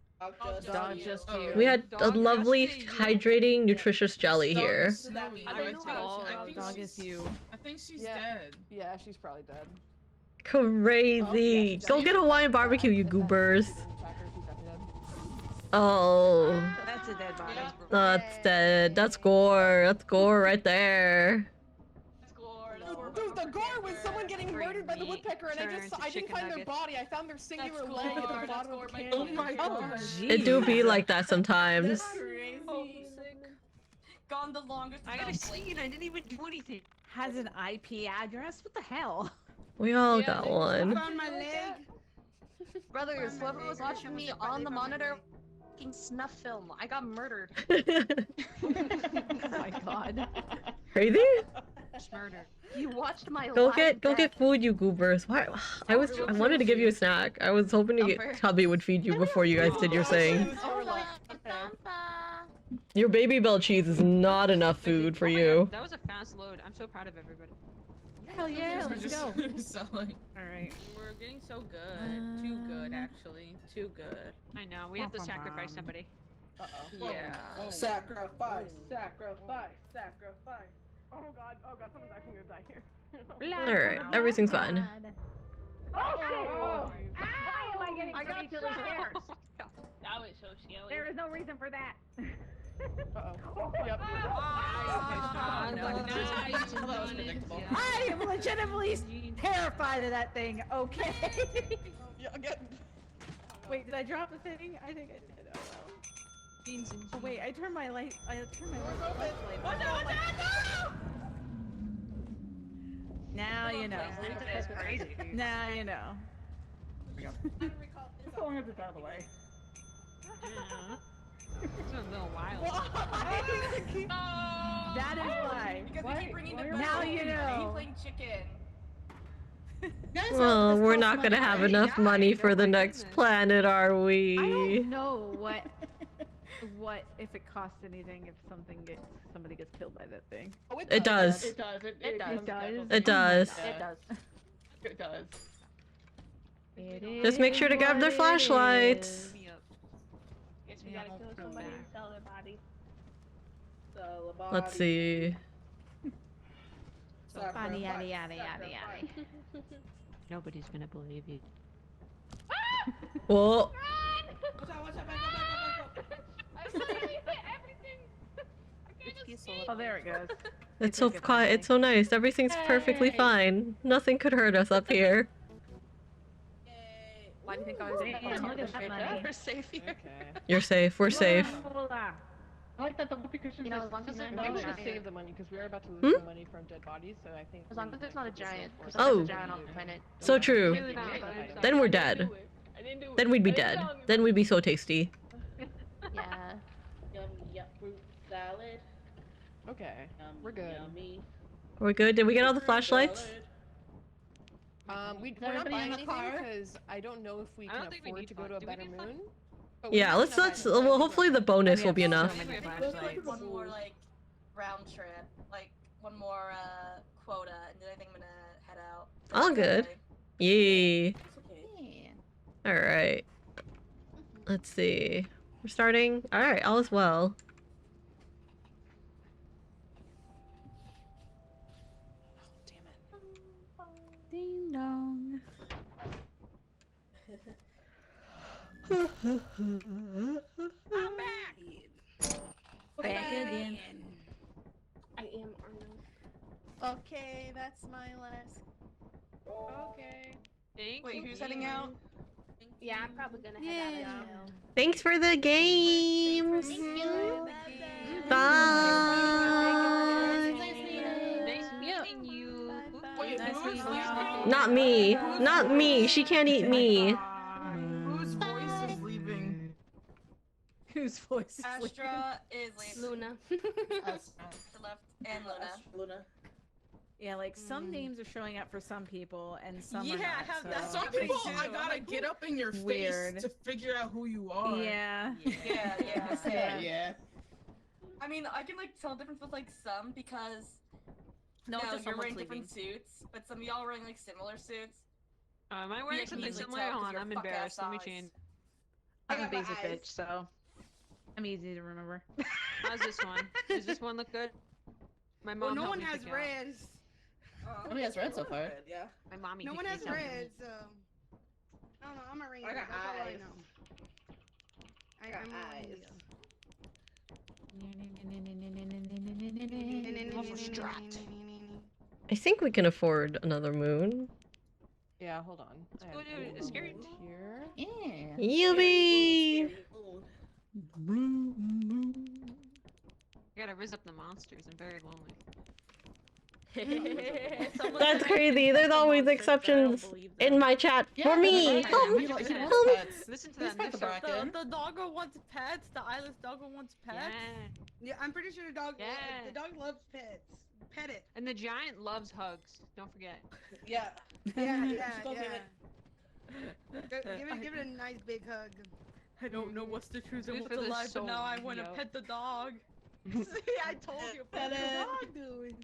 Dog just you. We had a Dog lovely, just you. hydrating, nutritious jelly here. Snowy. I don't know. Dog is you. I think she's Yeah. dead. Yeah, she's probably dead. Crazy. Go get a Hawaiian barbecue, you goobers. She's definitely dead. Oh, That's a dead body. that's dead. That's gore. That's gore right there. Dude, the gore was someone getting murdered by the woodpecker, and I didn't find their body. I found their singular leg at the bottom of the canyon. Oh my god. It do be like that sometimes. Gone the longest. I gotta see it. I didn't even do anything. Has an IP address? What the hell? We all got one. Found my leg. Brothers, whoever was watching me on the monitor, fucking snuff film. I got murdered. Oh my god. Crazy? Murdered. You watched my Go live get death. food, you goobers. Why? I wanted to give you a snack. I was hoping to get Tubby would feed you before you guys did your thing. Your baby bell cheese is not enough food for you. That was a fast load. I'm so proud of everybody. Hell yeah, let's go. Selling. Alright, we're getting so good. Too good, actually. Too good. I know. We have to sacrifice somebody. Yeah. Sacrifice, sacrifice, sacrifice. Oh god, someone's actually gonna die here. Alright, everything's fine. Oh shit! Why am I getting I got to the stairs? That was so scary. There is no reason for that. Uh-oh. Yep. I am legitimately terrified of that thing. Okay. Yeah, again. Wait, did I drop the thing? I think I did. Oh, no. Beans and Oh wait, I turned my light. I turned my light. Oh, Now you know. That's crazy. Now you know. As long as it's out of the way. Yeah. It's a little wild. That is why. Because Why- we keep bringing why the are we Now bird you food, know. keep playing chicken. Well, we're not gonna have enough money for the next planet, are I we? don't know what if it costs anything if somebody gets killed by that thing. Oh, It does. It does. It does. It does. It does. It does. It does. Just make sure to grab their It flashlights. is. Guess we gotta kill somebody and sell their body. Let's see. Yada yada yada yada yada. Nobody's gonna believe you. Well, Oh, there it goes. it's so quiet. It's so nice. Everything's perfectly fine. Nothing could hurt us up here. Why do you think I was Damn, look at that money. We're safe here. You're safe. We're safe. I like that the because You know, as long as there's I no think we should giant. save the money because we are about to lose Hmm? some money from dead bodies, so I think. As long as there's not a giant. 'cause Oh. there's a giant on the planet. So true. Really not, but Then we're dead. I didn't do. Then we'd be I didn't dead. tell him Then we'd be so tasty. Yeah. Yum, fruit salad. Okay, we're good. Yummy. We're good. Did we get all the flashlights? We're not everybody in buying the anything car? because I don't know if we I can don't think we afford need to go to a better moon. But Yeah, let's. Well, hopefully the bonus will be enough. Like one more like round trip, like one more quota, and then I think I'm gonna head out. All good. Yay. Okay. All right. Let's see. We're starting. All right. All is well. Ding dong. I'm back. Back again. I am Arnold. Okay, that's my last. Okay. Wait, who's heading out? Yeah, I'm probably gonna head out as well. Thanks for the games. Bye. Nice meeting you. Not me. Not me. She can't eat me. Whose voice is leaving? Whose voice is Astra is leaving. Luna. To left and Luna. Yeah, like some names are showing up for some people and some Yeah, are not. I have that. so- Some people, I gotta get up in your face Weird. to figure out who you are. Yeah. Yeah. Yeah. I mean, I can like tell the difference with like some because No, no, just you're someone's wearing different suits, but some of y'all are wearing like similar suits. Am I Yeah, wearing you can something easily similar? tell 'cause Hold on, you're I'm fuck-ass embarrassed. Let me eyes. change. I'm a got my basic eyes. bitch, so I'm easy to remember. How's this one? Does this one look good? My mom Well, no helped one me has pick it out. reds. Nobody has red so far. Yeah. My mommy. No picked one has these out. reds, so. I don't know. I'm a ranger. I got That's all I eyes. know. I got I'm a eyes. Leo. I think we can afford another moon. Yeah, hold on. I Go have to a the scary. moment here. Yeah. Yubi! I gotta riz up the monsters. I'm very lonely. That's crazy. There's always exceptions in my chat for me. Help me. Help me. Listen to He's that. got the bracket. The doggo wants pets. The eyeless doggo wants pets. Yeah, I'm pretty sure the dog. Yeah. The dog loves pets. Pet it. And the giant loves hugs. Don't forget. Yeah. Yeah. Go give Give it a nice big hug. I don't know what's the truth and Good what's for a the lie, but now I soul, want to yo. pet the dog. See, I told you. What's Pet the it. dog doing?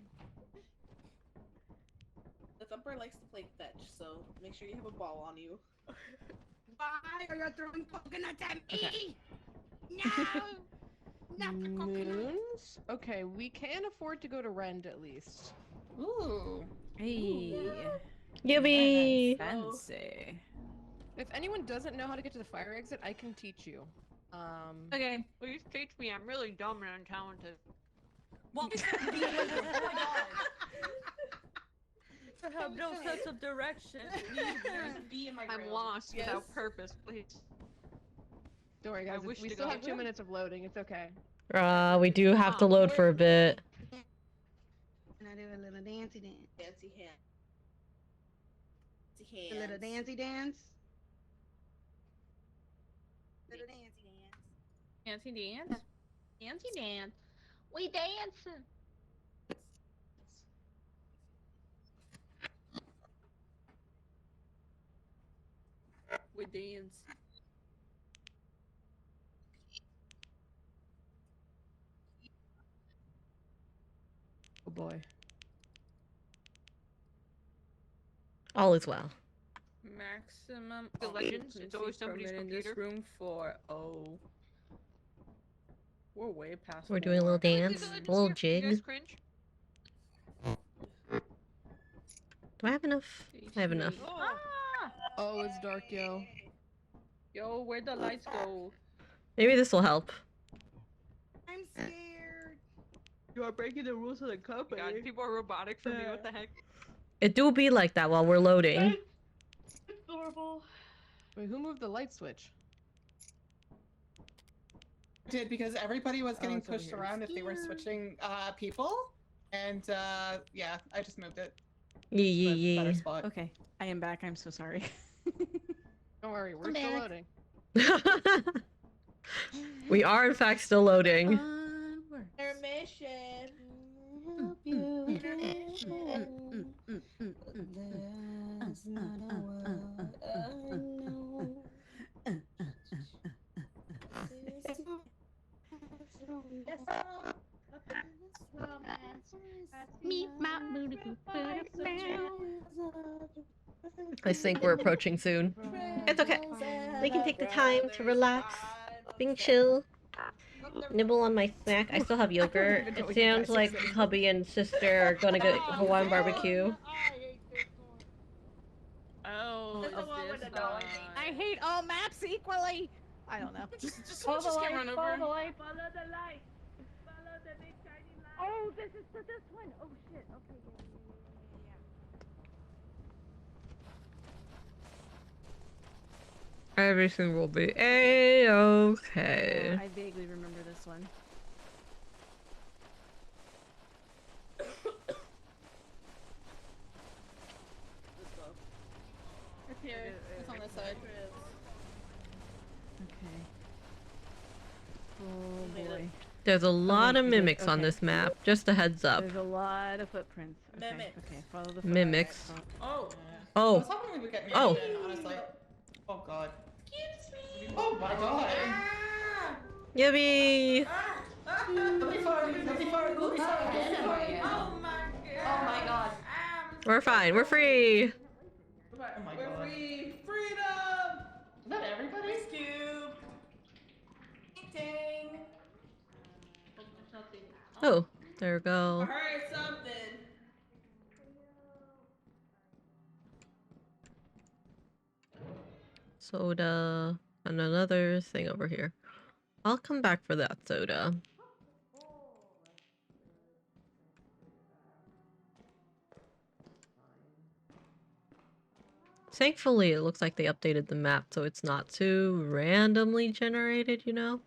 The thumper likes to play fetch, so make sure you have a ball on you. Why are you throwing coconuts at me? Okay. No! Not the coconut. Moons? Okay, we can afford to go to Rend at least. Ooh. Hey. Yubi! Fancy. If anyone doesn't know how to get to the fire exit, I can teach you. Okay. Please teach me. I'm really dumb and untalented. What is that? Oh my god. I have no sense of direction. Be in my I'm room. lost Yes. without purpose. Please. Don't worry, guys. wish We to still go have 2 there. minutes of loading. It's okay. We do have to load for a bit. And I do a little dancey dance. Fancy hand. A little dancey dance. Little dancey dance. Fancy dance. Fancy dance. We dancing. We dance. Oh boy. All is well. Maximum The legends, it's always occupancy somebody's permit in this computer. room for we're way past. We're doing a little 4. dance, a little You jig. guys cringe? Do I have enough? I have enough. Oh, it's dark, yo. Yo, where'd the lights go? Maybe this will help. I'm scared. You are breaking the rules of the company. God, people are robotic for me. What the heck? It do be like that while we're loading. Adorable. Wait, who moved the light switch? Did because everybody was getting it's over pushed here. around if they were switching people, and yeah, I just moved it. Yeah. Better spot. Okay, I am back. I'm so sorry. Don't Don't worry, we're I'm still back. loading. We are in fact still loading. Intermission. Help you. That's not a word I know. Meet my booty boo I think we're approaching soon. It's okay. We can take the time to relax, being chill, nibble on my snack. I still have yogurt. It sounds like hubby and sister are gonna get Hawaiian barbecue. Oh, This is the one with the dog. I hate all maps equally. I don't know. Just get run over. Follow the light. Follow the big shiny light. Oh, this is to this one. Oh shit. Okay. Everything will be a-okay. I vaguely remember this one. It's here. It's on this side. Okay. Oh boy. There's a lot wait, of you did- mimics on okay. this map. Just a heads up. There's a lot of footprints. Okay, Mimics. okay, follow the footprints. Mimics. Oh. Oh. I was hoping we would get Oh. married in, honestly. Oh god. Oh my god. Yippee! Oh my god. We're fine. We're free. Oh my We're god. free. Freedom. Is that everybody? Scoob. Ding. Oh, there we go. I heard something. Soda. And another thing over here. I'll come back for that soda. Thankfully, it looks like they updated the map so it's not too randomly generated, you know?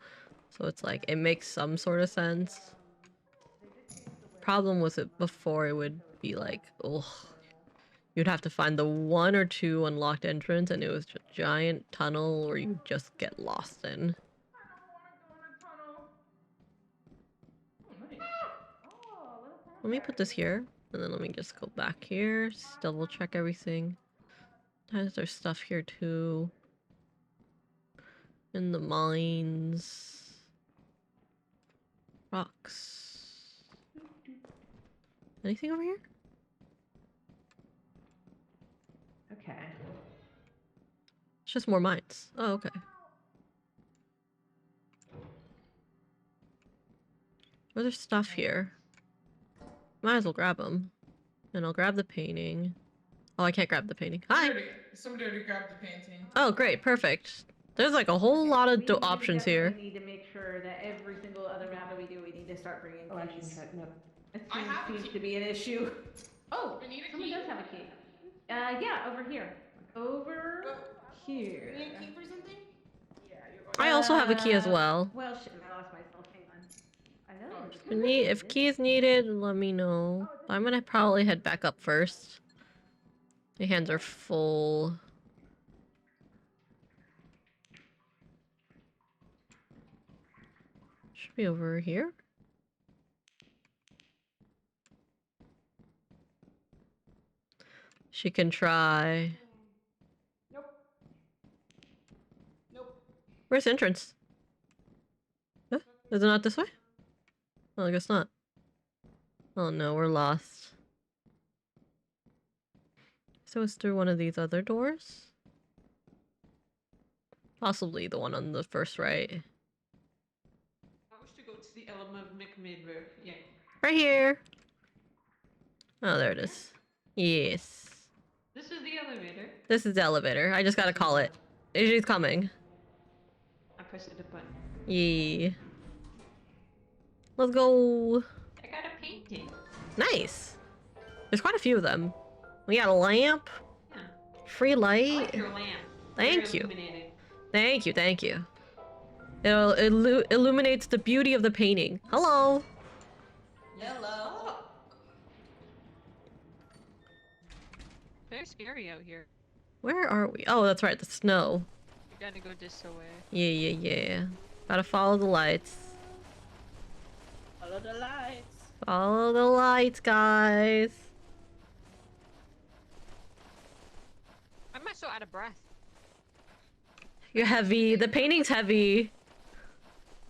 So it's like, it makes some sort of sense. Problem with it before, it would be like, ugh. You'd have to find the 1 or 2 unlocked entrance and it was a giant tunnel where you just get lost in. Let me put this here, and then let me just go back here, double check everything. Sometimes there's stuff here too. In the mines. Rocks. Anything over here? Okay. It's just more mines. Oh, okay. Well, there's stuff here. Might as well grab them. And I'll grab the painting. Oh, I can't grab the painting. Hi! Somebody already grabbed the painting. Oh, great. Perfect. There's like a whole lot of options here. We need to make sure that every single other map that we do, we need to start bringing keys. It I have a seems key. to be an issue. Oh, we need a Someone key. does have a key. Yeah, over here. Over here. You need a key for something? I also have a key as well. Well, shit, I lost myself. Hang on. I know. If key is needed, let me know. I'm gonna probably head back up first. My hands are full. Should be over here. She can try. Nope. Nope. Where's the entrance? Huh? Is it not this way? Oh, I guess not. Oh no, we're lost. So it's through one of these other doors? Possibly the one on the first right. I wish to go to the element of McMidver. Yeah. Right here! Oh, there it is. Yes. This is the elevator. This is the elevator. I just gotta call it. She's coming. I pressed the button. Yeah. Let's go. I got a painting. Nice. There's quite a few of them. We got a lamp. Yeah. Free I light. like your lamp. Thank Very you. illuminating. Thank you, thank you. It illuminates the beauty of the painting. Hello. Hello. Very scary out here. Where are we? Oh, that's right, the snow. You gotta go this way. Yeah. Gotta follow the lights. Follow the lights. Follow the lights, guys. Why am I so out of breath? You're heavy. The painting's heavy.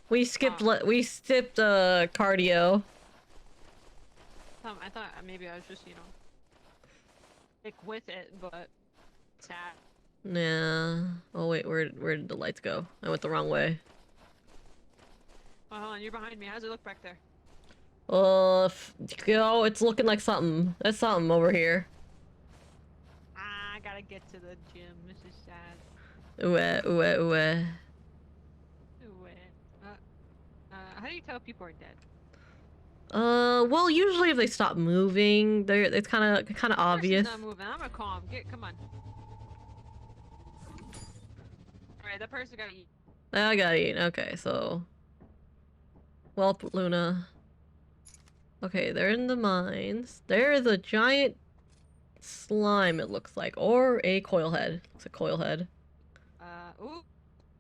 We skipped cardio. I thought maybe I was just, stick with it, but sad. Yeah. Oh wait, where did the lights go? I went the wrong way. Oh, hold on, you're behind me. How's it look back there? It's looking like something. There's something over here. I gotta get to the gym. This is sad. Ooh. How do you tell people are dead? Well, usually if they stop moving, it's kind of obvious. Not moving. I'm gonna calm. Come on. All right, that person gotta eat. I gotta eat. Okay, so. Well, Luna. Okay, they're in the mines. There is a giant slime, it looks like, or a coil head. It's a coil head. Ooh,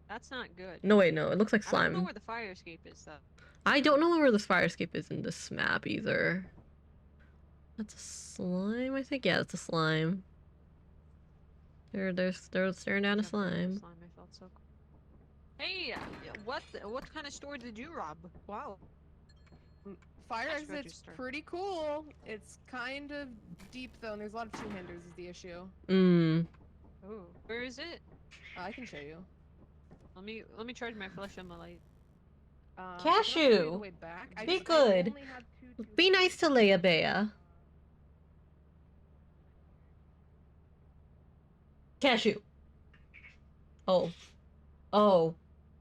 that's not good. No, wait, no, it looks like I don't know slime. where the fire escape is, though. I don't know where the fire escape is in this map either. That's a slime, I think. Yeah, that's a slime. They're staring down a slime. I felt so cool. Hey, what kind of store did you rob? Wow. Fire Cash exit's register. pretty cool. It's kind of deep though, and there's a lot of two-handers is the issue. Mmm. Ooh, where is it? I can show you. Let me charge my flash on my light. Cashew! Be good. Be nice to Leia Bea. Cashew. Oh,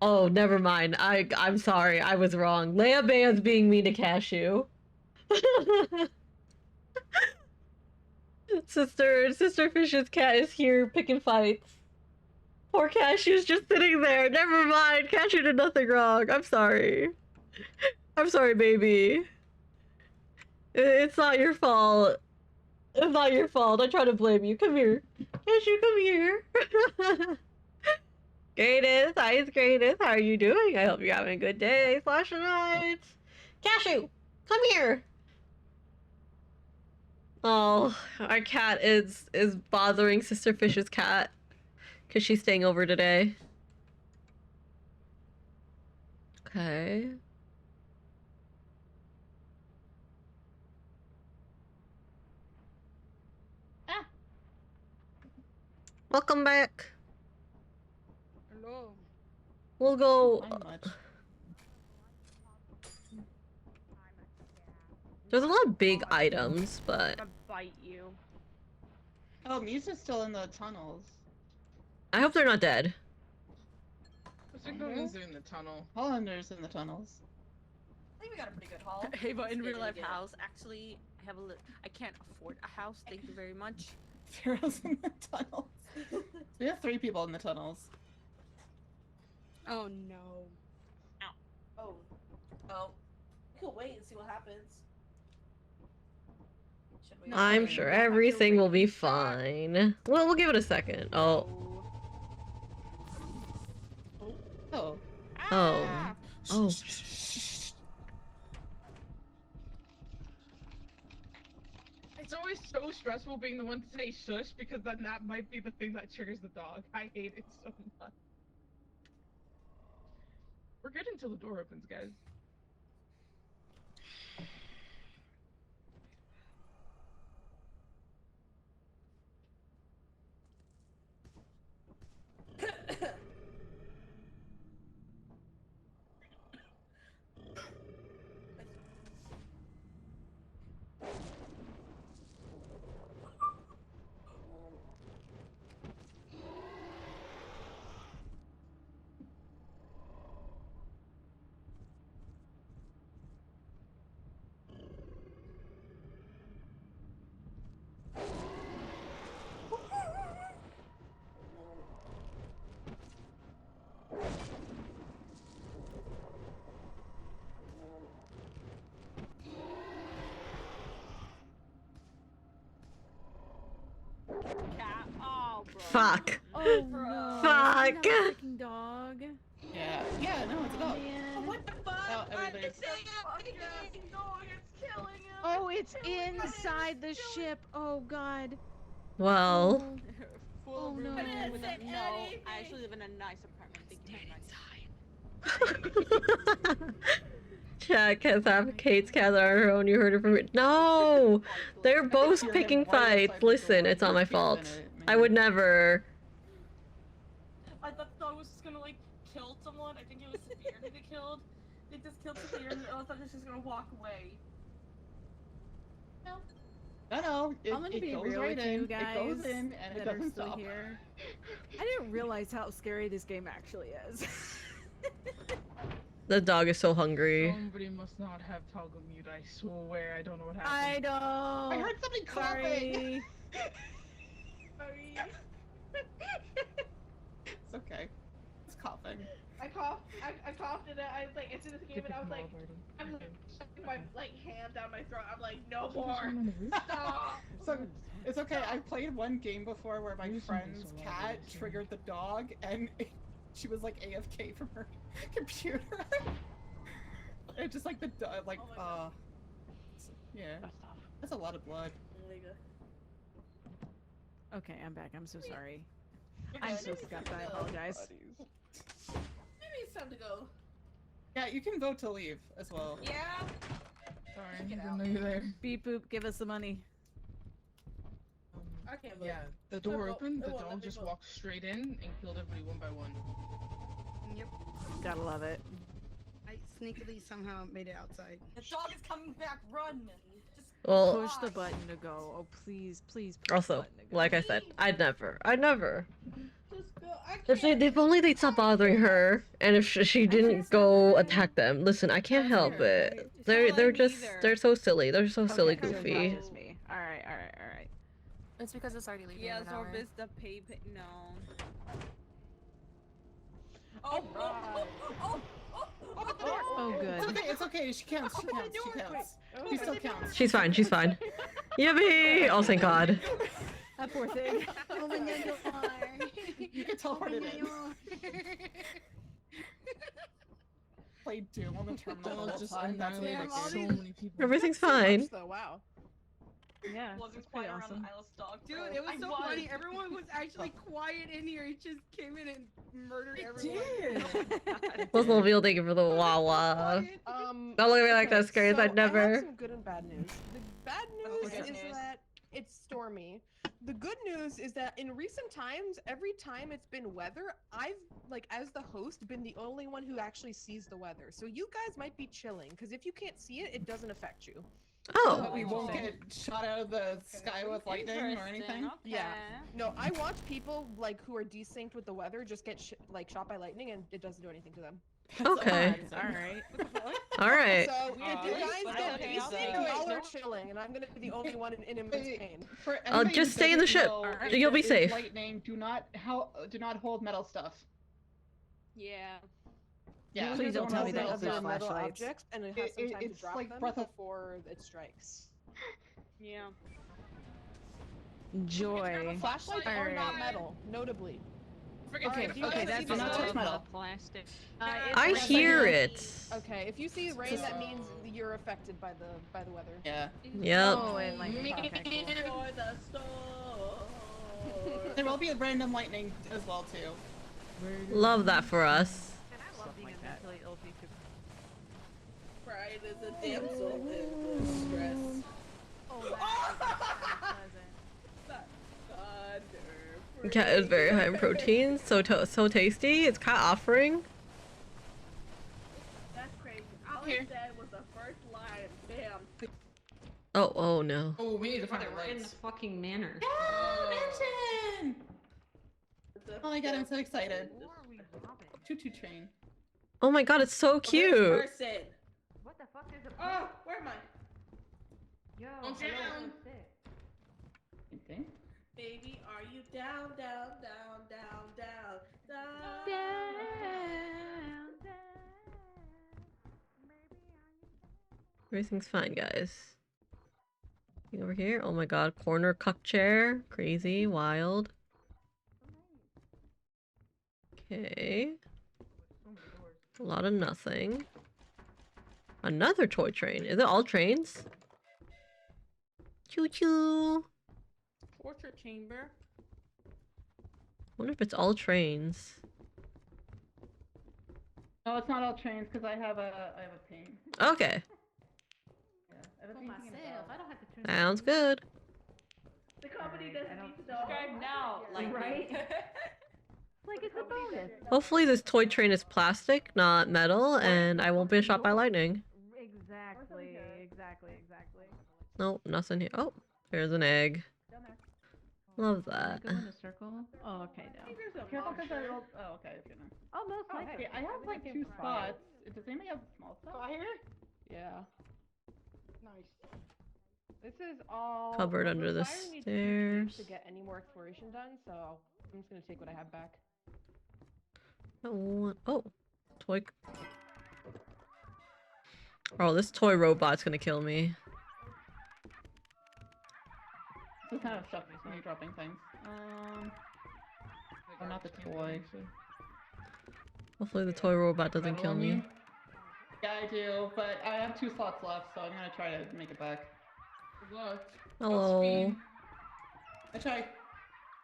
never mind. I'm sorry. I was wrong. Leia Bea's being mean to Cashew. Sister Fish's cat is here picking fights. Poor Cashew's just sitting there. Never mind. Cashew did nothing wrong. I'm sorry. I'm sorry, baby. It's not your fault. It's not your fault. I try to blame you. Come here. Cashew, come here. Greatest. Hi, Greatest. How are you doing? I hope you're having a good day. Flashing lights. Cashew, come here. Oh, our cat is bothering Sister Fish's cat. Because she's staying over today. Okay. Welcome back. Hello. We'll go. There's a lot of big items, but Bite you. Oh, Misa's still in the tunnels. I hope they're not dead. Signalin's in the tunnel. Hollander's in the tunnels. I think we got a pretty good haul. Ava, in real life Yeah. house, actually, I can't afford a house. Thank you very much. Zero's in the tunnels. We have 3 people in the tunnels. Oh no. Oh. We'll wait and see what happens. Should we? I'm sure everything will be fine. Well, we'll give it a second. Oh. Oh. Oh. Oh. It's always so stressful being the one to say shush because then that might be the thing that triggers the dog. I hate it so much. We're good until the door opens, guys. Fuck. Oh no. Fuck. It's not a freaking dog. Yeah. Yeah, no, it's a dog. Man. What the fuck? Oh, I'm everything's- the fucking dog. It's killing him. Oh, it's inside the ship. Oh god. Well. Full Oh, room no. with a, no, I actually live in a nice apartment. Thank you very much. Chat cats have Kate's cat on her own. You heard it from me. No! They're both picking fights. Listen, it's not my fault. I would never. I thought the dog was just gonna like kill someone. I think it was Severe that it killed. It just killed Severe and I thought it was just gonna walk away. No. No, I'm gonna it be goes real right with in. you guys It goes in and it that are doesn't still stop. here. I didn't realize how scary this game actually is. The dog is so hungry. Somebody must not have toggle mute. I swear, I don't know what happened. I know. I heard something coughing. Sorry. Sorry. It's okay. It's coughing. I coughed. I coughed and I was like, into this game and I was like, I'm like, my like hand down my throat. I'm like, no more. Stop. So it's okay. I played one game before where my friend's cat triggered the dog, and she was like AFK from her computer. It just like the dog, like yeah. That's a lot of blood. Okay, I'm back. I'm so sorry. You're I'm good. so forgot. I apologize. Maybe it's time to go. Yeah, you can vote to leave as well. Yeah. Sorry, I didn't know you're there. Beep boop, give us the money. I can't Yeah, the door opened, the dog just walked straight in and killed everybody one by one. Yep. Gotta love it. I sneakily somehow made it outside. The dog is coming back. Run. Just Well, Push the button to go. Oh please, please. Push also, the button to go. like I said, I'd never. Just go. I If they'd stop bothering her, and if she didn't go attack them. Listen, I can't help it. They're so silly. They're so silly, Okay, so it's not goofy. just me. All right. It's because it's already leaving. Yeah, in an hour. Zorbis the pay. No. Oh, Oh good. It's okay. She counts. She counts. She counts. She still counts. She's fine. She's fine. Yippee! Oh, thank God. That poor thing. Oh my god, you are. You can teleport it in. Played Doom on the terminal the whole time. That's what annihilated it so did. many people. Everything's fine. So wow. Yeah, wasn't it's pretty quiet around awesome. the Isle's dog. Dude, bro. it was I so funny. Everyone was actually quiet in here. It just came in and murdered everyone. Wolfmobile, thank you for the Wawa. Don't look at me like that, Scaries. so I'd I never. have some good and bad news. The bad news good is news. that it's stormy. The good news is that in recent times, every time it's been weather, I've, like, as the host, been the only one who actually sees the weather. So you guys might be chilling, because if you can't see it, it doesn't affect you. Oh. But we won't get shot out of the sky with lightning or anything. Yeah. No, I watch people, like, who are desynced with the weather just get, shot by lightning, and it doesn't do anything to them. Okay. All right. All right. So if you guys get okay, desynced, okay. y'all are chilling, and I'm gonna be the only one in immense pain. For I'll anybody just who stay in the doesn't ship. know, if You'll be there is safe. Lightning. Do not hold metal stuff. Yeah. Yeah. Please don't tell me that Of there's the metal flashlights. objects, and it has some time to It's drop like them Breath of- before it strikes. Yeah. Joy. Flashlights are Alright. not metal, notably. Okay, okay, that's Do not touch metal. plastic. I hear it. Okay, if you see rain, that means you're affected by the weather. Yeah. Yep. Oh, and like, okay, cool. For the storm. There will be a random lightning as well too. Love that for us. And I love being a mentally ill VTuber. Pride is a damsel in distress. Oh, Cat is very high in protein, so tasty. It's cat offering. That's crazy. All I said was the first line. Bam. Oh no. Oh, we need to find They the were in the lights. fucking manor. Mansion! Oh my god, I'm so excited. Choo choo train. Oh my God, it's so cute. Person. What the fuck is a Oh, where am I? Yo, I'm down. Anything? Baby, are you down, down, down, down, down, down? Everything's fine, guys. Over here. Oh my God, corner cuck chair. Crazy, wild. Okay. A lot of nothing. Another toy train. Is it all trains? Choo choo. Torture chamber. Wonder if it's all trains. No, it's not all trains because I have a pain. Okay. Yeah, I have a For painting in myself, the I don't have to turn. Sounds good. The company doesn't need to know. Subscribe now, like Right? Like it's a bonus. Hopefully this toy train is plastic, not metal, and I won't be shot by lightning. Exactly. Nope, nothing here. Oh, there's an egg. Love that. Go in a circle. Oh, okay, no. Careful because I rolled. Oh, okay. If you're not. Oh, most Oh, likely. hey, I have like 2 spots. Does anybody have small spots? Fire? Yeah. Nice. This is all Cupboard well, under the fire needs 2 keys stairs. to get any more exploration done, so I'm just gonna take what I have back. Oh, toy. Oh, this toy robot's gonna kill me. This kind of shocked me, so you're dropping things. Oh, not the toy. Hopefully the toy robot doesn't Metal kill on me. you? Yeah, I do, but I have 2 slots left, so I'm gonna try to make it back. Good luck. Hello. I try.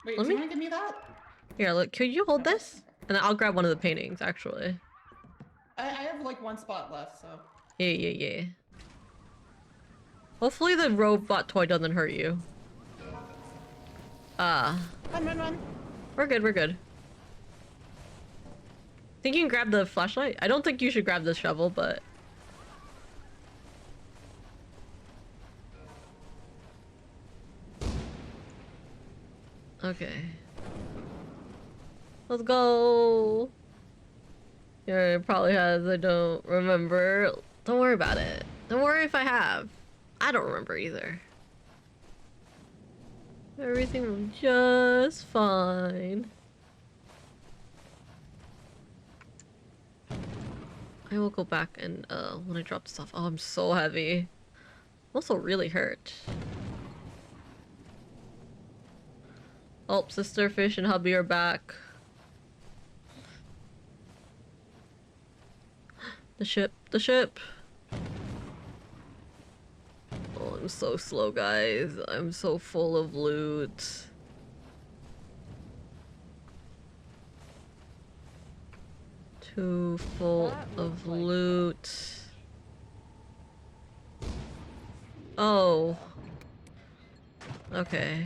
Wait, Let do me- you want to give me that? Here, look. Could you hold this? And then I'll grab one of the paintings. Actually. I have like 1 spot left, so. Yeah. Hopefully the robot toy doesn't hurt you. Run. We're good. Think you can grab the flashlight? I don't think you should grab the shovel, but... Okay. Let's go! Yeah, it probably has, I don't remember. Don't worry about it. Don't worry if I have. I don't remember either. Everything was just fine. I will go back and when I drop this off. Oh, I'm so heavy. I'm also really hurt. Oh, Sister Fish and hubby are back. The ship. Oh, I'm so slow, guys. I'm so full of loot. Too full of loot. Oh. Okay.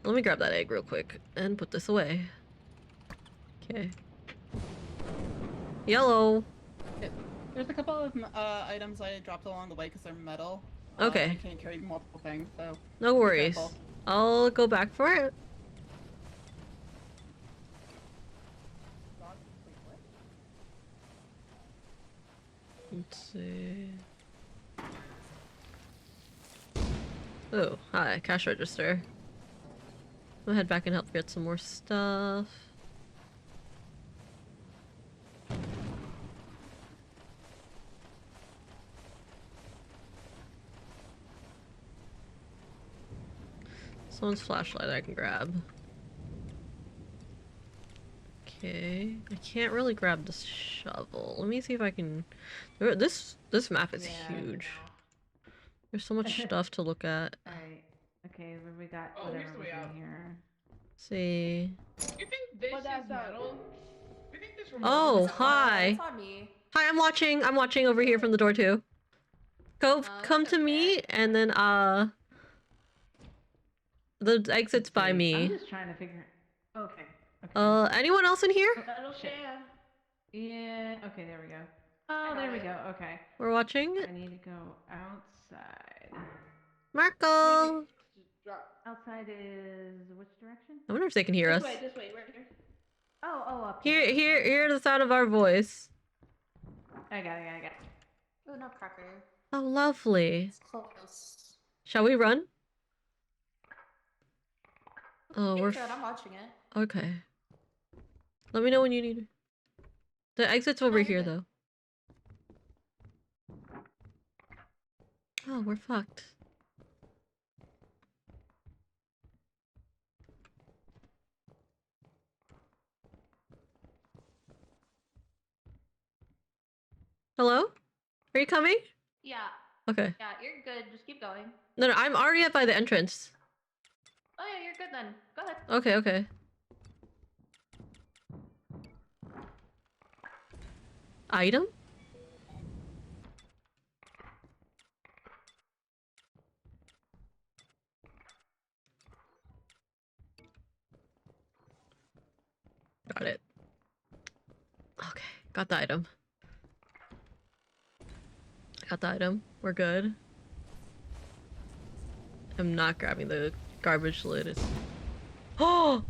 Let me grab that egg real quick and put this away. Okay. Yellow. There's a couple of items I dropped along the way because they're metal. Okay. I can't carry multiple things, so. No be worries. careful. I'll go back for it. Let's see. Oh, hi, cash register. I'll head back and help get some more stuff. Someone's flashlight I can grab. Okay, I can't really grab this shovel. Let me see if I can. This map is huge. There's so much stuff to look at. Alright. Okay, what we got? Oh, Whatever here's the way was out. in here. See. You think this is metal? You think this remote Oh, is hi. It's on me. Hi, I'm watching over here from the door too. Go, come to me, and then the exit's by I'm me. just trying to figure. Okay. Anyone else in here? Shit. Yeah. Okay, there we go. Oh, there we go. Okay. We're watching. I need to go outside. Marco. Outside is which direction? I wonder if they can hear us. This way, right here. Oh, up Hear the sound of our voice. I got it. Oh, no cracker. Oh, lovely. It's close. Shall we run? Oh, we're Good, I'm watching it. okay. Let me know when you need it. The exit's over here, though. Oh, we're fucked. Hello? Are you coming? Yeah. Okay. Yeah, you're good. Just keep going. No, I'm already at by the entrance. Oh yeah, you're good then. Go ahead. Okay. Item? Got it. Okay, got the item. Got the item. We're good. I'm not grabbing the garbage lid. It's... Oh!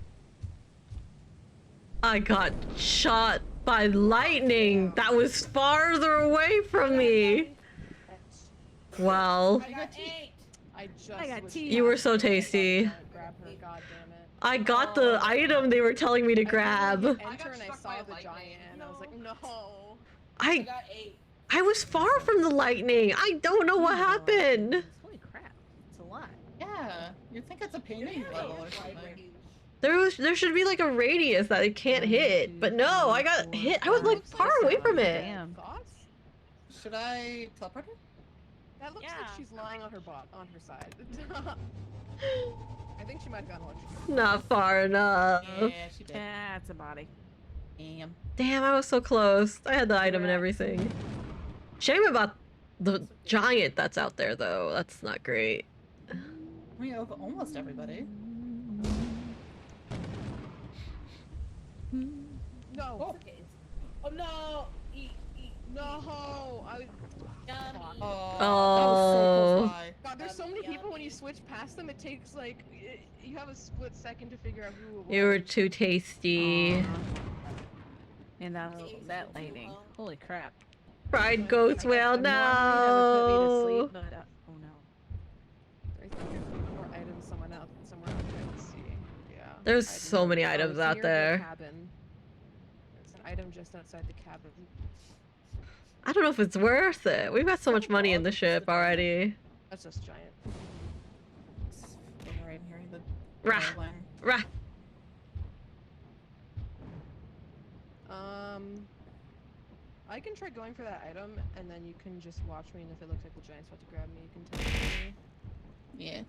I got shot by lightning! That was farther away from me! Wow. I got You were so tasty. Grab her, god damn it. I got the item they were telling me to grab. Enter and I saw the giant and I was like, no. I was far from the lightning. I don't know what happened. Holy crap. It's a lot. Yeah, you think it's a painting level or something. There should be like a radius that it can't hit, but no, I got hit. I was like far away from it. Should I teleport her? That looks like she's lying on her side. I think she might have gotten electrocuted. Not far enough. Yeah, she did. Yeah, it's a body. Damn, I was so close. I had the item and everything. Shame about the giant that's out there though. That's not great. We have almost everybody. No. Oh no! No! I Oh. God, there's so many people when you switch past them, it takes like you have a split second to figure out who it was. You were too tasty. And that lightning. Holy crap. Fried goats, well, no. Oh no. I think there's more items somewhere else I can see. Yeah. There's so many items out near the there. cabin. There's an item just outside the cabin. I don't know if it's worth it. We've got so much money in the ship already. That's just giant. Right here, the Rah. Rah. I can try going for that item, and then you can just watch me, and if it looks like the giant's about to grab me, you can tell me. Yeah.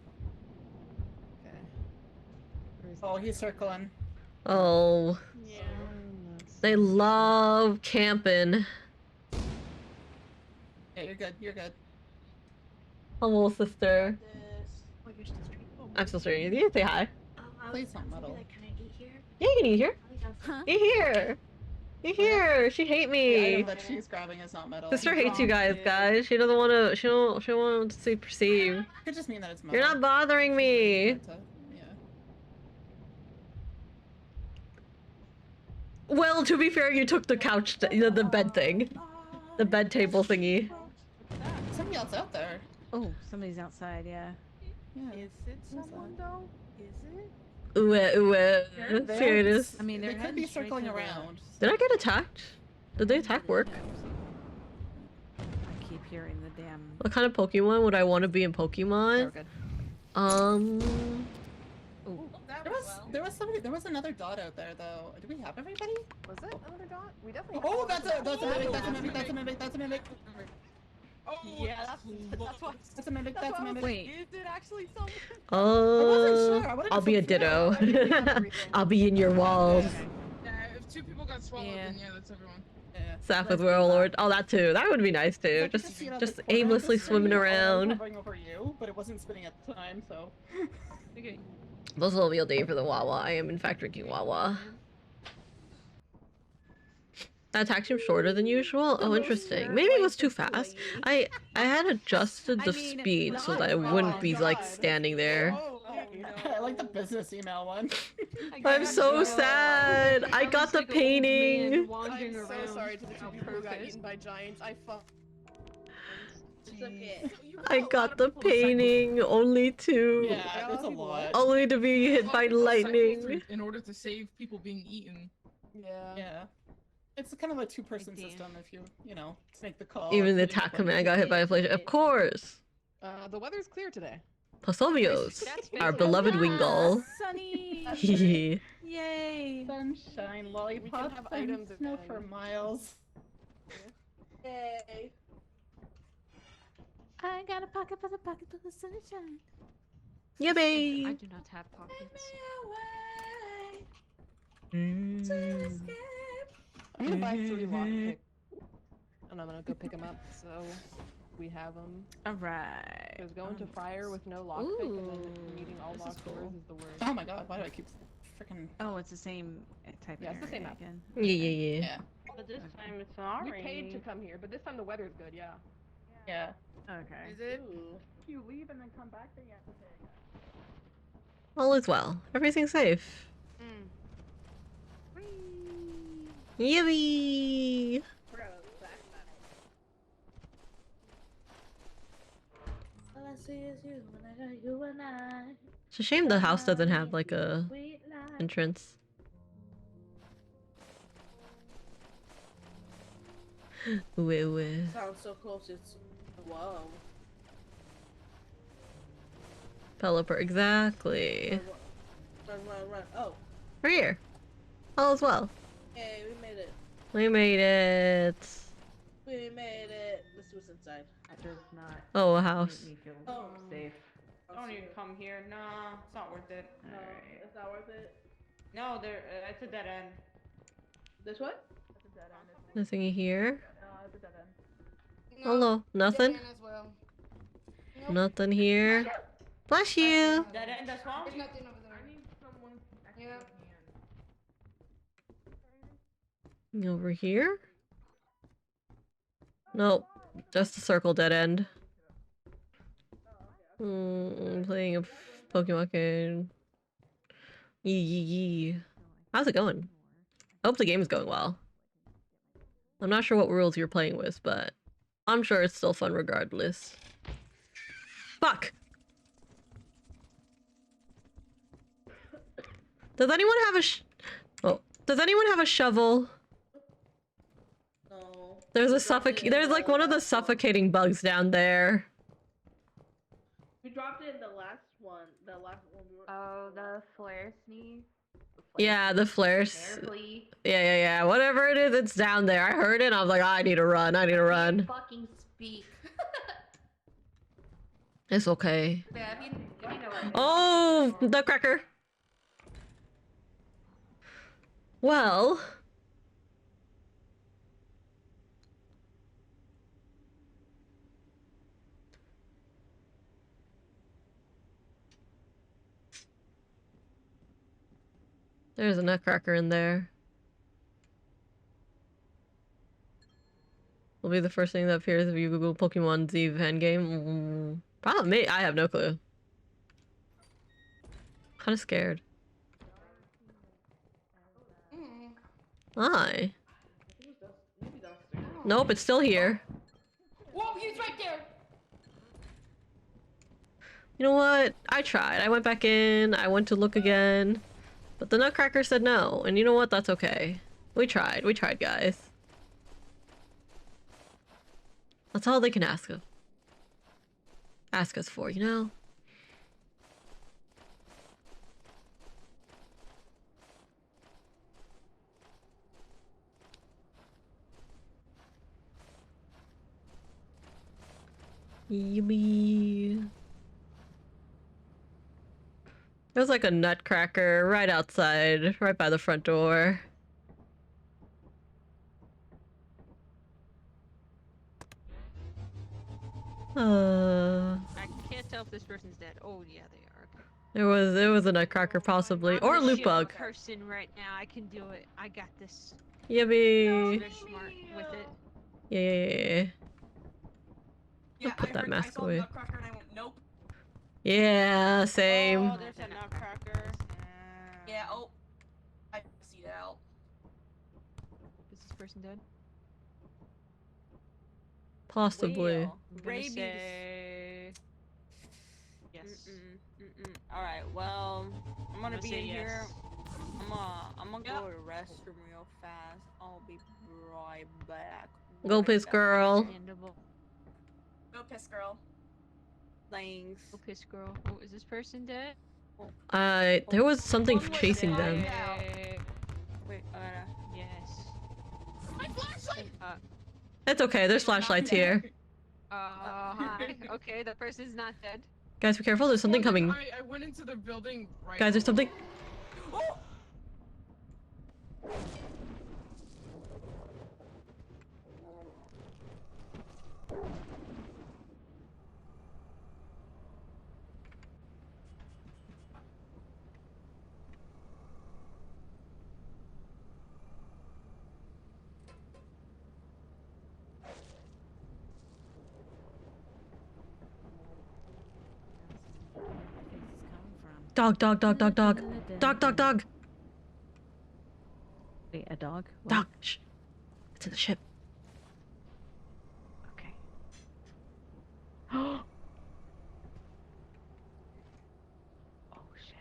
Okay. Oh, he's circling. Oh. Yeah. They love camping. Yeah, you're good. You're good. Hello, sister. Oh, you're still streaming. Oh, I'm still streaming. You can say hi. Please don't meddle. Can I eat here? Yeah, you can eat here. Huh? Eat here. Eat here. She hate The me. item that she's grabbing is not metal. Sister hates you guys. She doesn't want to. She don't want to see perceive. Could just mean that it's metal. You're not bothering me. Yeah. Well, to be fair, you took the couch, the bed thing, the bed table thingy. Somebody else out there. Oh, somebody's outside, yeah. Is it someone though? Is it? Serious. I mean, They they're could be heading straight circling to the- around. Did I get attacked? Did the attack work? I keep hearing the damn. What kind of Pokemon would I want to be in Pokemon? There was somebody. There was another dot out there though. Do we have everybody? Was it another dot? We definitely. Oh, that's a mimic. That's a mimic. That's a mimic. That's a mimic. Oh, yeah, that's why. That's a mimic. That's a mimic. Wait. Is it actually someone? Oh, sure. I wanted I'll to be a feel it. ditto. I'll be in your walls. Yeah, if 2 people got swallowed, then yeah, that's everyone. Staff with Warlord. Oh, that too. That would be nice too. Just aimlessly swimming around. Hovering over you, but it wasn't spinning at the time, so. Okay. Those will be a day for the Wawa. I am in fact drinking Wawa. That attack seemed shorter than usual. Oh, interesting. Maybe it was too fast. I had adjusted the speed so that it wouldn't be like standing there. I like the business email one. I'm so sad. I got the painting. I'm so sorry to the 2 people who got eaten by giants. I fucked. It's okay. I got the painting only to Yeah, that's a lot. only to be hit by lightning. In order to save people being eaten. Yeah. It's kind of a 2-person system if you know, make the call. Even the attack command got hit by a flash. Of course. The weather's clear today. Pasovios, our beloved Wingull. Sunny. Yay. Sunshine, lollipops, have and items snow again. for miles. Yay. I got a pocket full of sunshine. Yippee! I do not have pockets. Mm. I'm gonna buy 3 lockpick. And I'm gonna go pick them up, so we have them. Alright. Because going to fire with no lockpick and then needing all locked doors is the worst. Oh my god, why do I keep freaking? Oh, it's the same type. Yeah, of it's the same area map. again. Yeah. But this time it's not We raining. paid to come here, but this time the weather's good, yeah. Yeah. Okay. Is it? If you leave and then come back, then you have to pay again. All is well. Everything's safe. Yippee! All I see is you when I got you and I. It's a shame the house doesn't have like a Sweet life. entrance. Wait. Sounds so close, it's. Whoa. Pelipper, exactly. Run. Oh. We're here. All is well. Hey, we made it. We made it. We made it. Let's see what's inside. That does not Oh, a house. make me feel Oh. safe. Don't even come here. Nah, it's not worth it. No, it's not worth it. No, there. It's a dead end. This what? It's a dead end. Nothing here. It's a dead end. Hello. Nothing. Dead end as well. Nothing here. Bless you. Dead end as well. There's nothing over there. I need someone. Yeah. Over here. Nope. Just a circle dead end. Playing a Pokemon game. Yee. How's it going? I hope the game is going well. I'm not sure what rules you're playing with, but I'm sure it's still fun regardless. Fuck! Does anyone have a does anyone have a shovel? No. There's a there's like one of the suffocating bugs down there. We dropped it in the last one. The last one we were. Oh, the flare sneeze. Yeah, the flares. Flare. Yeah. Whatever it is, it's down there. I heard it and I was like, I need to run. Fucking speak. It's okay. Yeah, if you know what it is. Oh, Nutcracker. Well. There's a Nutcracker in there. Will be the first thing that appears if you Google Pokemon Z endgame. Probably me. I have no clue. Kind of scared. Hi. Nope, it's still here. Whoa, he's right there. You know what? I tried. I went back in. I went to look again. But the Nutcracker said no. And you know what? That's okay. We tried. We tried, guys. That's all they can ask us for, you know? Yummy. There's like a Nutcracker right outside, right by the front door. I can't tell if this person's dead. Oh yeah, they are. It was a Nutcracker possibly, or a loot bug. Person right now. I can do it. I got this. Yippee! They're smart with it. Yeah. Yeah, Put that mask I saw away. Nutcracker and I went, nope. Yeah, same. Oh, there's a Nutcracker. Yeah, oh. I see that out. Is this person dead? Possibly. Well, I'm gonna rabies. say... Yes. Alright, well, I'm gonna be say in here. yes. I'm gonna go to the restroom real fast. I'll be right back. Go piss, girl. Go piss, girl. Thanks. Oh, piss girl. Oh, is this person dead? There was something chasing them. Wait, Yes. My flashlight! It's okay. There's flashlights here. Hi. Okay, the person's not dead. Guys, be careful. There's something coming. I went into the building right. Guys, there's something. Oh! Dog, dog, dog, dog, dog. Dog, dog, dog. Wait, a dog? What? Dog. Shh. It's in the ship. Okay. Oh, shit.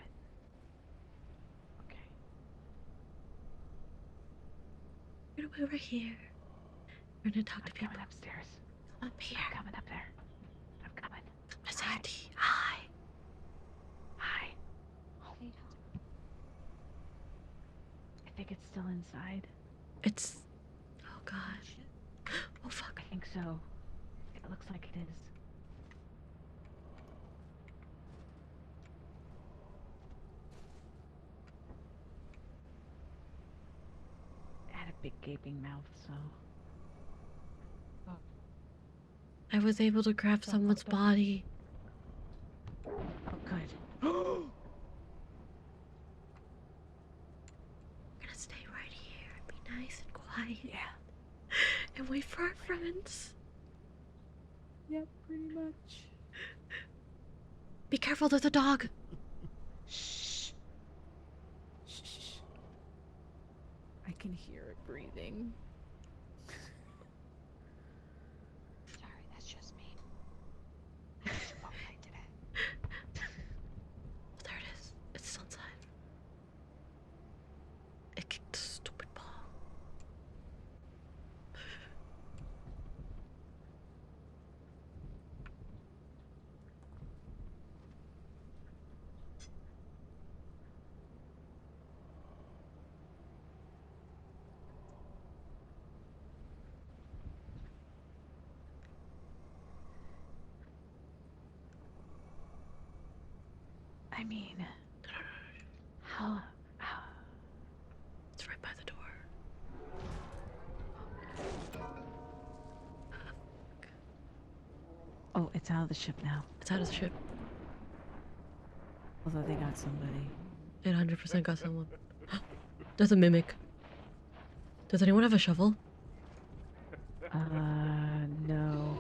Okay. We're gonna over here. We're gonna talk to people. Coming upstairs. Up here. I'm coming up there. I'm coming. Miss Auntie. Hi. Hi. I think it's still inside. It's. Oh god. Oh fuck. I think so. It looks like it is. It had a big gaping mouth, so. I was able to grab someone's body. Oh, good. We're gonna stay right here and be nice and quiet. Yeah. And wait for our friends. Yep, pretty much. Be careful, there's a dog. Shh. Shh. I can hear it breathing. Sorry, that's just me. I did it. There it is. It's still inside. It kicked the stupid ball. I mean, how? It's right by the door. Oh, it's out of the ship now. It's out of the ship. Although they got somebody. It 100% got someone. There's a mimic. Does anyone have a shovel? No.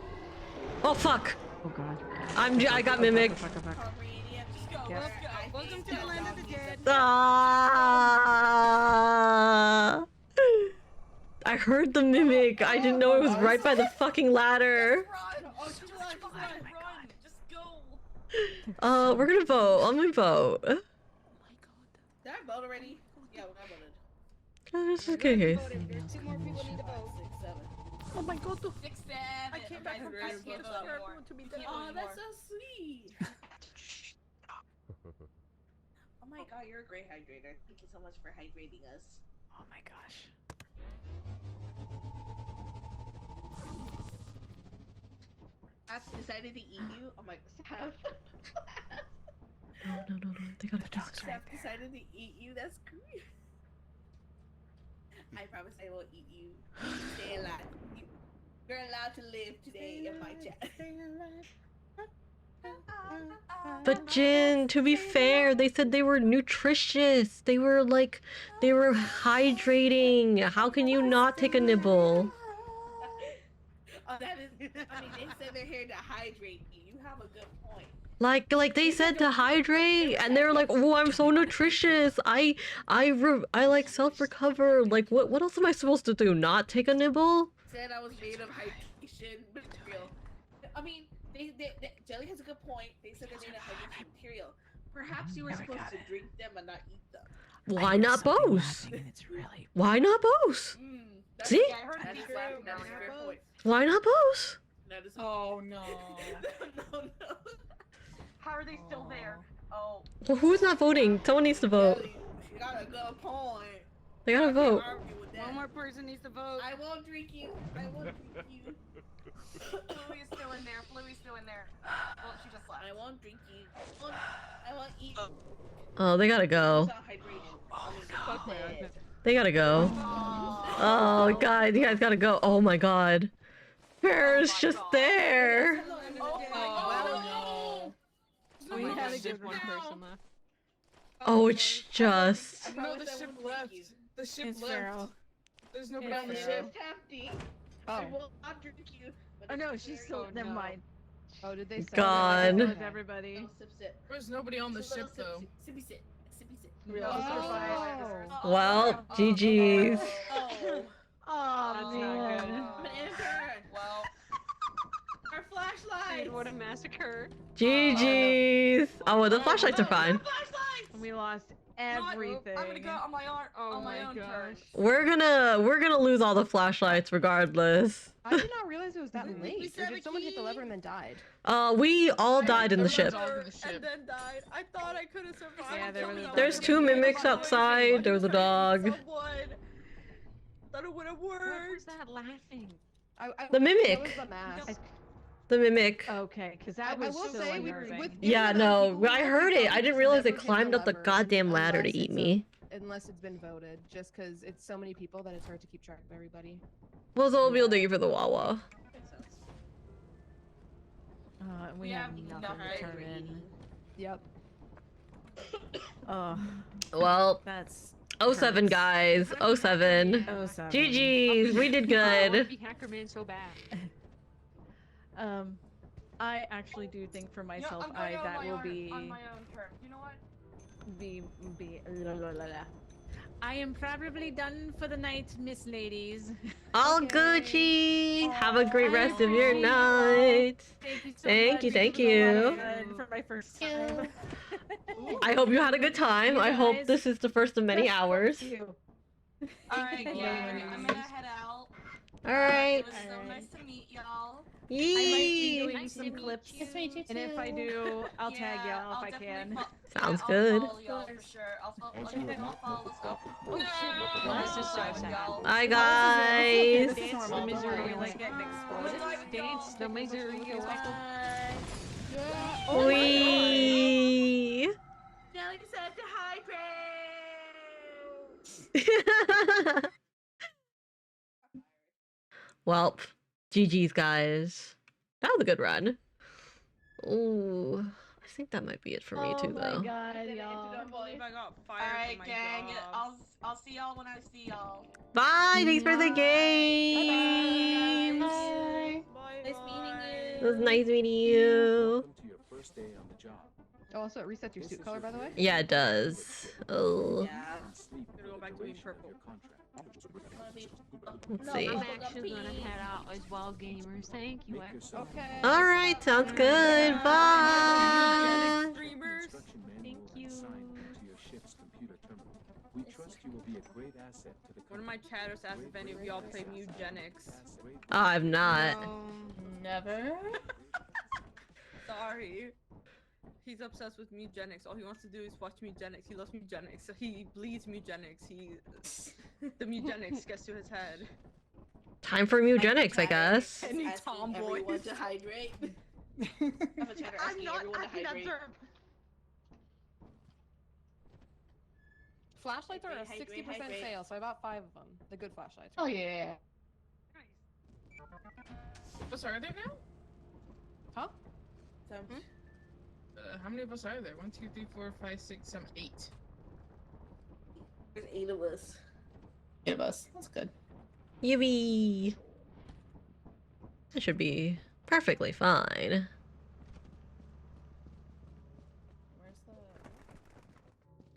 Oh fuck! Oh god. I got mimicked. Yes. Welcome to the land of the dead. Ah! I heard the mimic. I didn't know it was right by the fucking ladder. We're gonna vote. I'm gonna vote. Did I vote already? Yeah, I voted. This is okay. There's 2 more people need to vote. 6, 7. Oh my god, 6, 7. I came back from I Iceland can't for vote everyone to be dead. Oh, that's so sweet. Oh my god, you're a great hydrator. Thank you so much for hydrating us. Oh my gosh. I've decided to eat you. Oh my god. No. They gotta fix it. I've decided to eat you. That's great. I promise I will eat you. Stay alive. You're allowed to live today in my chat. But Jin, to be fair, they said they were nutritious. They were hydrating. How can you not take a nibble? Oh, that is. I mean, they said they're here to hydrate you. You have a good point. Like they said to hydrate, and they were like, "Oh, I'm so nutritious. I like self-recover. Like, what else am I supposed to do? Not take a nibble?" Said I was made of hydration material. I mean, Jelly has a good point. They said they're made of hydration material. Perhaps you were supposed to drink them and not eat them. Why not both? Why not both? See? Yeah, I heard that's a fair point. Why not both? Oh no. No. How are they still there? Oh. Well, who's not voting? Someone needs to vote. You got a good point. They gotta vote. Argue with One more person needs to vote. I won't drink you. I won't drink you. Bluey's still in there. Bluey's still in there. Well, she just left. I won't drink you. I won't eat. Oh, they gotta go. They gotta go. Oh god, you guys gotta go. Oh my god. Bear's just there. We had a good one person left. Oh, it's just. No, the ship left. The ship It's left. Farrell. There's nobody It's on the Farrell. ship. Empty. Oh. I will not drink you. Oh no, she's still. Never mind. Oh, did they? Gone. That was everybody. No, sip, sip. There's nobody on the It's a little ship though. Sippy sip. Sippy sip. We all survived. Well, GG's. Oh That's man. not good. I'm an intern. Well, our flashlight. Dude, what a massacre. GG's. Oh, well, the flashlights are fine. We lost everything. everything. I'm gonna go on my own. Oh on my my own gosh. turn. We're gonna lose all the flashlights regardless. I did not realize it was that late. Or did someone hit the lever and then died? We all died in the ship. And then died. I thought I could have survived. Yeah, there was a There's 2 mimics outside. There was a dog. Thought it would have What was worked. that laughing? The mimic. That was the mask. The mimic. Okay, because that I was will so say, unnerving. with Yeah, no, I heard it. I didn't realize it climbed up the goddamn ladder to eat me. Unless it's been voted, just because it's so many people that it's hard to keep track of everybody. Well, so we'll do for the Wawa. We have nothing to turn in. Yep. Oh, Well, that's 07 guys. 07. 07. GG's. We did good. Hackerman so bad. I actually do think for myself, I'm going that will on be my own turn. You know what? be la, la, la, la. I am probably done for the night, Miss Ladies. All Gucci. Have a great rest of your night. Thank you so Thank much. you, thank This was a lot you. of fun for my first time. I hope you had a good time. You I hope guys- this is the first of many hours. Thank you. Alright, Thank yeah, you. I'm gonna head out. Alright. It was so nice to meet y'all. I might be Yee. doing some clips, and if I do, I'll tag Yeah, y'all if I'll I definitely can. Sounds I'll good. follow y'all for sure. I'll follow. Let's go. Oh shit! This is so sad. Hi guys. Dance the misery, like getting exploded. Dance the misery away. Wee. Jelly said to hydrate. Well, GG's guys. That was a good run. Ooh, I think that might be it for me too, Oh though. my god, y'all. I believe I got fired Alright, from my gang. job. I'll see y'all when I see y'all. Bye. Thanks for the games. Bye. Nice meeting It was nice meeting you. Oh, also, it resets your suit color, by the way? Yeah, it does. Oh. Gonna go back to being purple. Let's see. I'm actually gonna head out as well, gamers. Thank you. Okay. All right, sounds good. Bye. Streamers. Thank you. One of my chatters asked if any of y'all play Mugenics. Oh, I've not. Never. Sorry. He's obsessed with Mugenics. All he wants to do is watch Mugenics. He loves Mugenics. So he bleeds Mugenics. The Mugenics gets to his head. Time for Mugenics, I guess. Any Asking tomboy. everyone to hydrate. I have a chatter asking everyone to hydrate. Flashlights are at a Hydrate, 60% hydrate. sale, so I bought 5 of them. The good flashlights. Oh yeah. Us are there now? Huh? How many of us are there? 1, 2, 3, 4, 5, 6, 7, 8. There's 8 of us. 8 of us. That's good. Yippee. That should be perfectly fine.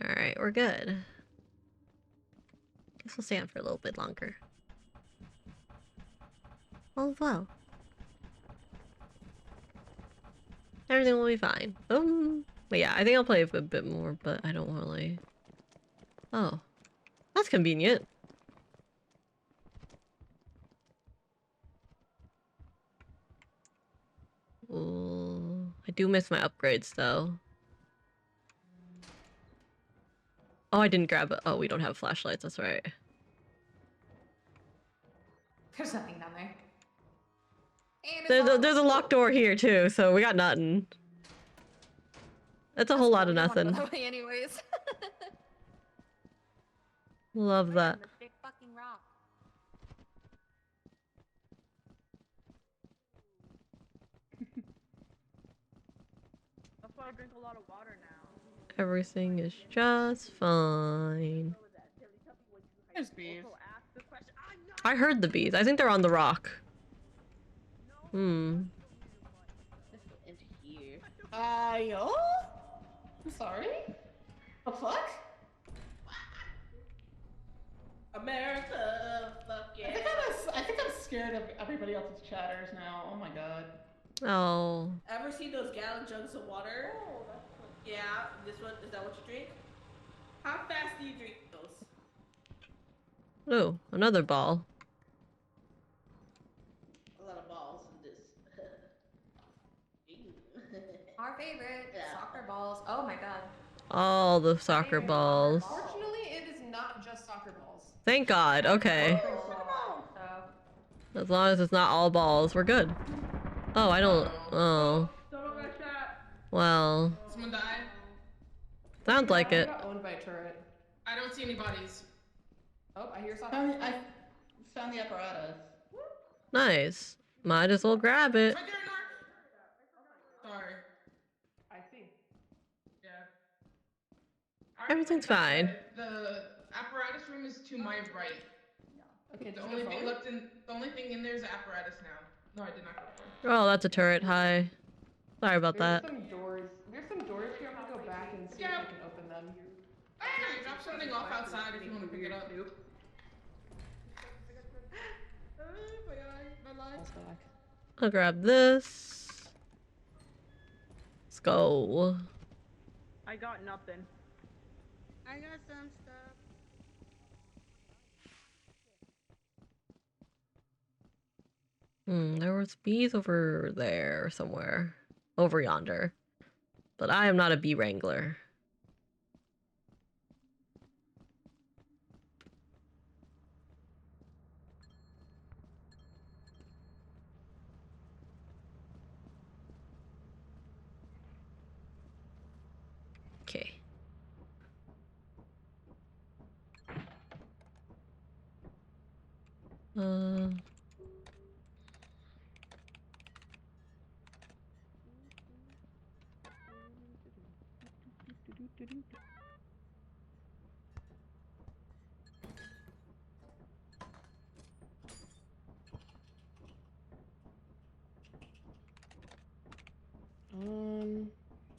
All right, we're good. Guess we'll stay on for a little bit longer. Oh wow. Everything will be fine. But yeah, I think I'll play a bit more, but I don't really. Oh, that's convenient. Ooh, I do miss my upgrades though. Oh, I didn't grab it. Oh, we don't have flashlights. That's right. There's nothing down there. And it's There's a locked door here too, so we got nothing. That's a whole lot of nothing. That way anyways. Love that. The big fucking rock. That's why I drink a lot of water now. Everything is just fine. There's bees. I heard the bees. I think they're on the rock. Hmm. Let's go into here. Yo? I'm sorry? The fuck? America, fuck yeah. I think I'm scared of everybody else's chatters now. Oh my god. Oh. Ever seen those gallon jugs of water? Yeah, this one, is that what you drink? How fast do you drink those? Oh, another ball. A lot of balls in this. Our favorite soccer balls. Oh my god. All the soccer balls. Fortunately, it is not just soccer balls. Thank God. Okay. As long as it's not all balls, we're good. Oh, I don't. Oh. Someone got shot. Well. Someone died. Sounds like it. Got owned by a turret. I don't see any bodies. Oh, I hear something. I found the apparatus. Nice. Might as well grab it. Right there, Narc. Sorry. I see. Yeah. Everything's fine. The apparatus room is to my right. Okay. The only thing left in the only thing in there is the apparatus now. No, I did not go for it. Oh, that's a turret. Hi. Sorry about that. There's some doors. There's some doors here. I'm gonna go back and see if I can open them. Hey, drop something off outside if you want to pick it up. I'll grab this. Let's go. I got nothing. I got some stuff. There was bees over there somewhere. Over yonder. But I am not a bee wrangler. Okay.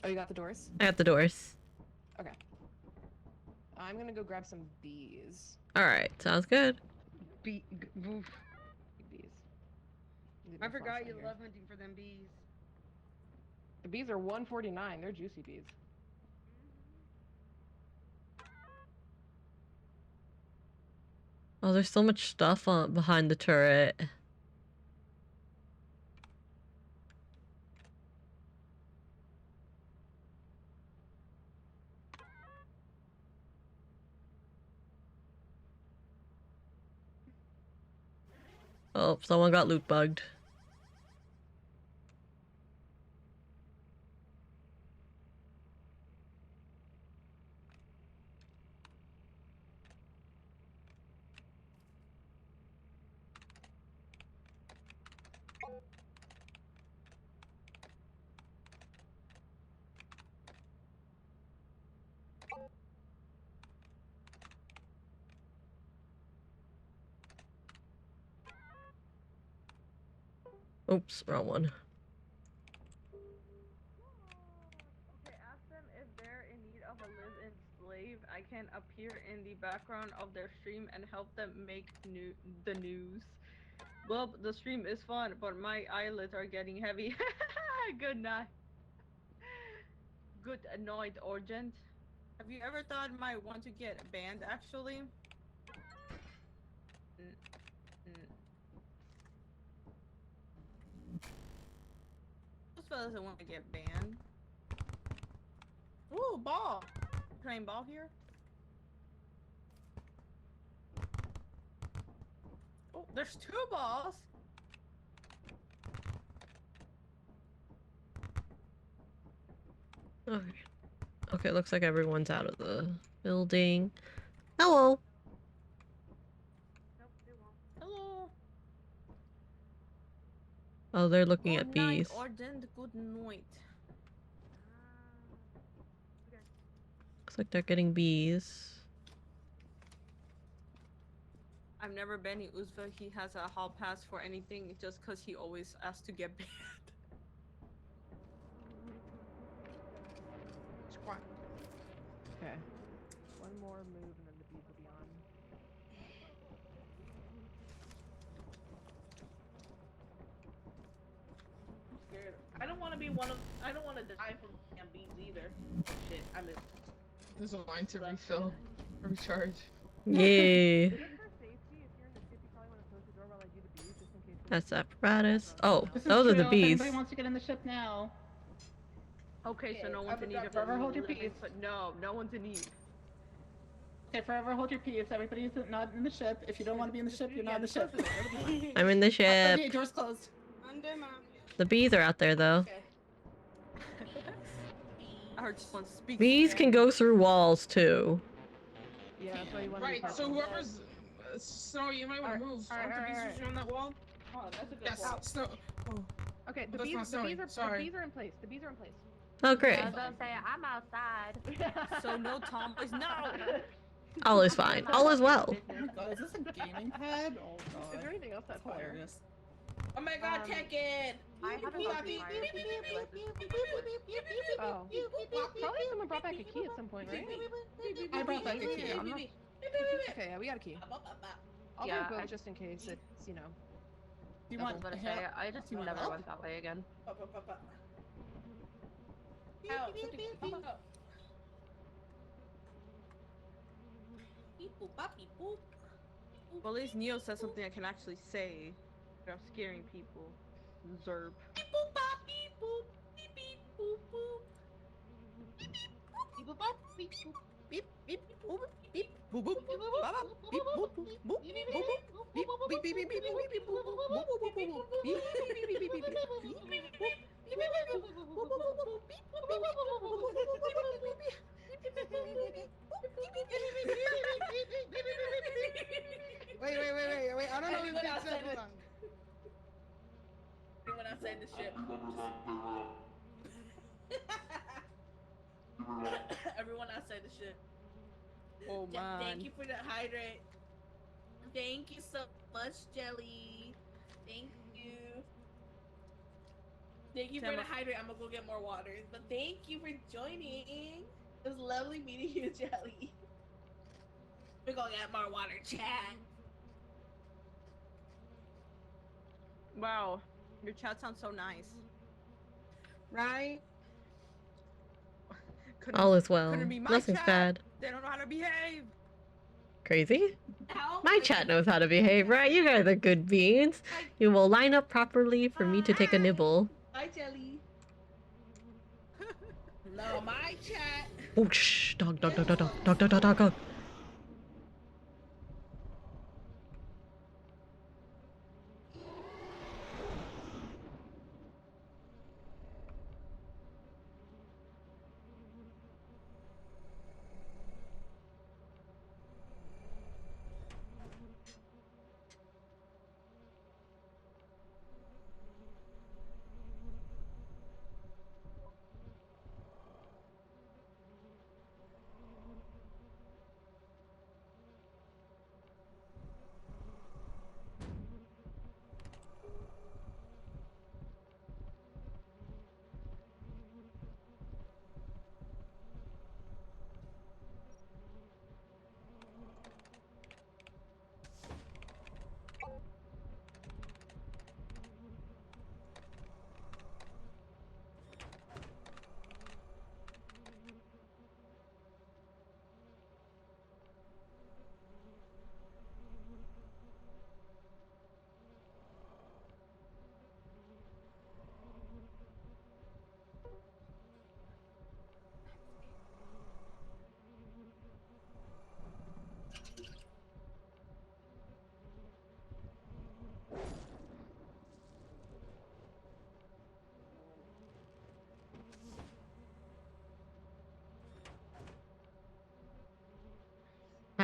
Oh, you got the doors? I got the doors. Okay. I'm gonna go grab some bees. Alright, sounds good. Bees. I forgot you love hunting for them bees. The bees are 149. They're juicy bees. Oh, there's so much stuff on behind the turret. Oh, someone got loot bugged. Oops, wrong one. Okay, ask them if they're in need of a live-in slave. I can appear in the background of their stream and help them make the news. Well, the stream is fun, but my eyelids are getting heavy. Good night. Good night, Urgent. Have you ever thought I might want to get banned, actually? This fella doesn't want to get banned. Ooh, ball. Playing ball here? Oh, there's 2 balls. Okay. Okay, looks like everyone's out of the building. Hello. Hello. Oh, they're looking at Good night, bees. Ardent. Good night. Looks like they're getting bees. I've never been in Uzva. He has a hall pass for anything just because he always asks to get banned. Squat. Okay. One more move and then the bees will be on. I'm scared. I don't want to be one of. I don't want to die from damn bees either. Shit, I missed. There's a line to refill, recharge. Yay. That's apparatus. Oh, This is those are the true, if bees. anybody wants to get in the ship now. Okay, so no one's in need of Forever hold your living, peace. but no one's in need. Okay, forever hold your peace. Everybody's not in the ship. If you don't want to be in the ship, you're not in the ship. I'm in the ship. Okay, doors closed. The bees are out there though. I heard someone speak. Bees can go through walls too. Yeah, that's why you want to Right, so whoever's... Snow, you might want to move. Aren't the bees usually on that wall? Oh, that's a good Yes, wall. Snow. Oh. Okay, the That's bees, not the Snowy. bees are Sorry. in place. The bees are in place. Oh, great. I was gonna say I'm outside. So no tomboys, no. All is fine. All is well. Oh my god, is this a gaming pad? Oh god. Is there anything else that's hilarious? Oh my god, Tekken! I haven't Beep, gone beep, fire. beep, beep, beep, beep, beep, beep, beep, beep, Oh. beep, beep, beep, Probably someone brought back a key at some point, right? I brought back a key. I'm not... Okay, yeah, we got a key. I'll Yeah, bring I- both just in case it's, you know. Do you I was want gonna help? say I just Do you want never help? went that way again. Ow, something come up. Beep, boop, bop, beep, boop. Well, at least Neo says something I can actually say without scaring people. Zerb. Beep, boop, bop, beep, boop. Beep, beep, boop, boop. Beep, beep, boop, beep, boop, bop, beep, boop. Beep, beep, boop, beep, boop, boop, beep, boop, bop, beep, boop, boop, boop, beep, beep, boop, beep, beep, beep, beep, beep, beep, beep, boop, boop, boop, boop, boop, boop, boop, beep, beep, beep, beep, beep, beep, beep, beep, Wait, I don't know Everyone if it's outside hold the- on. Everyone outside the ship. Everyone outside the ship. Oh man. Thank you for the hydrate. Thank you so much, Jelly. Thank you. Thank you for the hydrate. I'm gonna go get more water. But thank you for joining. It was lovely meeting you, Jelly. We're gonna get more water, chat. Wow, your chat sounds so nice. Right? All is well. Couldn't be my Nothing's chat. bad. They don't know how to behave. Crazy? Ow. My chat knows how to behave, right? You guys are good beans. You will line up properly for me to take a nibble. Hi, Jelly. No, my chat. Oh, shh. Dog, dog, dog, dog, dog, dog, dog, dog, dog, dog.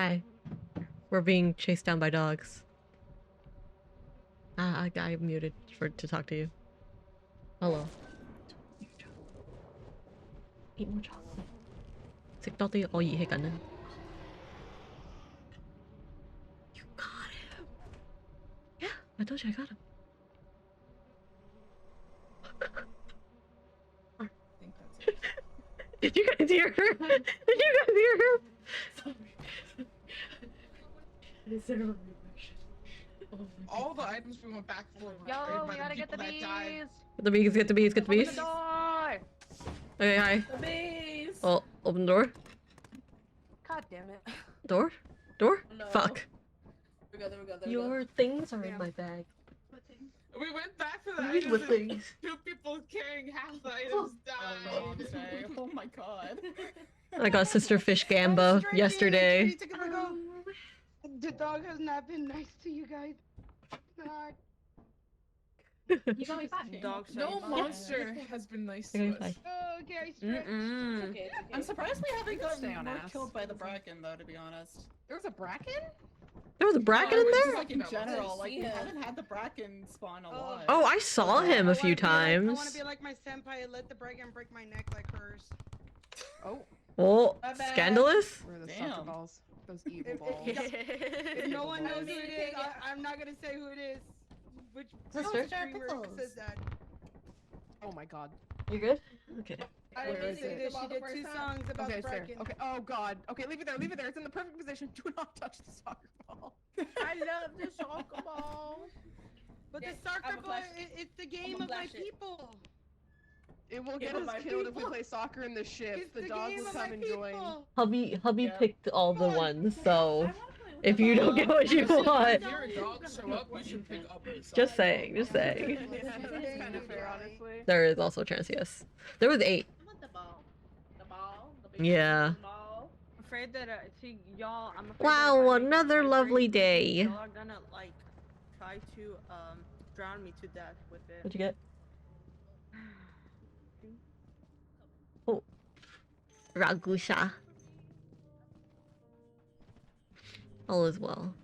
Hi. We're being chased down by dogs. I muted to talk to you. Hello. Eat more chocolate. Sick dog all eat hết cả nên. You got him. Yeah, I told you I got him. I think that's it. Did you guys hear her? Did you guys hear her? Is there a reflection? All the items we went back for. Yo, we gotta get the bees. Get the bees, get the bees, get the bees. Open the door. Okay, hi. The bees. Oh, open the door. God damn it. Door? Door? No. Fuck. There we go, there we go, there Your things are in my bag. We went back for the What do you mean items with and things? 2 people carrying half the items died. Oh my god. I got Sister Fish Gamba yesterday. The dog has not been nice to you guys. God. You got me back. No monster has been nice Okay, to us. bye. Oh, okay, I stretched. It's okay. I'm surprised we haven't Stay gotten on more ass. killed by the Bracken, though, to be honest. There was a Bracken? There was a Bracken in Just there? like in general, like we Yeah. haven't had the Bracken spawn a lot. Oh, I saw him a few I want to times. be like my senpai and let the Bracken break my neck like hers. Oh. Oh, My bad. scandalous? Where are the Damn. soccer balls? Those evil If, balls. if no one knows who it is, Yeah. I'm not gonna say who it is. Which Sister? streamer says that? Oh my god. You good? Okay. I Where didn't is think it? it She about the did first 2 time. songs about Okay, it's there. Bracken. Okay. Oh god. Okay, leave it there. Leave it there. It's in the perfect position. Do not touch the soccer ball. I love the soccer ball. But Yeah, the soccer I'ma ball, flash it. it's the game I'ma of my flash it. people. It will Give get him us my killed if we people. play soccer in the ship. It's The the dog game will of my come and join. people. Hubby Yeah. picked all the ones, so with if the you don't dog. get what you Honestly, want, If your dog show up, you should pick up the just soccer saying, ball. just saying. Yeah, that's kind of fair, honestly. There is also a chance, yes. There was 8. I want the ball. The ball. The big Yeah. ball. I'm afraid that see y'all. I'm afraid Wow, that if I make another it lovely hydrated, day. Y'all are gonna like try to drown me to death with it. What'd you get? Oh. Ragusha. All is well.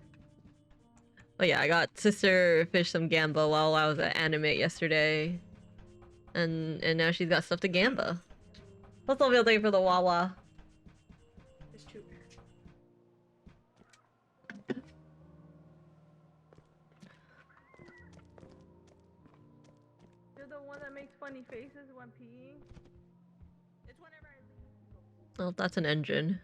Oh yeah, I got Sister Fish some Gamba while I was at Animate yesterday. And now she's got stuff to Gamba. Let's all feel for the Wawa. There's 2 You're the one that makes funny faces when peeing. It's whenever I leave. Oh, that's an engine.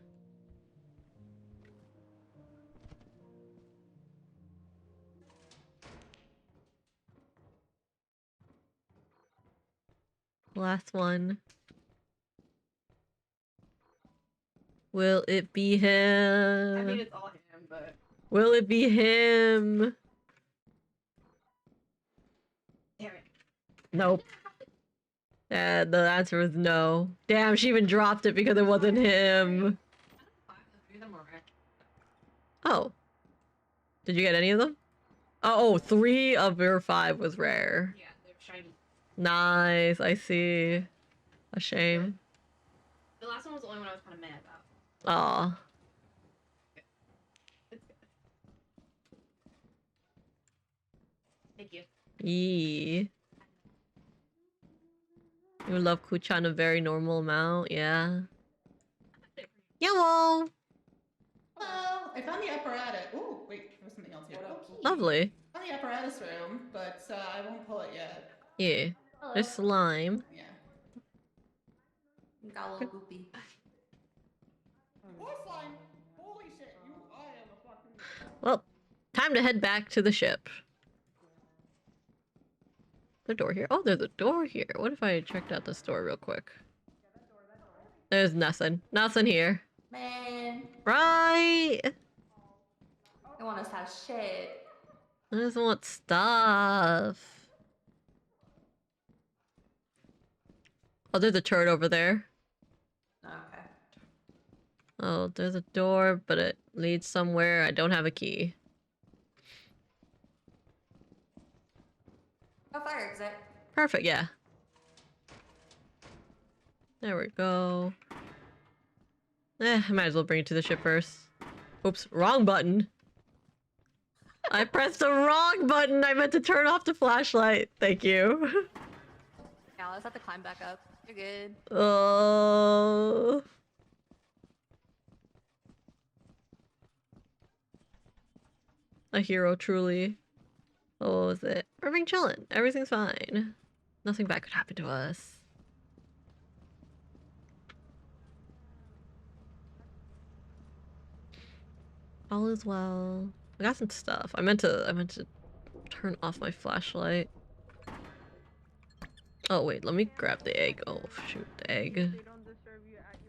Last one. Will it be him? I mean, it's all him, but Will it be him? damn it. Nope. Yeah, the answer was no. Damn, she even dropped it because it wasn't him. Oh. Did you get any of them? Oh, 3 of your 5 was rare. Yeah, they're shiny. Nice, I see. A shame. The last one was the only one I was kind of mad about. Aw. It's good. Thank you. Yee. You love Kuchan a very normal amount, yeah. Yellow! Hello! I found the apparatus. Ooh, wait, there's something else here. Lovely. I found the apparatus room, but I won't pull it yet. Yeah. There's slime. Yeah. Got a little goopy. More slime! Holy shit, I am a fucking... Well, time to head back to the ship. The door here. Oh, there's a door here. What if I checked out this door real quick? There's nothing. Nothing here. Man, Right! they want us to have shit. I just want stuff. Oh, there's a turret over there. Okay. Oh, there's a door, but it leads somewhere. I don't have a key. Oh, fire exit. Perfect, yeah. There we go. I might as well bring it to the ship first. Oops, wrong button. I pressed the wrong button. I meant to turn off the flashlight. Thank you. Yeah, let's have to climb back up. You're good. Oh. A hero, truly. What was it? We're being chillin'. Everything's fine. Nothing bad could happen to us. All is well. I got some stuff. I meant to turn off my flashlight. Oh wait, let me grab the egg. Oh shoot, the egg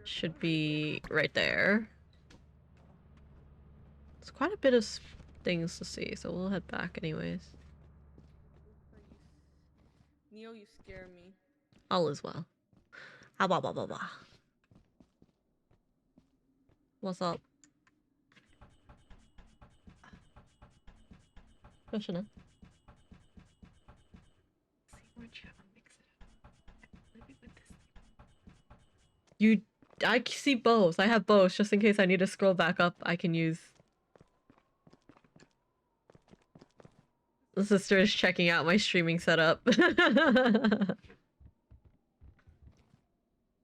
should be right there. It's quite a bit of things to see, so we'll head back anyways. Neo, you scare me. All is well. Ah, blah, blah, blah, blah. What's up? Question. I see both. I have both, just in case I need to scroll back up. I can use. The sister is checking out my streaming setup.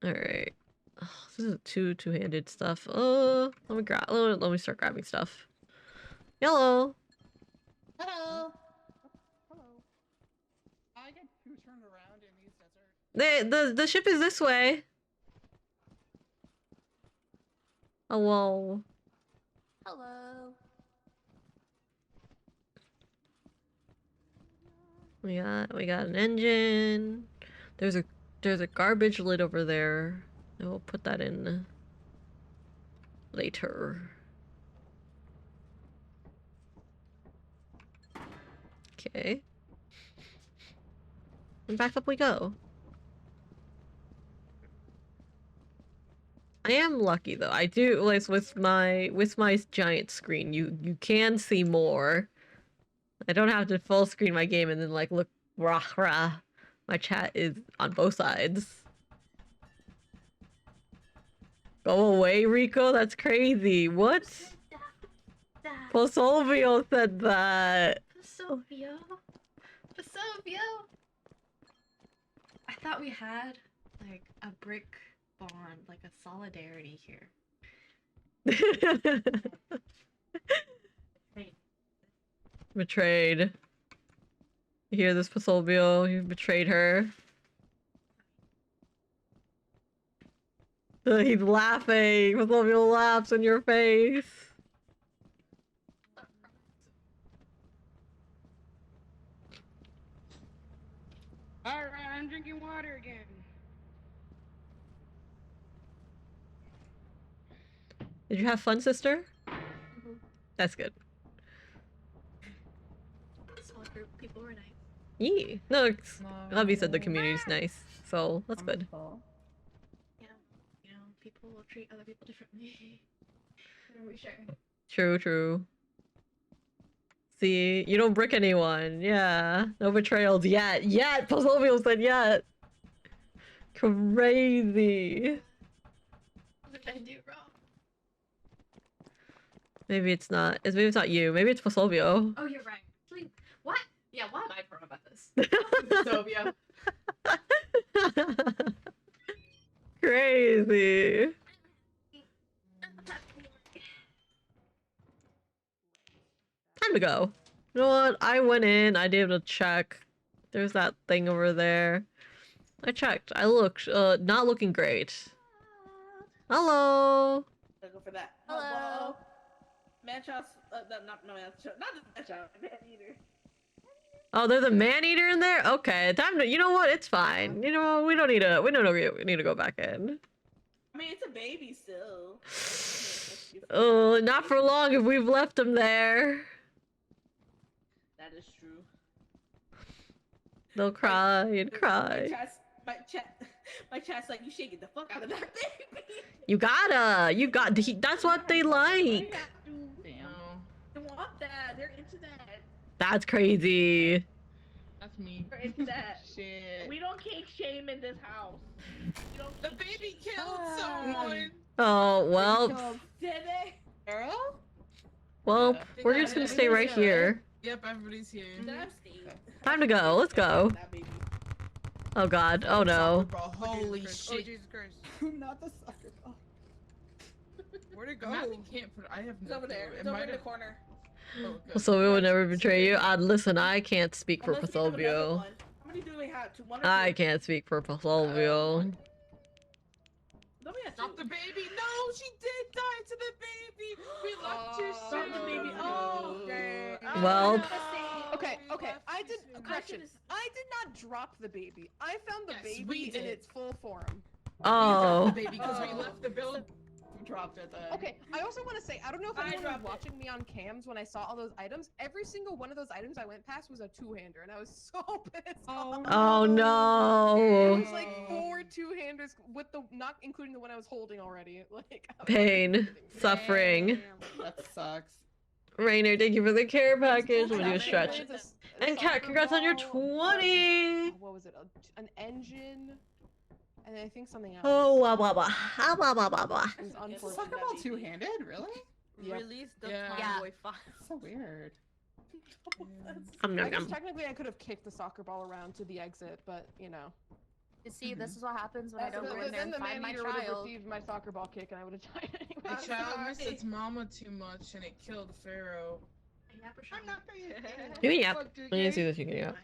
Alright. Oh, this is two-handed stuff. Let me start grabbing stuff. Hello. Hello. Hello. I get who turned around in these deserts. The ship is this way. Hello. Hello. We got an engine. There's a garbage lid over there. And we'll put that in later. Okay. And back up we go. I am lucky though. I do like with my giant screen. You can see more. I don't have to full screen my game and then like look rah rah. My chat is on both sides. Go away, Rico. That's crazy. What? Posolvio said that. Posolvio? Posolvio? I thought we had like a brick bond, like a solidarity here. Betrayed. You hear this, Posolvio? You betrayed her. He's laughing. Posolvio laughs in your face. Alright, I'm drinking water again. Did you have fun, sister? That's good. Small group, people were nice. Yeah. No, Hubby said the community's nice, so that's good. Yeah, you know, people will treat other people differently. We share. True, true. See, you don't brick anyone. Yeah. No betrayals yet. Yet! Posolvio said yet! Crazy. What did I do wrong? Maybe it's not. Maybe it's not you. Maybe it's Posolvio. Oh, you're right. Actually, what? Yeah, why am I wrong about this? Posolvio. Crazy. Time to go. You know what? I went in. I did a check. There's that thing over there. I checked. I looked. Not looking great. Hello. I'll go for that. Hello. Manchas, not Manchas, not Manchas, man-eater. Oh, there's a man-eater in there? Okay, time to, you know what? It's fine. You know, we don't need to go back in. I mean, it's a baby still. Oh, not for long if we've left him there. That is true. They'll cry and cry. My chat's like, you should get the fuck out of that baby. You got, that's what they like. Damn. They want that. They're into that. That's crazy. That's me. They're into that. Shit. We don't kink shame in this house. The baby killed someone. Oh, well. Did they? Girl? Well, we're just gonna stay right here. Yep, everybody's here. Time to go. Let's go. Oh god. Oh no. Holy Oh, shit. Jesus Christ. Not the soccer ball. Where'd it go? Mapping can't put. I have It's no over there. clue. It's over in the corner. Oh, good. So we would never betray you. Listen, I can't speak for Unless we have another Patholvio. one. How many do we have? Two, one or I two? can't speak for Patholvio. No, we have Stop two. the baby! No, she did die to the baby. We left too Stop soon. the baby. Oh, dang. Well- Okay, I did correction. I did not drop the baby. I found the Yes, we baby in did. its full form. Oh. Baby, because we left the building. We dropped it then. Okay, I also want to say, I don't know if I anyone was dropped it. watching me on cams when I saw all those items. Every single one of those items I went past was a two-hander, and I was so pissed off. Oh It no. was like 4 two-handers with the not including the one I was holding already. Like Pain. Suffering. That sucks. Rainer, thank you for the care package. I'm gonna do a There's stretch. a And Kat, soccer congrats on your ball, 20! What was it? An engine, and then I think something else. Oh, wah, wah, wah. Ah, wah, wah, wah, wah. It was Soccer unfortunate. ball two-handed? Really? Yep. Release the Yeah. tomboy file. So weird. Um, I nom, guess nom. technically I could have kicked the soccer ball around to the exit, but you know. You see, this is what happens when I don't go in there Then and the find my man-eater would have child. received my soccer ball kick, and I would have died anyway. The child missed its mama too much, and it killed Pharaoh. I'm not paying attention. You can yap. Fuck, dude, Let me yeah. see this you can yap.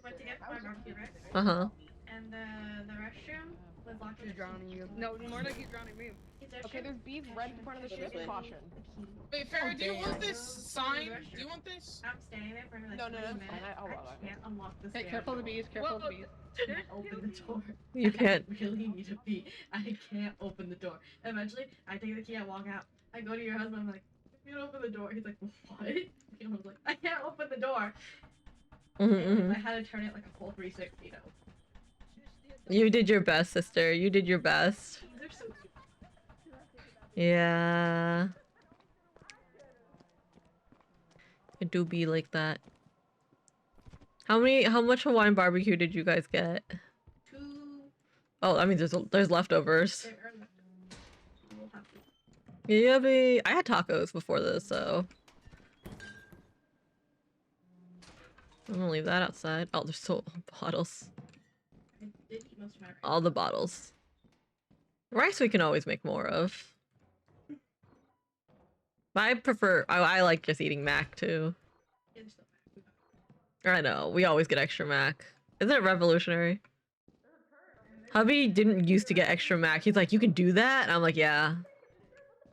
We're together by Rocky, right? Uh-huh. And the restroom was locked. He's drowning you. No, more like he's drowning me. Okay, there's beef right in front of the ship. Caution. Wait, Pharaoh, do you damn. want this sign? Do you want this? I'm standing there for like No, 20 it's minutes. fine. I'll I can't unlock this. Hey, damn careful the door. bees, careful the bees. I can't open the door. You can't. I really need to pee. I can't open the door. Eventually, I take the key, I walk out. I go to your husband, I'm like, you can open the door. He's like, what? And I was like, I can't open the door. Mm-hmm. I had to turn it like a full 360 though. You did your best, sister. You did your best. They're so cute. Yeah. It do be like that. How much Hawaiian barbecue did you guys get? 2. Oh, I mean, there's leftovers. There are left. We'll have to. Yeah, babe. I had tacos before this, so I'm gonna leave that outside. Oh, there's still bottles. I did eat most of my rice. All the bottles. Rice we can always make more of. But I prefer. I like just eating mac too. It's still back. I know. We always get extra mac. Isn't it revolutionary? Hubby didn't used to get extra mac. He's like, you can do that? And I'm like, yeah.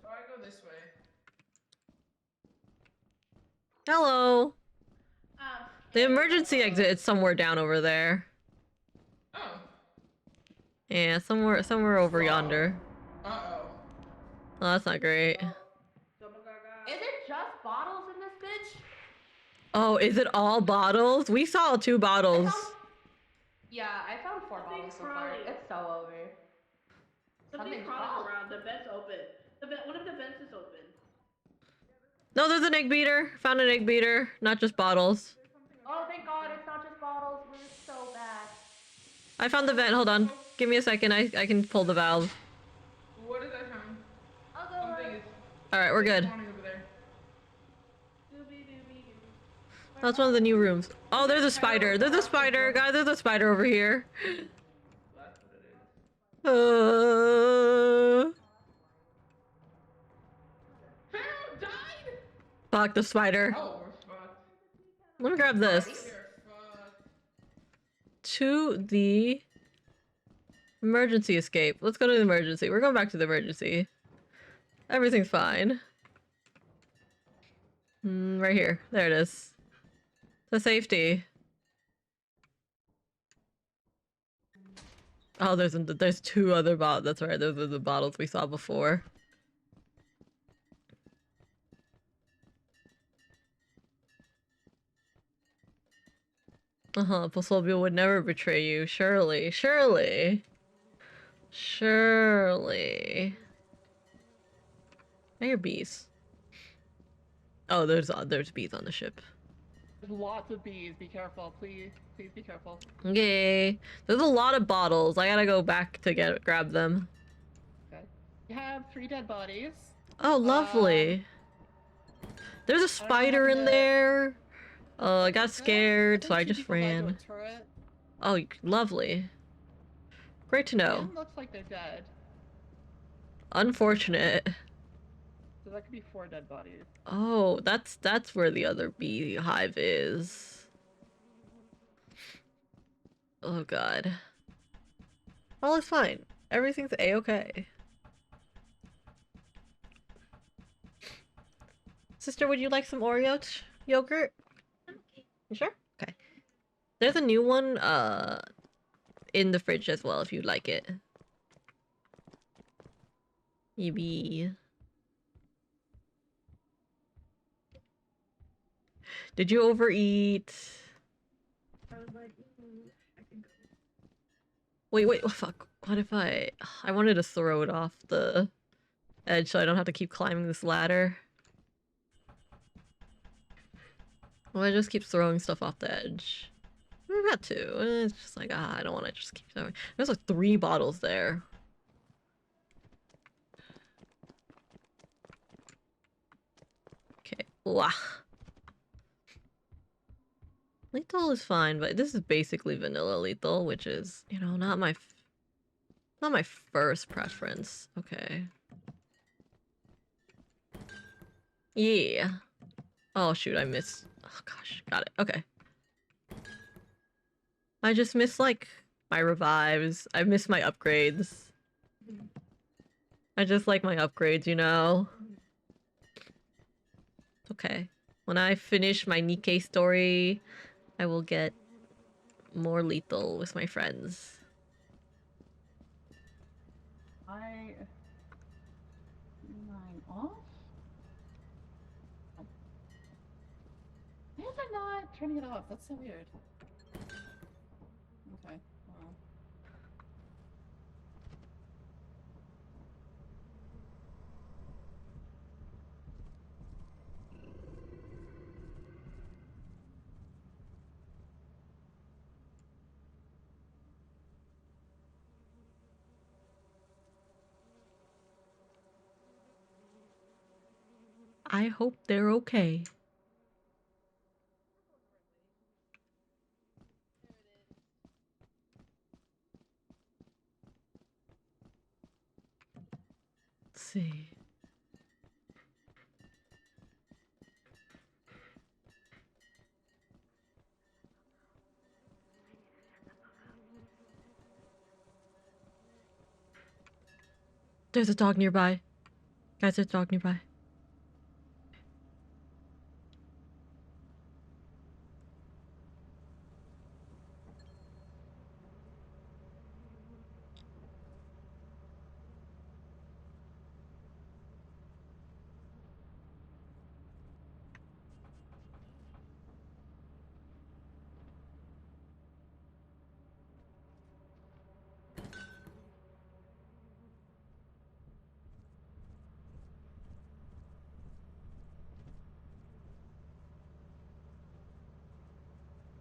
So I go this way. Hello. The emergency exit is somewhere down over there. Oh. Yeah, somewhere over yonder. Uh-oh. Oh, that's not great. Is it just bottles in this bitch? Oh, is it all bottles? We saw 2 bottles. Yeah, I found 4 bottles so far. It's so over. Something's crawling around. The vent's open. One of the vents is open. No, there's an egg beater. Found an egg beater, not just bottles. Oh, thank God, it's not just bottles. We're so bad. I found the vent. Hold on. Give me a second. I can pull the valve. What did I find? I'll go Something look. is All right, we're good. spawning over there. That's one of the new rooms. Oh, there's a spider. There's a spider, guys. There's a spider over here. Pharaoh died? Fuck the spider. Oh, we're fucked. Let me grab this. We're fucked. To the emergency escape. Let's go to the emergency. We're going back to the emergency. Everything's fine. Right here. There it is. The safety. Oh, there's 2 other bottles. That's right. Those are the bottles we saw before. Posolvio would never betray you. Surely. Surely. Surely. I hear bees. Oh, there's bees on the ship. There's lots of bees. Be careful, please. Please be careful. Okay. There's a lot of bottles. I gotta go back to grab them. Okay. You have 3 dead bodies. Oh, lovely. There's a spider in there. I got scared, so I just ran. Oh, lovely. Great to know. Looks like they're dead. Unfortunate. So that could be 4 dead bodies. Oh, that's where the other beehive is. Oh god. All is fine. Everything's a-okay. Sister, would you like some Oreo yogurt? You sure? Okay. There's a new one in the fridge as well if you'd like it. Maybe. Did you overeat? I was like, I can go. Wait, oh, fuck. What if I wanted to throw it off the edge so I don't have to keep climbing this ladder? Well, I just keep throwing stuff off the edge. I got to. It's just like, I don't want to just keep throwing. There's like 3 bottles there. Okay. Wah. Lethal is fine, but this is basically vanilla lethal, which is, you know, not my first preference. Okay. Yeah. Oh shoot, I missed. Oh gosh, got it. Okay. I just miss like my revives. I miss my upgrades. I just like my upgrades, you know? Okay. When I finish my Nikkei story, I will get more lethal with my friends. I mine off? Why is it not turning it off? That's so weird. Okay, well. I hope they're okay. Let's see. There's a dog nearby. Guys, there's a dog nearby.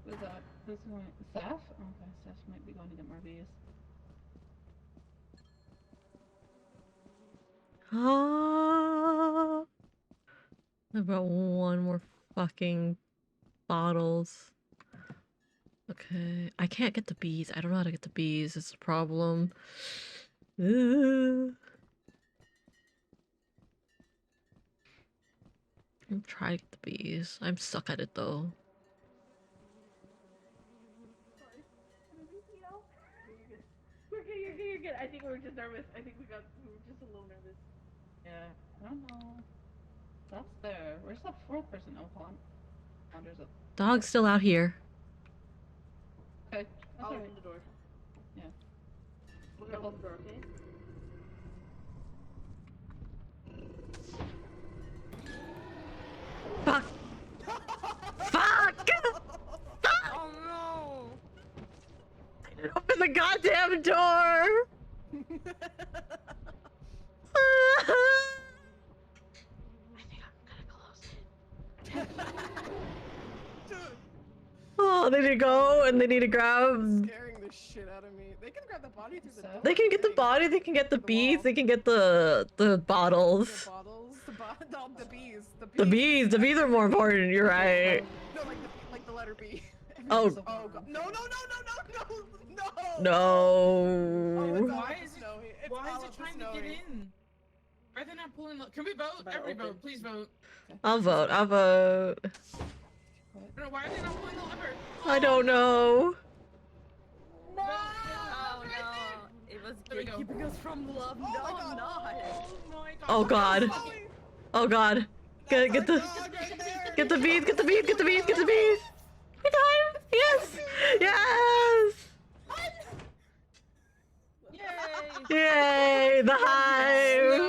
Who's that? Who's going? Seth? Okay, Seth might be going to get more bees. Ah, I've got one more fucking bottles. Okay, I can't get the bees. I don't know how to get the bees. It's a problem. I'm trying to get the bees. I'm stuck at it though. You're good. I think we were just nervous. I think we were just a little nervous. Yeah, I don't know. That's there. Where's the 4th person? Oh, hold on. Wanders up. Dog's still out here. Okay, I'll that's open the door. Yeah. We're gonna open the door, okay? Fuck! Fuck! Oh no! Open the goddamn door! Oh, they need to go and they need to grab. Scaring the shit out of me. They can grab the body through the door. They can get the body, they can get the bees, they can get the bottles. The bottles, the bees. The bees are more important, you're right. No, like the letter B. Oh. Oh god. No. No. Why is it trying to get in? Why are they not pulling? Can we vote? Every vote, please vote. I'll vote. No, why are they not pulling the lever? I don't know. Oh no, it was Gatekeeper Goes from Love. No, I'm not. Oh god. Oh god. Get the bees, get the bees. We died. Yes. Yes. Yay, the hive.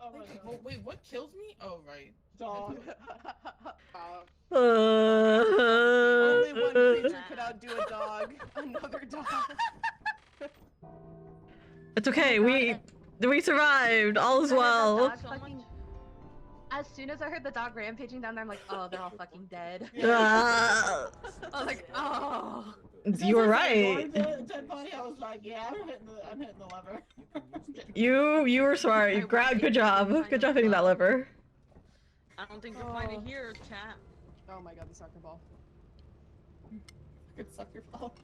Oh my god. Wait, what kills me? Oh, right. Dog. Only one creature could outdo a dog. Another dog. It's okay. We survived. All is well. As soon as I heard the dog rampaging down there, I'm like, oh, they're all fucking dead. Ah. I was like, oh. You were right. Dead body. I was like, yeah, I'm hitting the lever. You were smart. You grabbed. Good job. Good job hitting that lever. I don't think you'll find it here, chat. Oh my god, the soccer ball. Good soccer ball.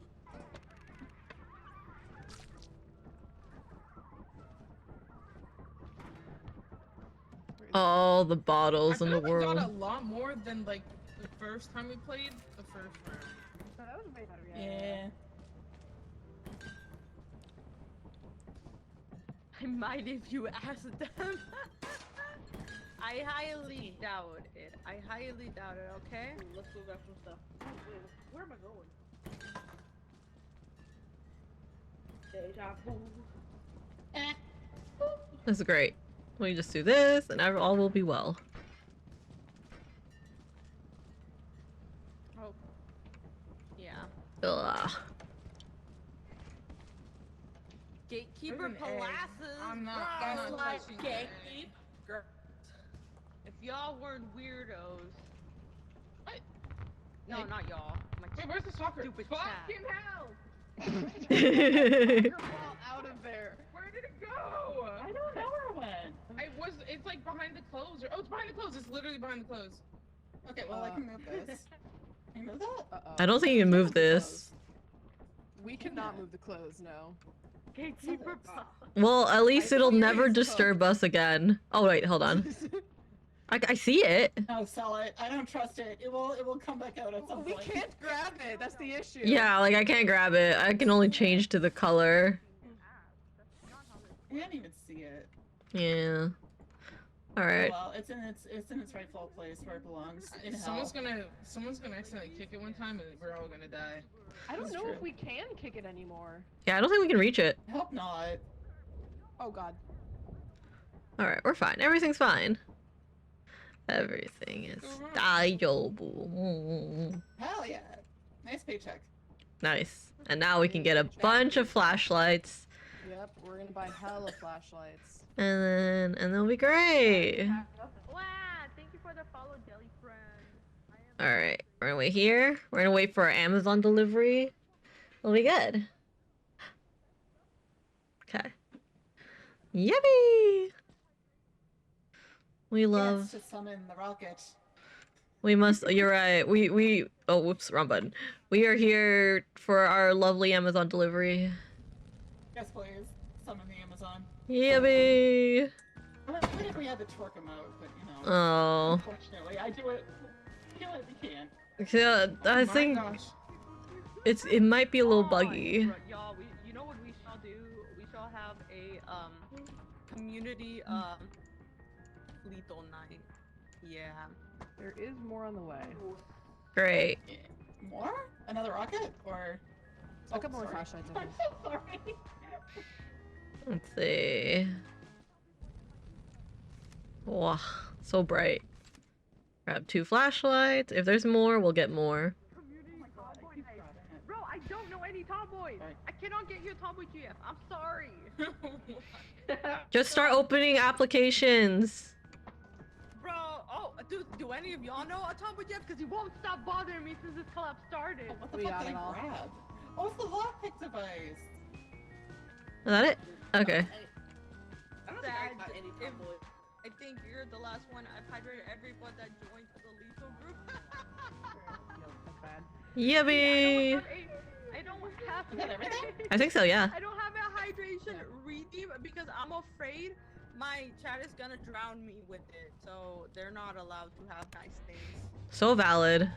All the bottles in the We got world. a lot more than like the first time we played the first round. So that was way better. Yeah. I might if you ask them. I highly doubt it. Okay. Let's go grab some stuff. Wait, where am I going? Deja vu. This is great. We just do this, and all will be well. Oh. Yeah. Ugh. Gatekeeper Palasses. I'm not touching that. If y'all weren't weirdos. What? No, not y'all. Wait, where's the soccer? Stupid Fucking chat. hell! Ball out of there. Where did it go? I don't know where it went. It's like behind the clothes. Oh, it's behind the clothes. It's literally behind the clothes. Okay, well I can move this. Can you move that? I don't think you can move this. We cannot move the clothes, no. Gatekeeper Well, at least it'll never disturb us again. Oh wait, hold on. I see it. No, sell it. I don't trust it. It will come back out at some We point. can't grab it. That's the issue. Yeah, like I can't grab it. I can only change to the color. I can't even see it. Yeah. All right. Well, it's in its rightful place where it belongs. In Someone's hell. gonna accidentally kick it one time, and we're all gonna die. I don't That's know true. if we can kick it anymore. Yeah, I don't think we can reach it. I hope not. Oh god. All right, we're fine. Everything's fine. Everything is stable. Hell yeah. Nice paycheck. Nice. And now we can get a bunch of flashlights, Yep, we're gonna buy hella flashlights. and then we'll be great. Wow, thank you for the follow, Jelly friend. All right, we're gonna wait here. We're gonna wait for our Amazon delivery. We'll be good. Okay. Yummy. We love. Yes, to summon the rocket. We must. You're right. We. Oh, whoops, wrong button. We are here for our lovely Amazon delivery. Yes, please. Summon the Amazon. Yummy. What if we had to twerk them out? But you know. Oh. Unfortunately, I do it. We can't. Yeah, I think it might be a little buggy. Y'all, you know what we shall do? We shall have a community lethal night. Yeah. There is more on the way. Great. More? Another rocket? Or A couple more flashlights. I I'm think. so sorry. Let's see. Wow, so bright. Grab 2 flashlights. If there's more, we'll get more. Bro, I don't know any tomboys. I cannot get you a tomboy GF. I'm sorry. Just start opening applications. Bro, oh, Do any of y'all know Atomic Jeff? Because He won't stop bothering me since this collab started. What the We fuck got did it I all. grab? Oh, it's the lockpick device. Is that it? Okay. I don't think I got any tomboy. I think you're the last one. I've hydrated everyone that joined the lethal group. Yippee! I don't have I think so, yeah. I don't have a hydration redeem because I'm afraid my chat is gonna drown me with it. So they're not allowed to have nice things. So valid.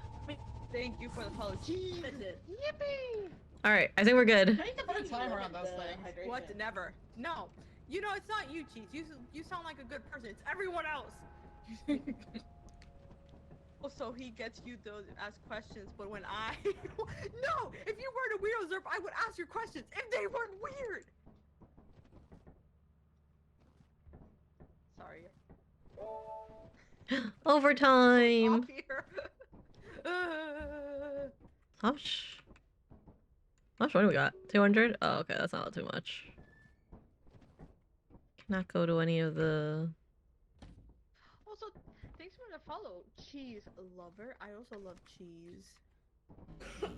Thank you for the apology. Yippee! Alright, I think we're good. You can put a timer on those things. What? Never. No. You know, it's not you, Cheese. You sound like a good person. It's everyone else. Also, he gets you to ask questions, but when I... No! If you weren't a weirdo, Zerp, I would ask your questions if they weren't weird! Sorry. Overtime! Off here. How much? How much money we got? 200? Oh, okay, that's not too much. Cannot go to any of the... Also, thanks for the follow, Cheese Lover. I also love cheese. What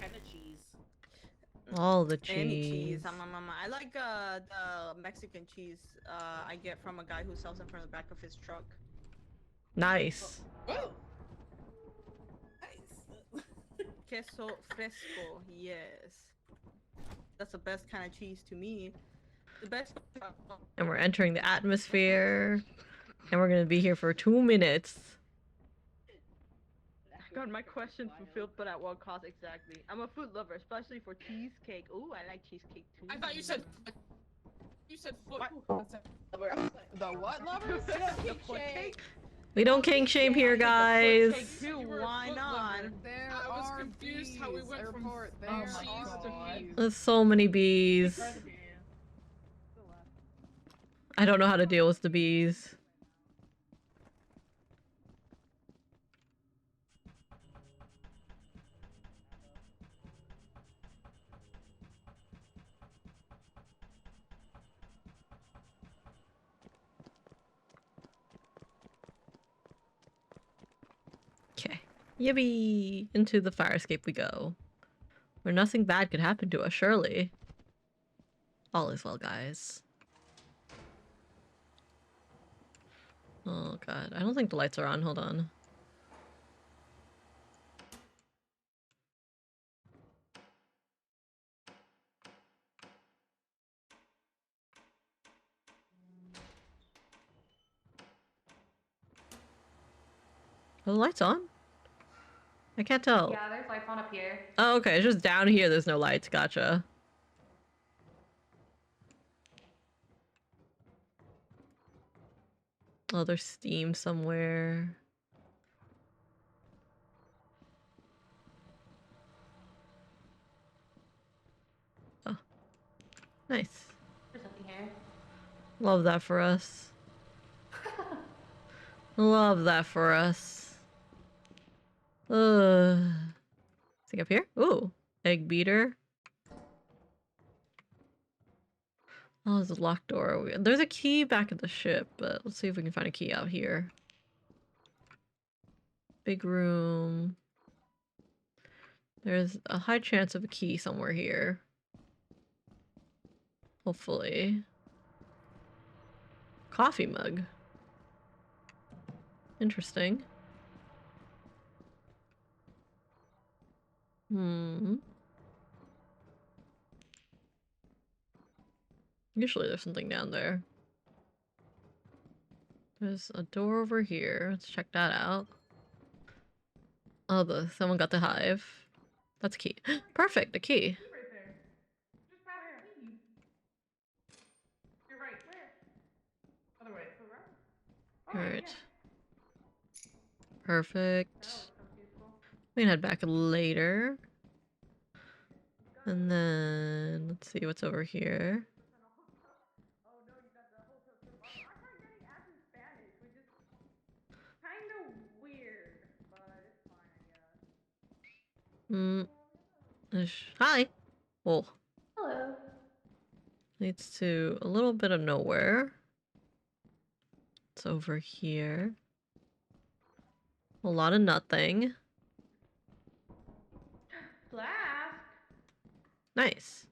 kind of cheese? All the Any cheese. cheese. I like the Mexican cheese I get from a guy who sells it from the back of his truck. Nice. Oh. Queso fresco, yes. That's the best kind of cheese to me. The best. And we're entering the atmosphere. And we're gonna be here for 2 minutes. God, my question fulfilled, but at what cost exactly? I'm a food lover, especially for cheesecake. Ooh, I like cheesecake too. I thought you said. You said foot. The what lover? The foot cake. We don't kink shame here, guys. Too, why not? There I was are confused how we bees. went from Airport. cheese There to are bees. There's so many bees. I don't know how to deal with the bees. Okay. Yippee! Into the fire escape we go. Where nothing bad could happen to us, surely. All is well, guys. Oh god, I don't think the lights are on. Hold on. Are the lights on? I can't tell. Yeah, there's lights on up here. Oh, okay. It's just down here. There's no lights. Gotcha. Oh, there's steam somewhere. Oh. Nice. There's nothing here. Love that for us. Love that for us. Is he up here? Ooh. Egg beater. Oh, there's a locked door. There's a key back at the ship, but let's see if we can find a key out here. Big room. There's a high chance of a key somewhere here. Hopefully. Coffee mug. Interesting. Usually there's something down there. There's a door over here. Let's check that out. Oh, someone got the hive. That's a key. Perfect, a key. You're right. Where? Other way. Alright. Perfect. We can head back later. And then let's see what's over here. Hi. Oh. Hello. Leads to a little bit of nowhere. It's over here. A lot of nothing. Flask. Nice.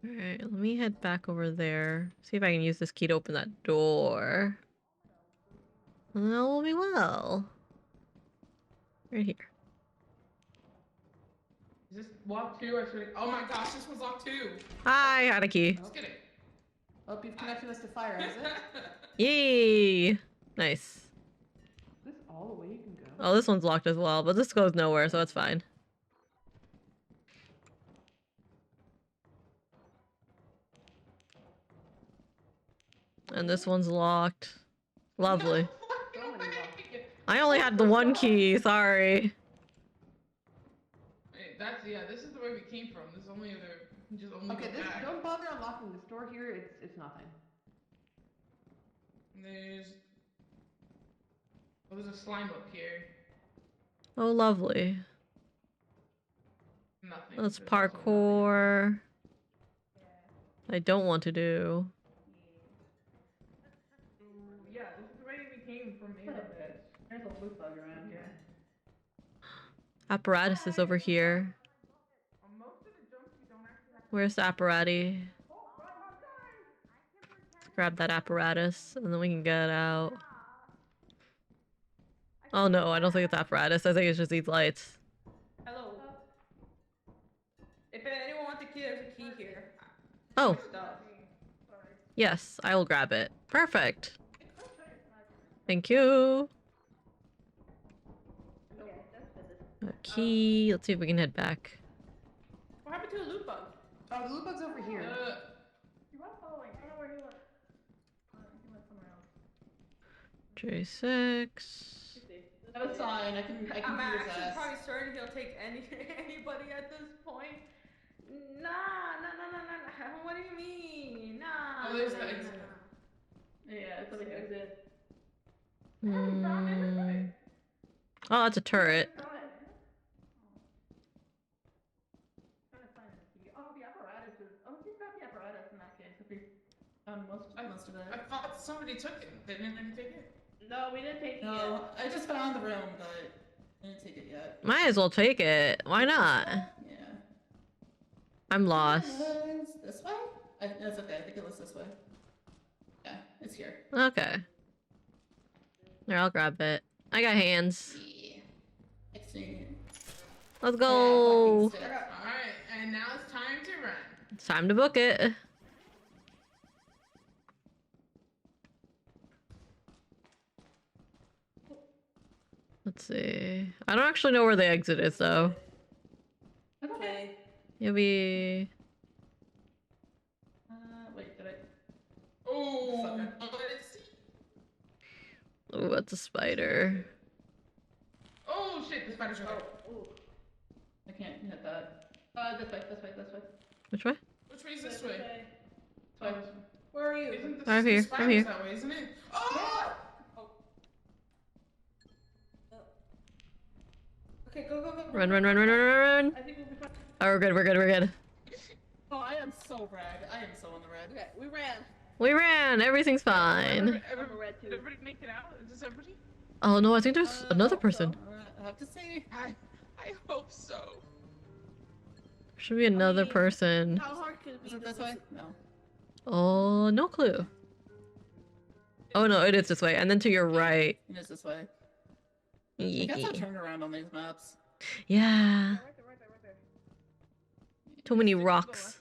Alright, let me head back over there. See if I can use this key to open that door. And that will be well. Right here. Is this lock 2 or should I... Oh my gosh, this was lock 2. Hi, I had a key. Just kidding. Hope you've connected us to fire, is it? Yay! Nice. Is this all the way you can go? Oh, this one's locked as well, but this goes nowhere, so it's fine. And this one's locked. Lovely. I only had the one key, sorry. Hey, that's, yeah, this is the way we came from. This only other, just only Okay, go this, back. don't bother unlocking this door here. It's nothing. There's... Oh, there's a slime up here. Oh, lovely. Nothing. Let's There's also parkour. I don't want to do. Yeah, this is the way we came from the other bed. There's a loot bug around here. Apparatus is over here. Where's the apparatus? Let's grab that apparatus and then we can get out. Oh no, I don't think it's apparatus. I think it's just these lights. Hello. If anyone wants the key, there's a key here. Oh, Stuff. yes, I will grab it. Perfect. Thank you. A key. Let's see if we can head back. What happened to the loot bug? Oh, the loot bug's over here. He was following. I don't know where he went. He went somewhere else. J6. That's fine. I can I'm beat his actually ass. probably certain he'll take anybody at this point. Nah. What do you mean? Nah. Oh, there's the exit. Yeah, it's over here. Hmm. Oh, that's a turret. Oh, the apparatus is. Oh, he's got the apparatus in that case. If he Most of it. I thought somebody took it. They didn't take it? No, we didn't take it No, I just found the room, but I didn't take it yet. Might as well take it. Why not? Yeah. I'm lost. This way? That's okay. I think it was this way. Yeah, it's here. Okay. There, I'll grab it. I got hands. Yeah. Excellent. Let's go. Alright, and now it's time to run. It's time to book it. Let's see. I don't actually know where the exit is though. Okay. Maybe. Wait, did I? Oh, Oh, that's a spider. oh shit, the spider's right there. Oh, I can't hit that. This way. Which way? Which way is this way? Oh, Where are you? Isn't I'm here, the I'm spider's here. that way, isn't it? Oh! Okay, go. Run. I think we'll be fine. Oh, we're good. Oh, I am so red. I am so in the red. Okay, we ran. We ran. Everything's fine. Everybody make it out? Is this everybody? Oh no, I think there's another person. I have to say, I hope so. Should be another person. How hard could it be? is it this way? No. Oh, no clue. Oh no, it is this way. And then to your right. It is this way. I guess I'll turn around on these maps. Yeah. Right there. Too many rocks.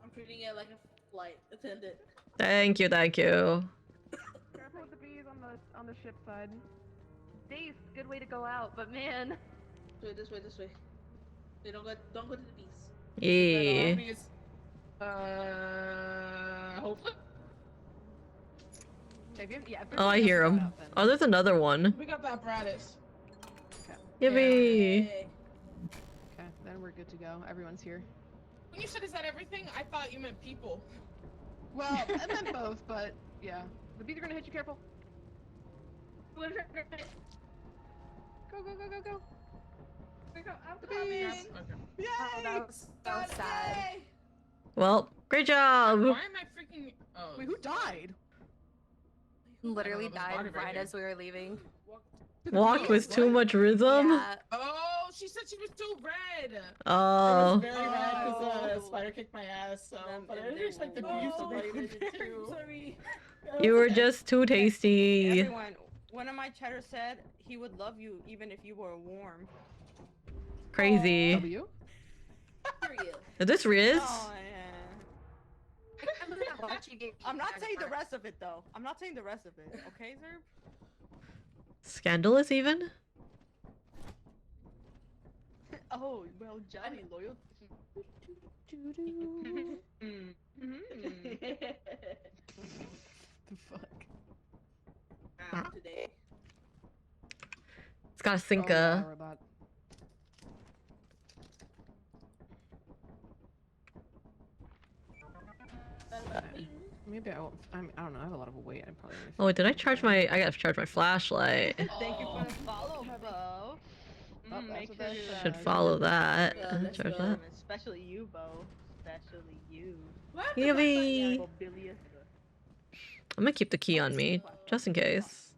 I'm treating it like a flight attendant. Thank you. Careful with the bees on the ship side. Days, good way to go out, but man. This way. They don't go to the beast. Yeah. Hopefully. Oh, I hear him. Oh, there's another one. We got the apparatus. Yippee. Okay, then we're good to go. Everyone's here. When you said, is that everything? I thought you meant people. Well, I meant both, but yeah. The bees are gonna hit you. Careful. Go. We go. I'm The coming. bees. Okay. Oh, that was so sad. Well, great job. Why am I freaking? Oh. Wait, who died? Literally there's died body right right here. as we were leaving. Walked with too much rhythm. Yeah. Oh, she said she was too red. It Oh. was very bad because spider kicked my ass. So, but I understand the abuse related too. Sorry. You were just too tasty. Everyone, one of my chatters said he would love you even if you were warm. Crazy. W? Is this Riz? Oh, yeah. I'm not saying the rest of it though. I'm not saying the rest of it. Okay, Zerb? Scandalous even? Oh, well, Johnny, loyal. The fuck? Today. It's got a Oh, sinker. yeah, robot. Maybe I won't. I don't know. I have a lot of weight. I'm probably. Oh, wait, did I charge my? I gotta charge my flashlight. Thank you for the follow, Bo. that's Make what sure that you Should follow that. let's Charge go. that. Especially you, Bo. Especially you. Yippee! Bobilious. I'm gonna keep the key on me, just in case.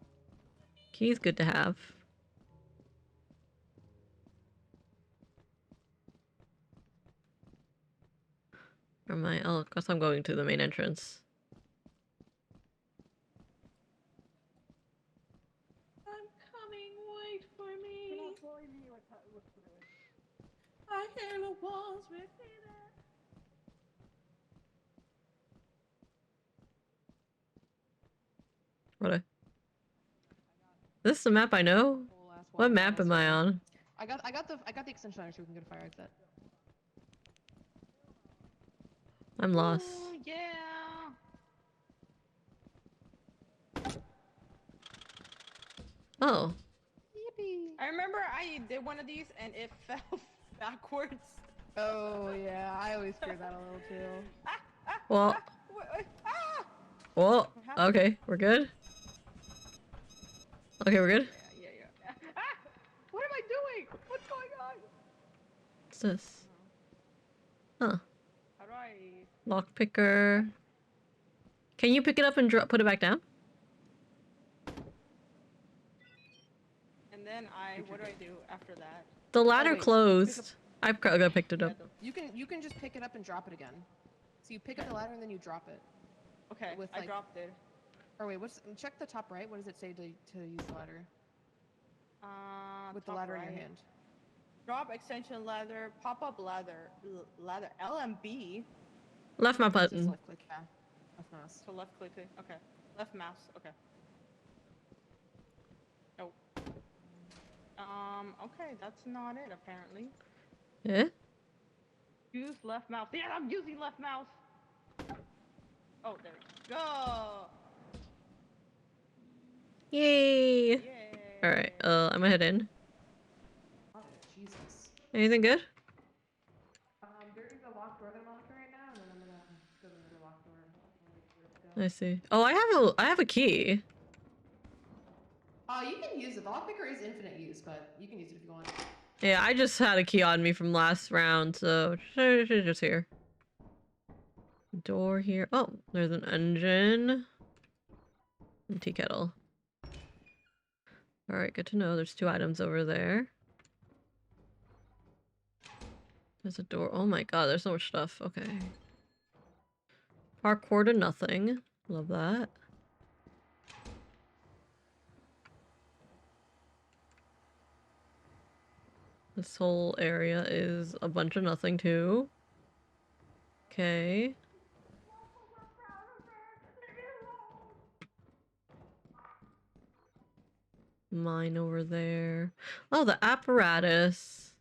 Key's good to have. Or am I? Oh, of course I'm going to the main entrance. I'm coming, wait for me. I hear the walls repeat it. What? This is the map I know. What map am I on? I got the extension on so we can go to fire exit. I'm lost. Oh, yeah. Oh. I remember I did one of these and it fell backwards. Oh yeah, I always fear that a little too. Well. Well. Okay, we're good. Okay, we're good. What am I doing? What's going on? What's this? Huh. How do I? Lock picker. Can you pick it up and put it back down? And then what do I do after that? The ladder wait. closed. I picked it up. You can just pick it up and drop it again. So you pick up the ladder and then you drop it. Okay, With, I like- dropped it. Or wait, check the top right. What does it say to use the ladder? With the Top ladder in your right. hand. Drop extension ladder, pop up ladder, ladder, LMB. Left my Just button. left click, yeah. Left mouse. So left clicking. Okay. Left mouse. Okay. Oh. Okay, that's not it apparently. Yeah? Use left mouse. Yeah, I'm using left mouse. Oh, there we go. Yay! Alright, I'm gonna head in. Oh, Jesus. Anything good? There is a locked door that I'm unlocking right now, and then I'm gonna go to the locked door. I see. Oh, I have a key. You can use it. The lockpicker is infinite use, but you can use it if you want. Yeah, I just had a key on me from last round, so she's just here. Door here. Oh, there's an engine. And tea kettle. Alright, good to know. There's 2 items over there. There's a door. Oh my god, there's so much stuff. Okay. Parkour to nothing. Love that. This whole area is a bunch of nothing too. Okay. Mine over there. Oh, the apparatus.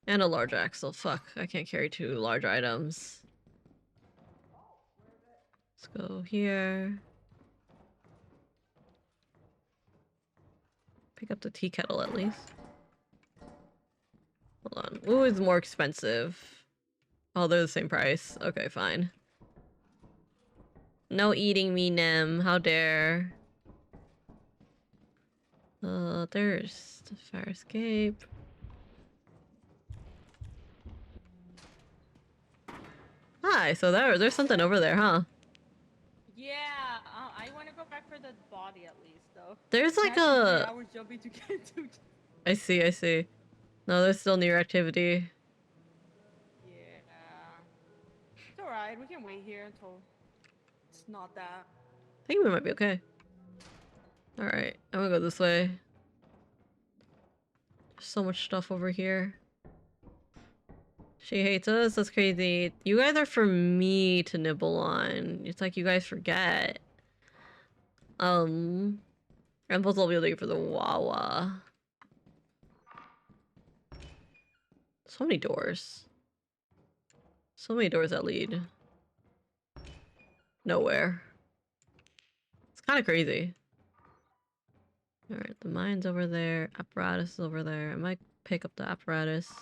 And a large axle. Fuck, I can't carry 2 large items. Let's go here. Pick up the tea kettle at least. Hold on. Ooh, it's more expensive. Oh, they're the same price. Okay, fine. No eating me, Nem. How dare. There's the fire escape. Hi. So there's something over there, huh? Yeah, I want to go back for the body at least, though. There's like Imagine 3 a. hours jumping to get to. I see. I see. No, there's still near activity. Yeah. It's alright. We can wait here until it's not that. I think we might be okay. All right, I'm gonna go this way. There's so much stuff over here. She hates us. That's crazy. You guys are for me to nibble on. It's like you guys forget. I'm supposed to be looking for the Wawa. So many doors. So many doors that lead nowhere. It's kind of crazy. Alright, the mine's over there. Apparatus is over there. I might pick up the apparatus.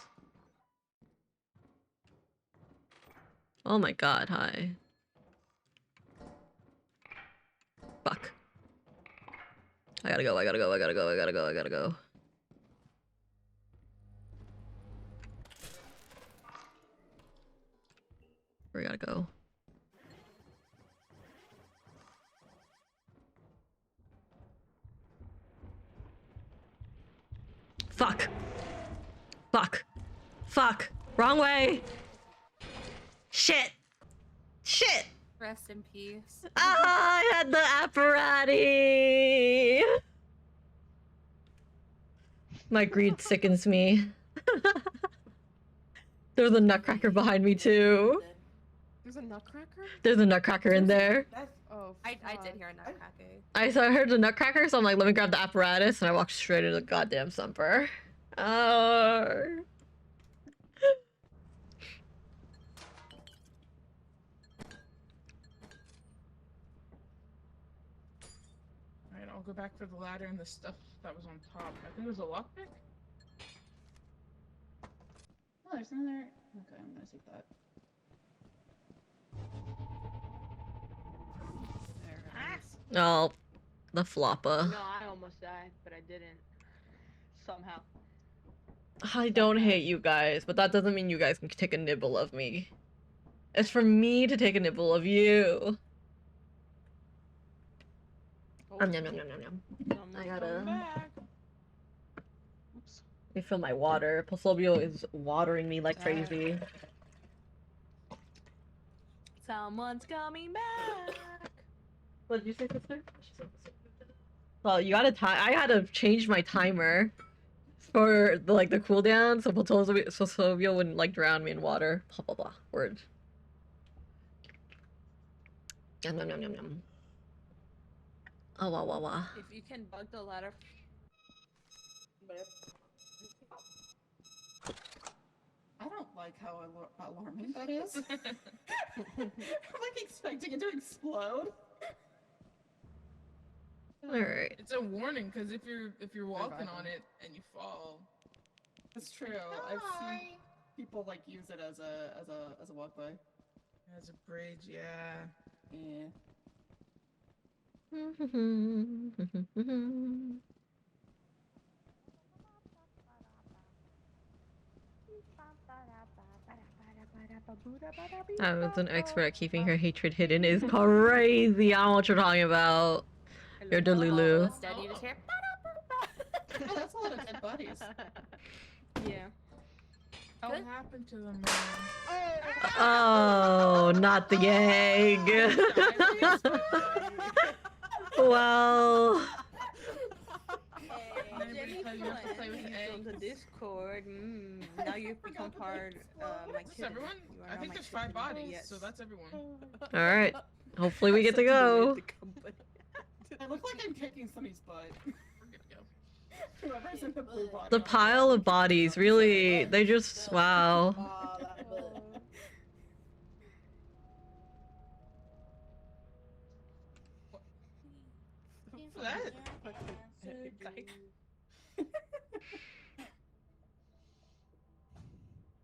Oh my god, hi. Fuck. I gotta go, I gotta go, I gotta go, I gotta go, I gotta go. Where we gotta go? Fuck. Fuck. Fuck. Wrong way. Shit. Shit. Rest in peace. Ah, I had the apparatus. My greed sickens me. There's a nutcracker behind me too. There's a nutcracker? There's a nutcracker in there. Oh, I did hear a nutcracker. I heard the nutcracker, so I'm like, let me grab the apparatus, and I walked straight into the goddamn Sumper. Oh. Alright, I'll go back for the ladder and the stuff that was on top. I think it was a lockpick? Oh, there's another. Okay, I'm gonna take that. Oh, the floppa. No, I almost died, but I didn't. Somehow. I don't hate you guys, but that doesn't mean you guys can take a nibble of me. It's for me to take a nibble of you. Nom, nom, nom, nom, nom, nom. I gotta refill my water. Poslobio is watering me like crazy. Someone's coming back. What did you say, sister? Well, you gotta I had to change my timer for the the cooldown, so Poslobio wouldn't drown me in water. Blah blah blah. Word. Yum yum yum yum yum. Oh wah wah wah. If you can bug the ladder. I don't like how alarming that is. I'm expecting it to explode. Alright. It's a warning, because if you're walking on it and you fall. That's true. I've seen people use it as a walkway. As a bridge, yeah. Yeah. I was an expert at keeping her hatred hidden is crazy. I don't know what you're talking about. You're Delulu. Oh, that's a lot of dead bodies. Yeah. What happened to them? Oh, not the egg. Well. From the Discord. Now you've become part of my That's everyone? I think there's 5 bodies, so that's everyone. Alright. Hopefully we get to go. I look like I'm kicking somebody's butt. Whoever's in the blue body. The pile of bodies, really, they just, wow. What's that?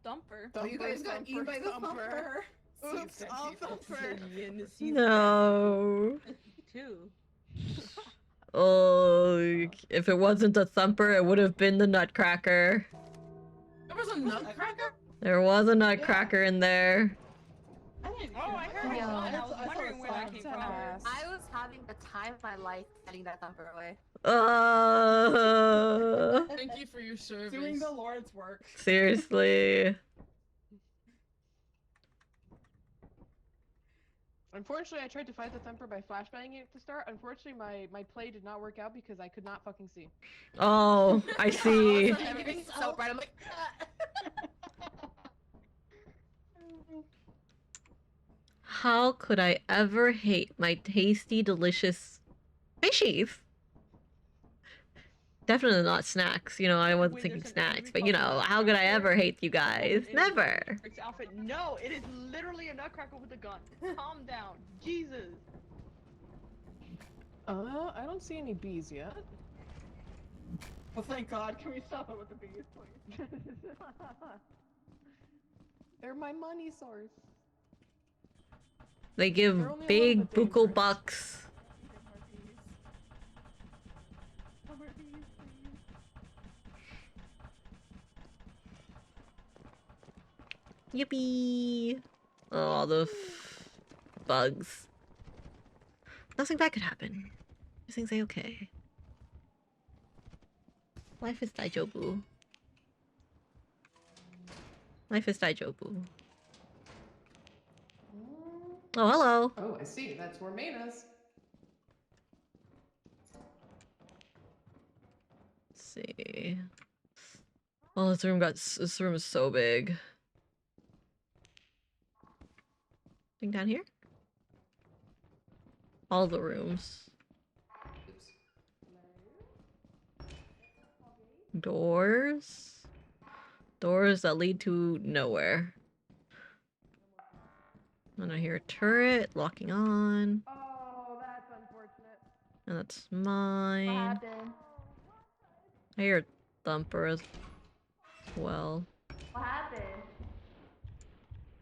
Thumper. Oh, you guys got eaten by Thumper. Oops, all Thumper. No. Two. Oh, if it wasn't the Thumper, it would have been the Nutcracker. There was a nutcracker? There was a Nutcracker in there. I Oh, I heard Yeah. one. I was I saw wondering where that the came song. from. I was having the time of my life getting that thumper away. Thank you for your service. Doing the Lord's work. Seriously. Unfortunately, I tried to fight the Thumper by flashbanging it at the start. Unfortunately, my play did not work out because I could not fucking see. Oh, I see. Everything's so bright. I'm like, How could I ever hate my tasty, delicious fishies? Definitely not snacks. You know, I wasn't thinking snacks, but you know, how could I ever hate you guys? Never. Rick's outfit. No, it is literally a nutcracker with a gun. Calm down. Jesus. I don't see any bees yet. Well, thank God. Can we stop it with the bees, please? They're my money source. They give They're only a big little bit buccal bucks. Yippee! Oh, the bugs. Nothing bad could happen. Everything's a-okay. Life is daijobu. Life is daijobu. Oh, hello. Oh, I see. That's where Maine is. Let's see. Oh, this room is so big. Thing down here? All the rooms. Doors? Doors that lead to nowhere. And I hear a turret locking on. Oh, that's unfortunate. And that's mine. what happened? I hear a thumper as well. What happened?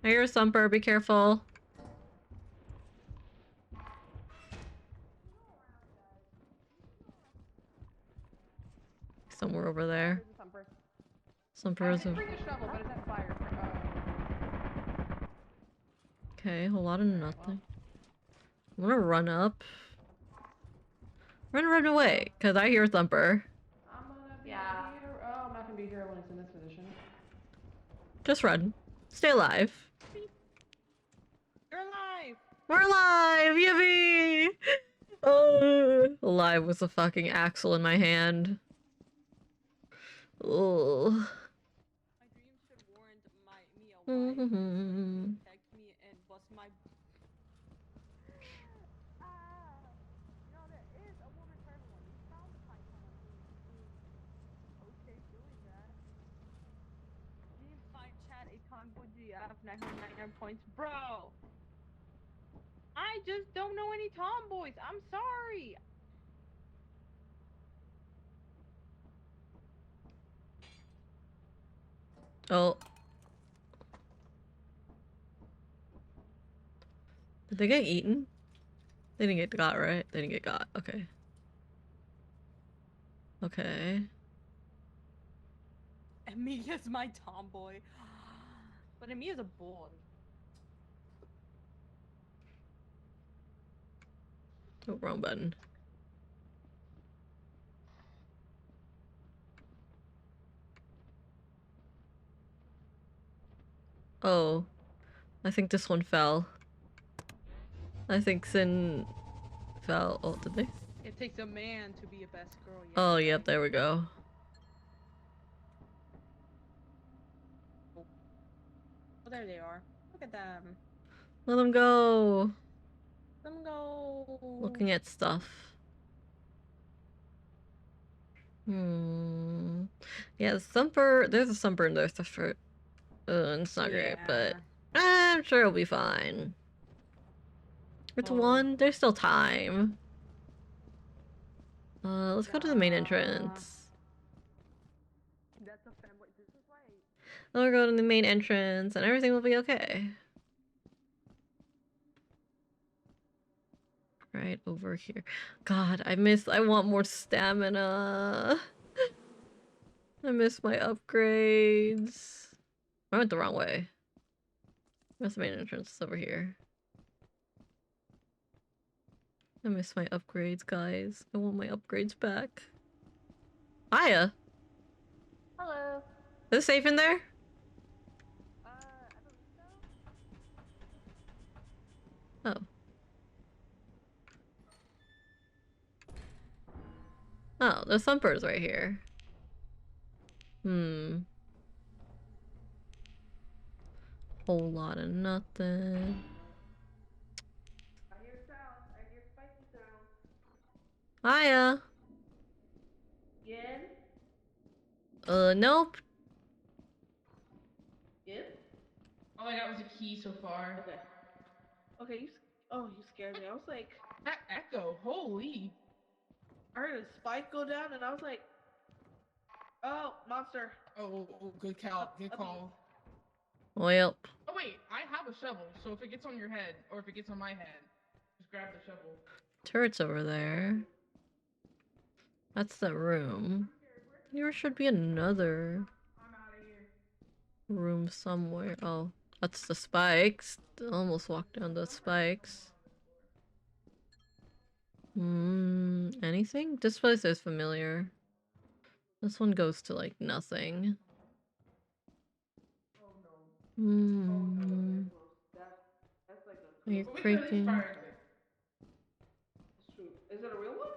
I hear a thumper, be careful. Somewhere over there. There's a Thumper. Thumper I is did a... bring a shovel, but it's at fire. Okay, a whole lot of nothing. I'm gonna run up. Run away, because I hear a thumper. I'm gonna be Yeah. here. Oh, I'm not gonna be here when it's in this position. Just run. Stay alive. You're alive. We're alive! Yippee! Oh, alive with a fucking axle in my hand. Oh. My dream should warrant me a wife to protect me and bust my. Chat a Congo GF 999 points, bro. I just don't know any tomboys. I'm sorry. Oh. Did they get eaten? They didn't get got, right? They didn't get got. Okay. Okay. Emilia's my tomboy. But Emilia's a boy. Oh, wrong button. Oh. I think this one fell. I think Sin fell. Oh, did they? It takes a man to be a best girl. Yeah. Oh, yep, there we go. Oh, there they are. Look at them. Let them go. Let them go. Looking at stuff. Yeah, the thumper. There's a thumper in there. Thumper. It's not great, but I'm sure it'll be fine. It's one. There's still time. Let's go to the main entrance. That's a fanboy. This is why. Then we'll go to the main entrance, and everything will be okay. Right over here. God, I want more stamina. I miss my upgrades. I went the wrong way. Where's the main entrance? It's over here. I miss my upgrades, guys. I want my upgrades back. Aya! Hello. Is it safe in there? Oh. Oh, the Thumper's right here. Whole lot of nothing. I hear sounds. I hear spicy sounds. Aya! Yen? Nope. Yen? All I got was a key so far. Okay. Okay, you scared me. I was like, That echo, holy. I heard a spike go down and I was like, oh, monster. Oh, good call. Good call. Well. Oh wait, I have a shovel, so if it gets on your head, or if it gets on my head, just grab the shovel. Turret's over there. That's the room. There should be another room somewhere. Oh, that's the spikes. Almost walked down the spikes. Anything? This place is familiar. This one goes to like nothing. Are you creeping? Is it a real one?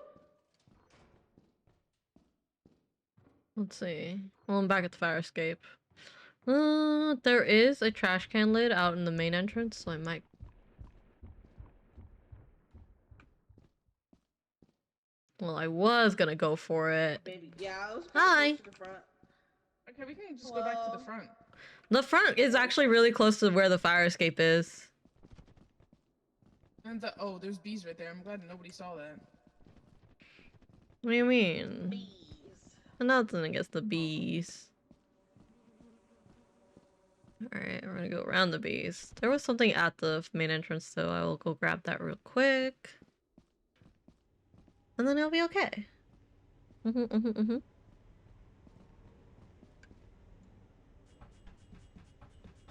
Let's see. Well, I'm back at the fire escape. There is a trash can lid out in the main entrance, so I might. Well, I was gonna go for it. Baby, yeah, it was Hi. close to the front. Okay, we can just go back to the front. The front is actually really close to where the fire escape is. And oh, there's bees right there. I'm glad nobody saw that. What do you mean? Bees. Nothing against the bees. Alright, we're gonna go around the bees. There was something at the main entrance, so I will go grab that real quick. And then it'll be okay.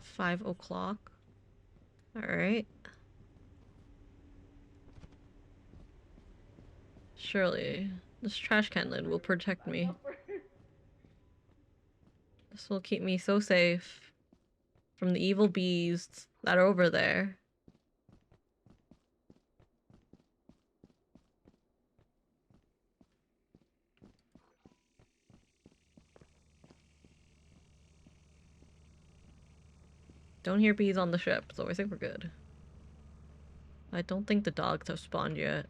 5 o'clock. Alright. Surely, this trash can lid will protect me. This will keep me so safe from the evil bees that are over there. Don't hear bees on the ship, so I think we're good. I don't think the dogs have spawned yet.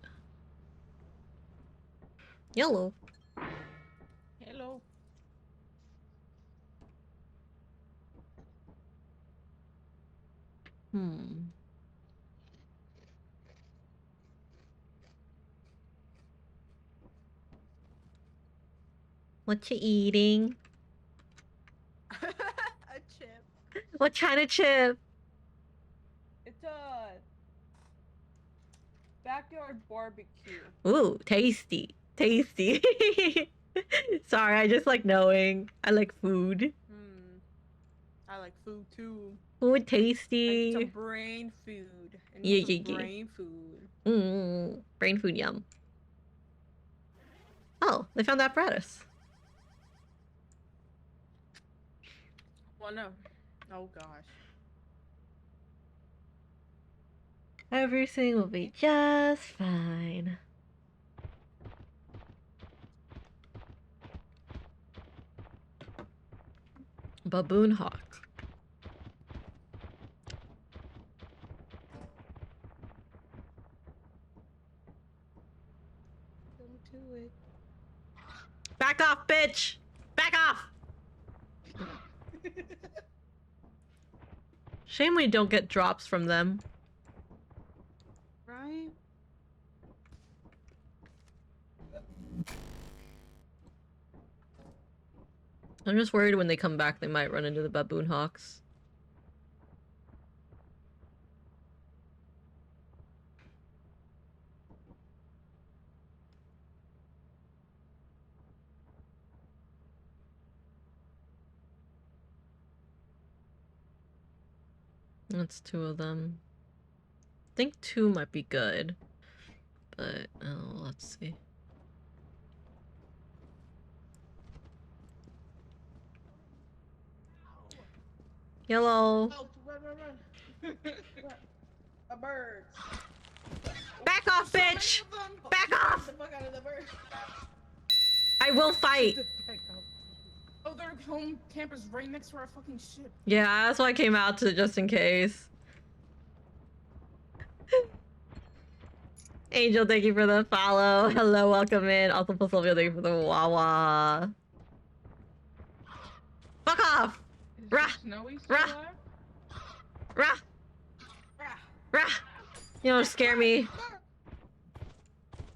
Yellow. Hello. What you eating? A chip. What kind of chip? It's a backyard barbecue. Ooh, tasty. Tasty. Sorry, I just like knowing. I like food. I like food too. Food tasty. Some brain food. Yeah. Brain food. Brain food, yum. Oh, they found the apparatus. Well, no. Oh gosh. Everything will be just fine. Baboon hawk. Don't do it. Back off, bitch! Back off! Shame we don't get drops from them. Right? I'm just worried when they come back they might run into the baboon hawks. That's 2 of them. I think 2 might be good. But, oh, let's see. Yellow. Oh, run, run, run. A bird. Back off, bitch! Back off! The fuck out of the bird. I will fight! Oh, their home camp is right next to our fucking ship. Yeah, that's why I came out to just in case. Angel, thank you for the follow. Hello, welcome in. Also, Sylvia, thank you for the wawa. Fuck off! Rah! Rah! Rah! Rah! You don't scare me.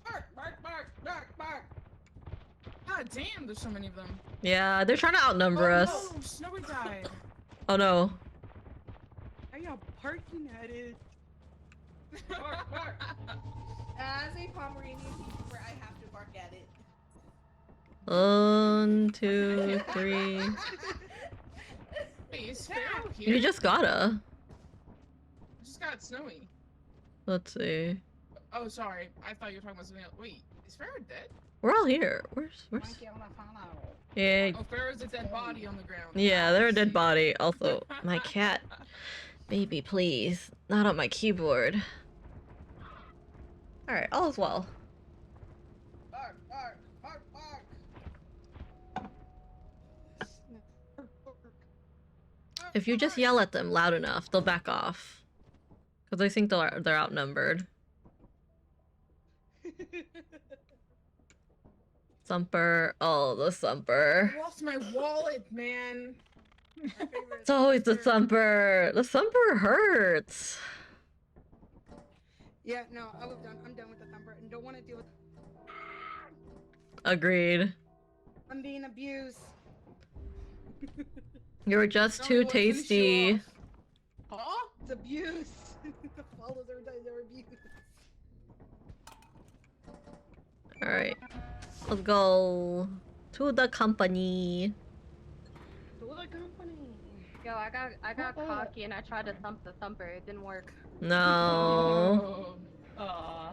Bark, bark, bark, bark, bark. God damn, there's so many of them. Yeah, they're trying to outnumber us. No, Snowy died. Oh no. Are y'all barking at it? Bark, bark. As a Pomeranian keeper, I have to bark at it. 1, 2, 3. Wait, is Sparrow here? You just gotta. I just got Snowy. Let's see. Oh, sorry. I thought you were talking about something else. Wait, is Sparrow dead? We're all here. Where's? Yeah. Oh, Sparrow's a dead body on the ground. Yeah, they're a dead body. Also, my cat. Baby, please. Not on my keyboard. Alright, all is well. Bark, bark, bark, bark. If you just yell at them loud enough, they'll back off. Because I think they're outnumbered. Thumper. Oh, the Thumper. I lost my wallet, man. It's always the Thumper. The Thumper hurts. Yeah, no, I'm done with the thumper and don't want to deal with. Agreed. I'm being abused. You were just too tasty. Huh? It's abuse. The followers every time they're abused. Alright. Let's go to the company. To the company. Yo, I got cocky and I tried to thump the thumper. It didn't work. No. Aw.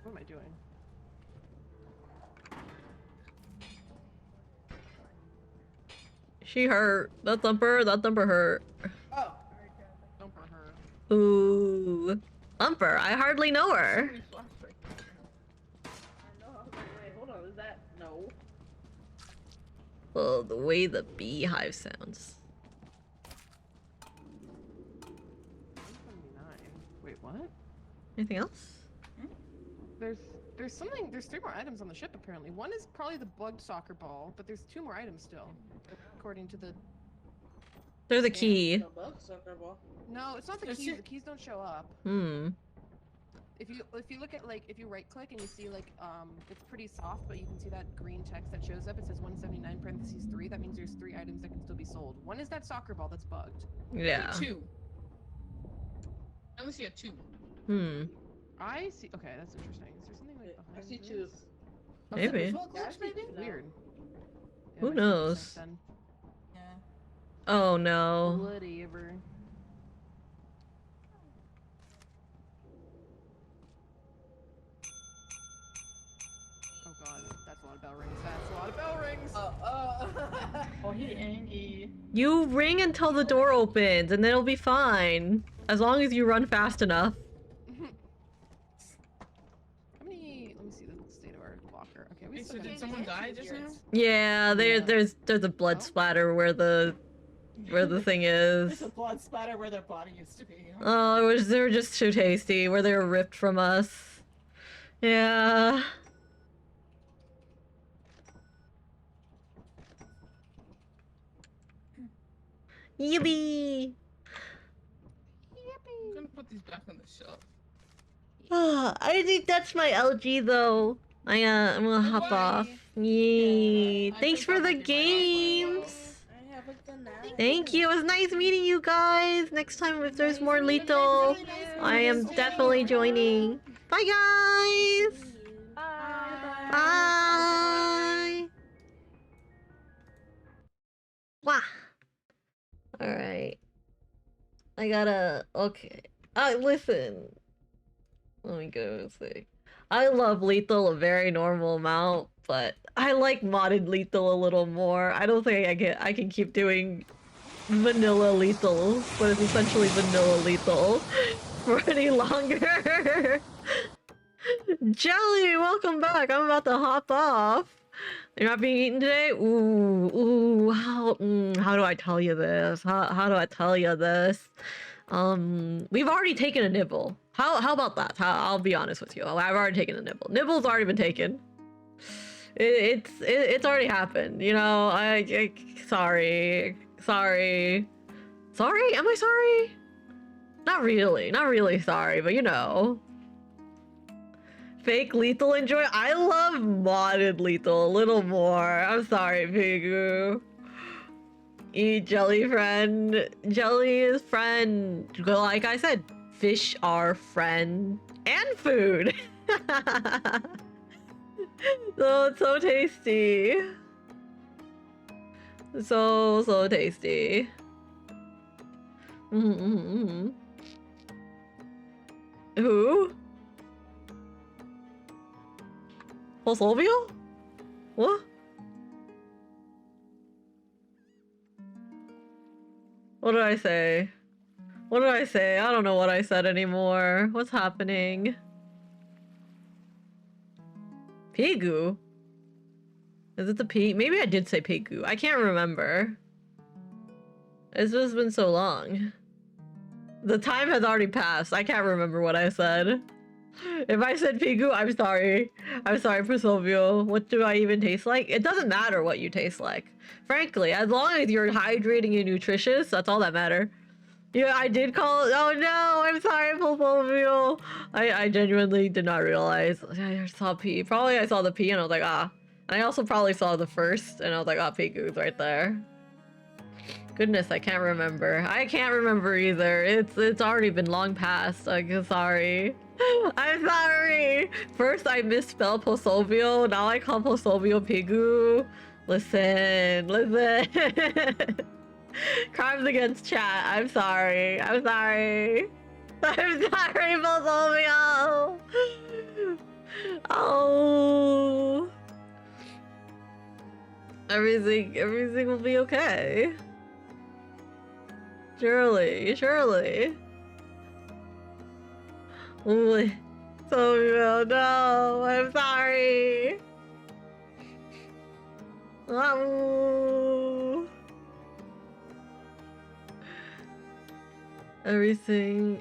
What am I doing? She hurt. That thumper hurt. Oh. Thumper hurt. Ooh. Thumper, I hardly know her. I know. I was like, wait, hold on. Is that no? Oh, the way the beehive sounds. 179. Wait, what? Anything else? There's something. There's 3 more items on the ship apparently. One is probably the bugged soccer ball, but there's 2 more items still, according to the. There's a key. The bug sucker ball. No, it's not the keys. The keys don't show up. Hmm. If you look at like if you right click and you see like it's pretty soft, but you can see that green text that shows up. It says 179 parentheses 3. That means there's 3 items that can still be sold. One is that soccer ball that's bugged. Yeah. 2. I only see a 2. Hmm. I see. Okay, that's interesting. Is there something like behind I see this? 2. Maybe. Maybe. Weird. Yeah, Who that makes more knows? sense then. Oh no. Whatever. Oh god, that's a lot of bell rings. That's a lot of bell rings. Oh, he angry. You ring until the door opens and then it'll be fine. As long as you run fast enough. How many? Let me see the state of our locker. Okay, we Wait, still so got did someone die just now? Yeah, there's a blood splatter where the thing is. There's a blood splatter where their body used to be. Oh, they were just too tasty, where they were ripped from us. Yeah. Yippee! I'm gonna put these back on the shelf. I think that's my LG though. I'm gonna hop off. Yay! Thanks for the games. Thank you. It was nice meeting you guys. Next time, if there's more lethal, I am definitely joining. Bye, guys. Bye. Wah. All right. I gotta. Okay. Listen. Let me go see. I love Lethal a very normal amount, but I like modded Lethal a little more. I don't think I can keep doing vanilla Lethal, but it's essentially vanilla Lethal for any longer. Jelly, welcome back. I'm about to hop off. You're not being eaten today? Ooh, how do I tell you this? How do I tell you this? We've already taken a nibble. How about that? I'll be honest with you. I've already taken a nibble. Nibble's already been taken. It's already happened. You know, sorry. Am I sorry? Not really sorry, but you know. Fake Lethal enjoy? I love modded Lethal a little more. I'm sorry, Pigu. Eat Jelly friend. Jelly is friend. Like I said, fish are friend and food. So tasty. So tasty. Who? Polsolvio? What? What did I say? What did I say? I don't know what I said anymore. What's happening? Pigu? Is it the P? Maybe I did say Pigu. I can't remember. It's just been so long. The time has already passed. I can't remember what I said. If I said Pigu, I'm sorry. I'm sorry for Silvio. What do I even taste like? It doesn't matter what you taste like. Frankly, as long as you're hydrating and nutritious, that's all that matters. Yeah, I did call it. Oh no, I'm sorry for Silvio. I genuinely did not realize. I saw P. Probably I saw the P and I was like, ah. And I also probably saw the first and I was like, ah, Pigu's right there. Goodness, I can't remember. I can't remember either. It's already been long past. I'm sorry. I'm sorry. First I misspelled Polsolvio. Now I call Polsolvio Pigu. Listen. Crimes against chat. I'm sorry. I'm sorry, Polsolvio. Oh. Everything will be okay. Surely. Ooh, so no, I'm sorry. Everything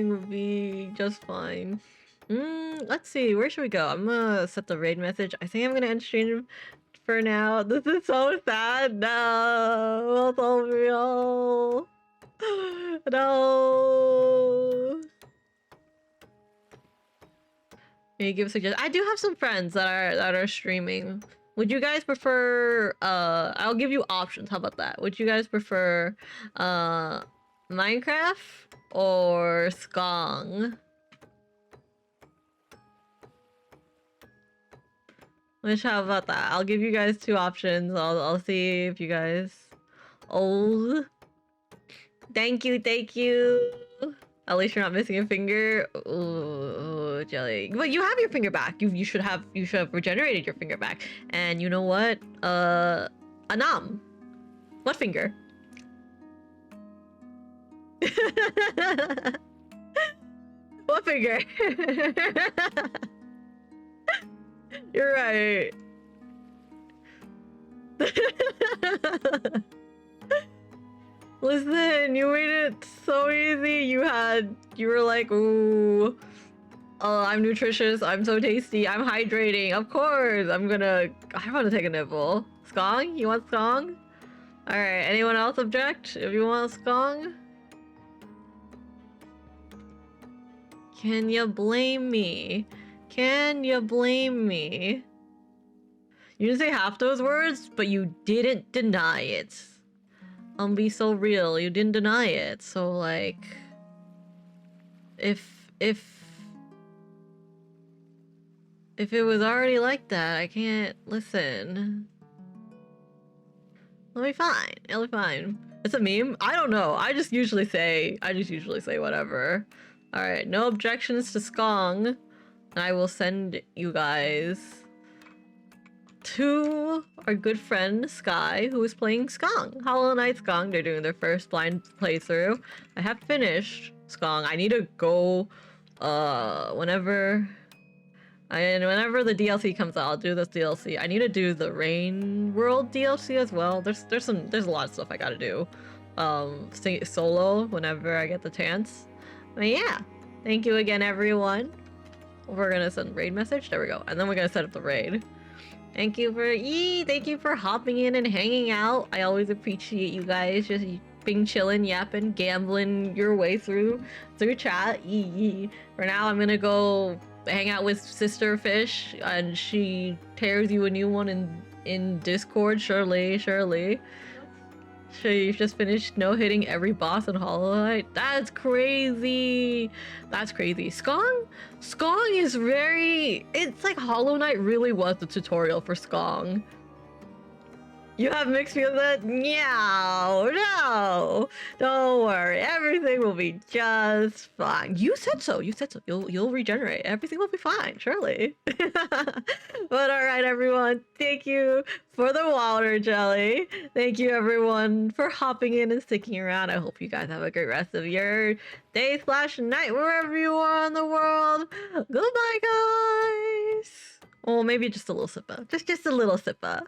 will be just fine. Let's see, where should we go? I'm gonna set the raid message. I think I'm gonna end stream for now. This is so sad. No, Silvio. No. Can you give a suggestion? I do have some friends that are streaming. Would you guys prefer I'll give you options. How about that? Would you guys prefer Minecraft or Skong? How about that? I'll give you guys two options. I'll see if you guys. Oh, thank you. At least you're not missing a finger. Ooh, Jelly. But you have your finger back. You should have regenerated your finger back. And you know what? Anam. What finger? What finger? You're right. Listen, you made it so easy. You were like, ooh, I'm nutritious, I'm so tasty, I'm hydrating. Of course, I want to take a nibble. Skong? You want Skong? Alright, anyone else object? If you want Skong? Can you blame me? You didn't say half those words, but you didn't deny it. Be so real, you didn't deny it. So like, if it was already like that, I can't listen. It'll be fine. It's a meme? I don't know. I just usually say whatever. Alright, no objections to Skong. And I will send you guys to our good friend Sky, who is playing Skong. Hollow Knight Skong. They're doing their first blind playthrough. I have finished Skong. I need to go whenever the DLC comes out, I'll do this DLC. I need to do the Rain World DLC as well. There's a lot of stuff I gotta do. Sing it solo whenever I get the chance. But yeah, thank you again, everyone. We're gonna send a raid message. There we go. And then we're gonna set up the raid. Thank you for hopping in and hanging out. I always appreciate you guys just being chillin', yapping, gambling your way through chat. For now, I'm gonna go hang out with Sister Fish, and she tears you a new one in Discord. Surely. She just finished no-hitting every boss in Hollow Knight. That's crazy. Skong is it's like Hollow Knight really was the tutorial for Skong. You have mixed feelings that? No. Don't worry. Everything will be just fine. You said so. You'll regenerate. Everything will be fine, surely. But alright, everyone. Thank you for the water jelly. Thank you, everyone, for hopping in and sticking around. I hope you guys have a great rest of your day/night, wherever you are in the world. Goodbye, guys. Well, maybe just a little sipper. Just a little sipper.